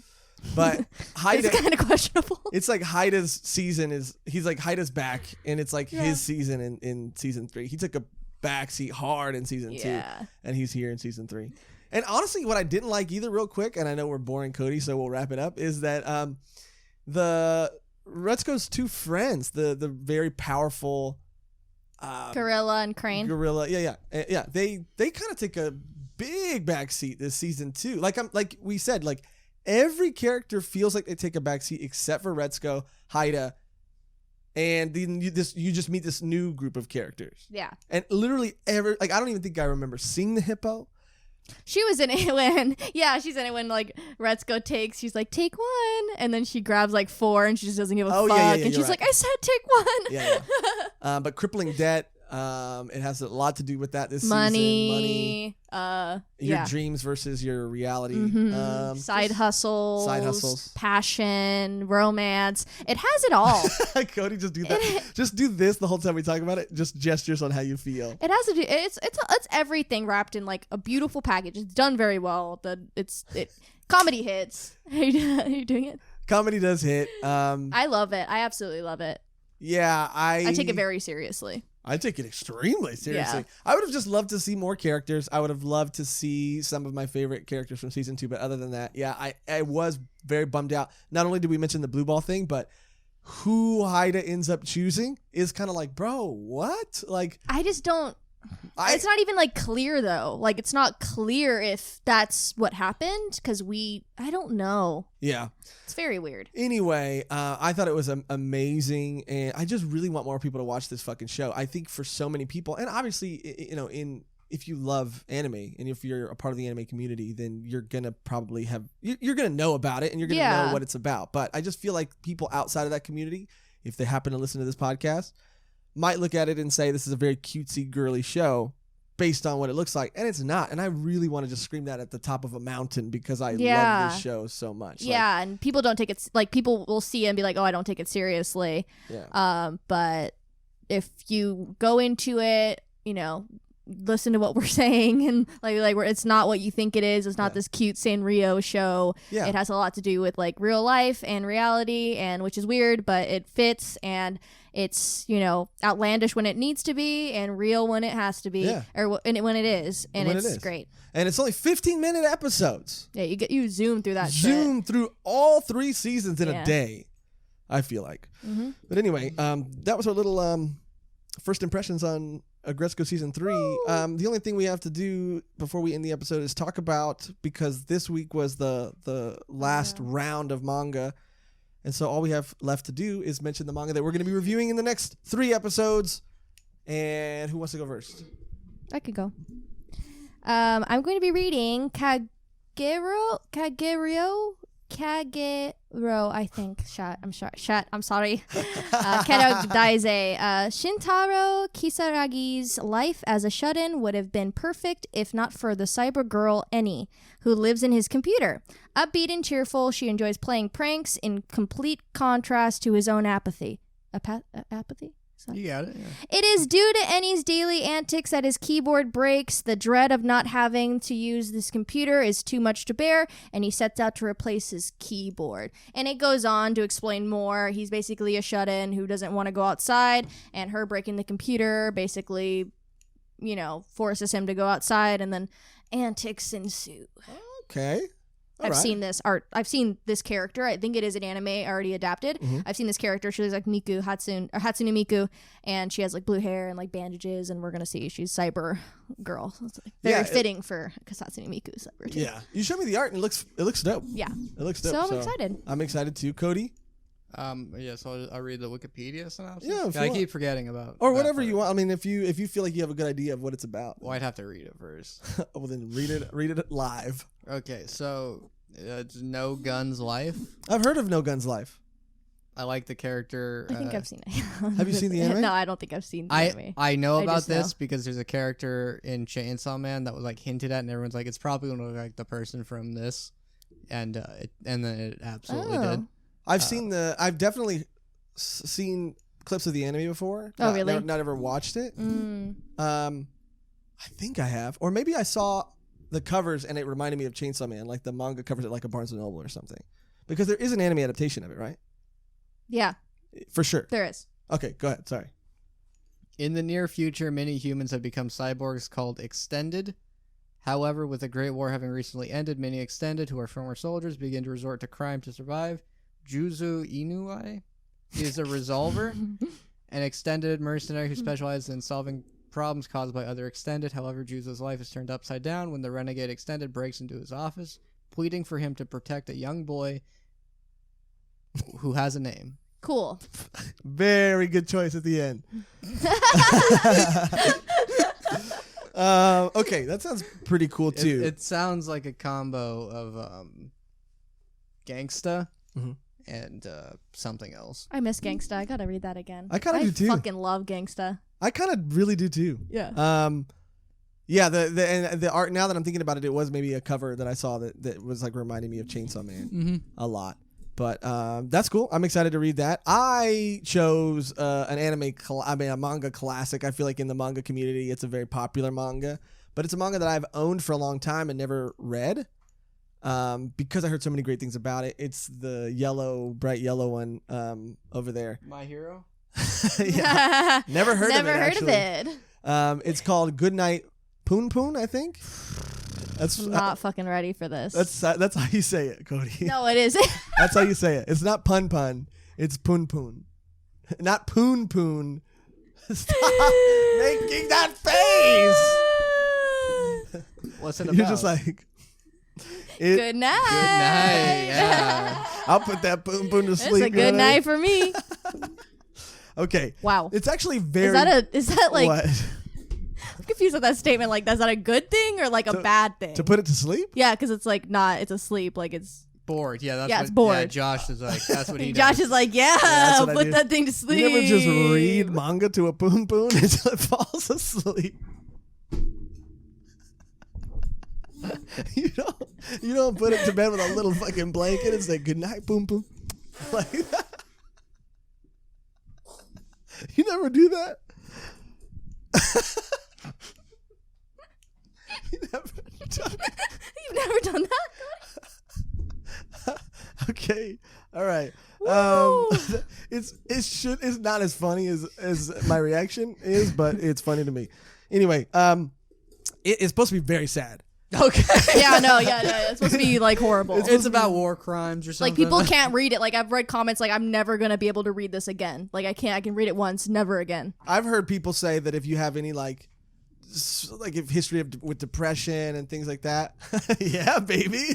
But Haida. It's kind of questionable. It's like Haida's season he's like Haida's back, and it's like his season in season 3. He took a backseat hard in season 2, and he's here in season 3. And honestly, what I didn't like either, real quick, and I know we're boring Cody, so we'll wrap it up, is that the Retsuko's two friends, the very powerful Gorilla and Crane. Gorilla, yeah. They kind of take a big backseat this season too. Like we said, like every character feels like they take a backseat except for Retsuko, Haida, and then you just meet this new group of characters. Yeah. And literally I don't even think I remember seeing the hippo. She was in it when, she's in it when like Retsuko she's like, take one, and then she grabs like 4 and she just doesn't give a fuck, and she's like, I said take one. Yeah. But crippling debt, It has a lot to do with that this Money. season. Your dreams versus your reality. Side hustles. Passion. Romance. It has it all. Cody, just do that. Just do this the whole time we talk about it. Just gestures on how you feel. It has to do. It's everything wrapped in like a beautiful package. It's done very well. Comedy hits. Are you doing it? Comedy does hit. I love it. I absolutely love it. Yeah, I take it very seriously. I take it extremely seriously. Yeah. I would have just loved to see more characters. I would have loved to see some of my favorite characters from season 2. But other than that, yeah, I was very bummed out. Not only did we mention the blue ball thing, but who Haida ends up choosing is kind of like, bro, what? Like, I just don't. It's not even like clear though. Like it's not clear if that's what happened because I don't know. Yeah, it's very weird. Anyway, I thought it was amazing, and I just really want more people to watch this fucking show. I think for so many people, and obviously, if you love anime and if you're a part of the anime community, then you're gonna probably you're gonna know about it and you're gonna know what it's about. But I just feel like people outside of that community, if they happen to listen to this podcast, might look at it and say this is a very cutesy, girly show based on what it looks like, and it's not. And I really want to just scream that at the top of a mountain because I love this show so much. Yeah, and people don't take it, like, people will see it and be like, oh, I don't take it seriously. Yeah. But if you go into it, listen to what we're saying, and like it's not what you think it is. It's not this cute Sanrio show. Yeah. It has a lot to do with like real life and reality, and which is weird, but it fits, and it's outlandish when it needs to be and real when it has to be, when it is, and it's great. And it's only 15-minute episodes. Yeah, you zoom through that. Through all 3 seasons in a day. I feel like. Mm-hmm. But anyway, that was our little first impressions on Aggretsuko season 3. The only thing we have to do before we end the episode is talk about, because this week was the last round of manga, and so all we have left to do is mention the manga that we're going to be reviewing in the next 3 episodes. And who wants to go first? I could go. I'm going to be reading Kagero, I think. I'm sorry. Kero Daise. Shintaro Kisaragi's life as a shut-in would have been perfect if not for the cyber girl Eni, who lives in his computer. Upbeat and cheerful, she enjoys playing pranks in complete contrast to his own apathy. Apathy? You got it. Yeah. It is due to Eni's daily antics that his keyboard breaks. The dread of not having to use this computer is too much to bear, and he sets out to replace his keyboard. And it goes on to explain more. He's basically a shut-in who doesn't want to go outside, and her breaking the computer basically, forces him to go outside, and then antics ensue. Okay. I've seen this character. I think it is an anime already adapted. Mm-hmm. I've seen this character. She looks like Hatsune Miku, and she has like blue hair and like bandages, and we're gonna see she's cyber girl. It's like very fitting for Hatsune Miku cyber too. Yeah, you showed me the art and it looks dope. Yeah, it looks dope. So I'm excited. I'm excited too, Cody. So I'll read the Wikipedia synopsis. Yeah, I keep forgetting about. Or whatever you want. I mean, if you feel like you have a good idea of what it's about. Well, I'd have to read it first. Well, then read it live. Okay, so it's No Guns Life. I've heard of No Guns Life. I like the character. I think I've seen it. Have you seen the anime? No, I don't think I've seen the anime. I know about this because there's a character in Chainsaw Man that was like hinted at, and everyone's like, it's probably gonna look like the person from this, and then it absolutely did. I've definitely seen clips of the anime before. Oh, really? Not ever watched it. I think I have, or maybe I saw the covers and it reminded me of Chainsaw Man, like the manga covers it like a Barnes & Noble or something, because there is an anime adaptation of it, right? Yeah, for sure there is. Okay, go ahead. Sorry. In the near future, many humans have become cyborgs called Extended. However, with the Great War having recently ended, many Extended, who are former soldiers, begin to resort to crime to survive. Juzu Inui is a resolver, an Extended mercenary who specializes in solving problems caused by other Extended. However, Juzu's life is turned upside down when the renegade Extended breaks into his office, pleading for him to protect a young boy who has a name. Cool. Very good choice at the end. Okay, that sounds pretty cool too. It sounds like a combo of Gangsta and something else. I miss Gangsta. I gotta read that again. I kind of do too. I fucking love Gangsta. I kind of really do too. Yeah. Yeah. The art. Now that I'm thinking about it, it was maybe a cover that I saw that was like reminding me of Chainsaw Man a lot. But that's cool. I'm excited to read that. I chose a manga classic. I feel like in the manga community, it's a very popular manga, but it's a manga that I've owned for a long time and never read. Because I heard so many great things about it. It's the bright yellow one over there. My Hero? Yeah. Never heard of it. Never heard of it. It's called Goodnight Poon Poon, I think. That's I'm not fucking ready for this. That's how you say it, Cody. No, it isn't. That's how you say it. It's not pun pun. It's poon poon. Not poon poon. Stop making that face. What's it about? You're just like... Good night. Good night. Yeah. I'll put that poon poon to sleep. It's a good night for me. Okay. Wow. It's actually very... Is that like... What? I'm confused with that statement. Like, is that a good thing or like a bad thing? To put it to sleep? Yeah, because it's like not... It's asleep. Like it's... Bored. Yeah, it's bored. Yeah, Josh is like, that's what he does. Josh is like, that's what I put do. that thing to sleep. You never just read manga to a poon poon until it falls asleep. You don't put it to bed with a little fucking blanket and say good night, boom boom, like that. You never do that. You've never done that. Okay, all right. It's not as funny as my reaction is, but it's funny to me. Anyway, it's supposed to be very sad. Okay. Yeah, it's supposed to be like horrible. It's about war crimes or something. Like people can't read it. Like I've read comments like I'm never gonna be able to read this again. Like I can read it once, never again. I've heard people say that if you have any like if history with depression and things like that, yeah, baby,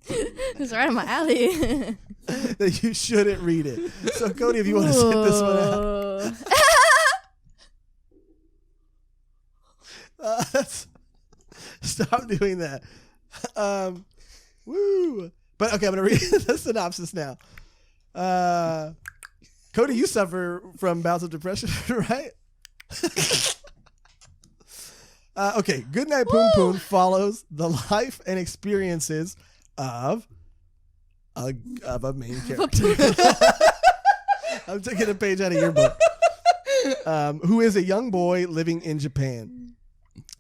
It's right in my alley. that you shouldn't read it. So Cody, if you want to sit this one out. Stop doing that. Woo. But okay, I'm going to read the synopsis now. Cody, you suffer from bouts of depression, right? Okay, Goodnight Poon Poon follows the life and experiences of a main character. I'm taking a page out of your book. Who is a young boy living in Japan,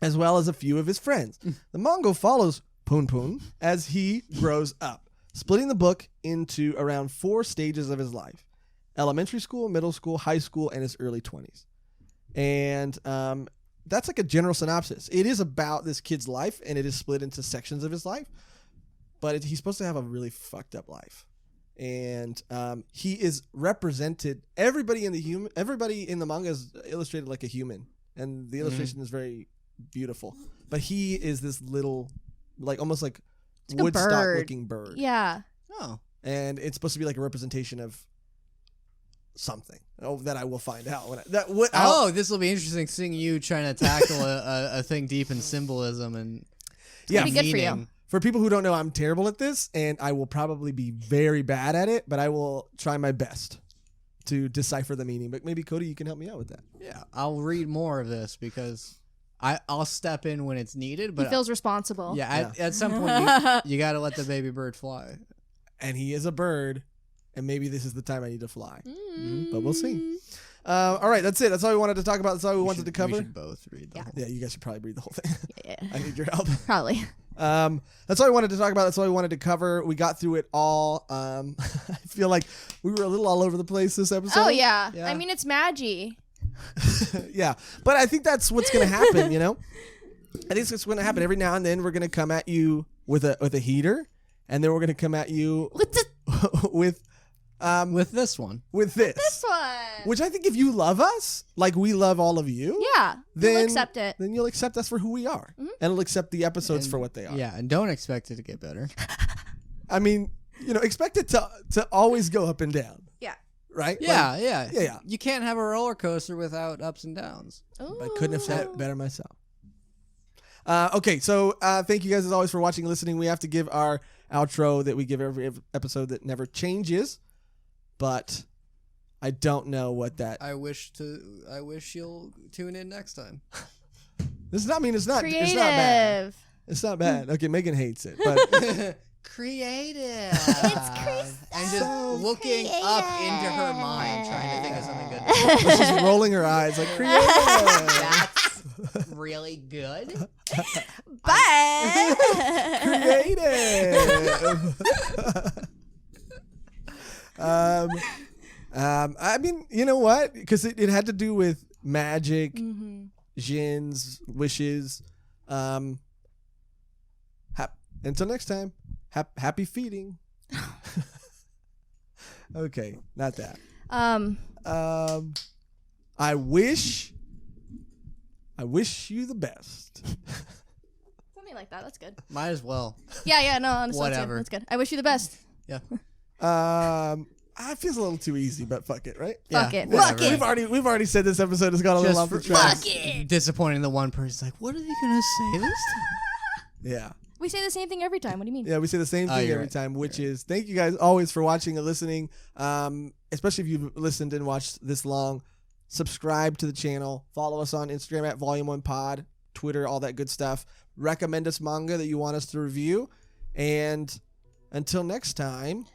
as well as a few of his friends. The manga follows Poon Poon as he grows up, splitting the book into around 4 stages of his life: elementary school, middle school, high school, and his early 20s. And that's like a general synopsis. It is about this kid's life, and it is split into sections of his life, but he's supposed to have a really fucked up life. And he is represented. Everybody in the manga is illustrated like a human, and the illustration is very beautiful. But he is this little, like almost like Woodstock-looking bird. Yeah. Oh. And it's supposed to be like a representation of something. Oh, that I will find out when this will be interesting seeing you trying to tackle a thing deep in symbolism and be good for you. For people who don't know, I'm terrible at this, and I will probably be very bad at it, but I will try my best to decipher the meaning. But maybe, Cody, you can help me out with that. Yeah, I'll read more of this because I'll step in when it's needed. But he feels responsible. Yeah, at some point, you got to let the baby bird fly. And he is a bird, and maybe this is the time I need to fly. But we'll see. All right, that's it. That's all we wanted to talk about. That's all we wanted to cover. We should both read the whole Yeah, you guys should probably read the whole thing. Yeah. I need your help. Probably. That's all we wanted to talk about. That's all we wanted to cover. We got through it all. I feel like we were a little all over the place this episode. Oh, yeah. I mean, it's Magi. Yeah, but I think that's what's going to happen, you know? I think it's what's going to happen. Every now and then we're going to come at you with a heater, and then we're going to come at you with this one. With this. This one. Which I think if you love us, like we love all of you. Yeah. Then you'll accept it. Then you'll accept us for who we are. And you'll accept the episodes for what they are. Yeah, and don't expect it to get better. I mean, expect it to always go up and down. Yeah. Right? Yeah. You can't have a roller coaster without ups and downs. Ooh. I couldn't have said it better myself. Okay, so thank you guys as always for watching and listening. We have to give our outro that we give every episode that never changes. But I don't know what that. I wish you'll tune in next time. This does not mean it's not. Creative. It's not bad. It's not bad. Okay, Mehgan hates it, but Creative. It's creative. And just looking up into her mind, trying to think of something good. she's rolling her eyes like creative. That's really good. But Creative. I mean, you know what? Because it had to do with magic, djinns, wishes. Until next time, happy feeding. Okay, not that. I wish you the best. something like that. That's good. Might as well. Yeah. No, honestly, Whatever. That's good. I wish you the best. Yeah. It feels a little too easy, but fuck it, right? Fuck Yeah, it. whatever. Fuck it. We've already said this episode has got a little off the track. Fuck it. Disappointing the one person's like, what are they gonna say this time? Yeah. We say the same thing every time. What do you mean? Yeah, we say the same thing you're every right. time, which is thank you guys always for watching and listening. Especially if you've listened and watched this long. Subscribe to the channel. Follow us on Instagram at Volume1Pod, Twitter, all that good stuff. Recommend us manga that you want us to review. And until next time,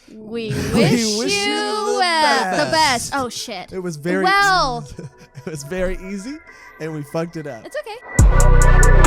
We wish you the best. Oh shit. it was very Well. it was very easy, and we fucked it up. It's okay.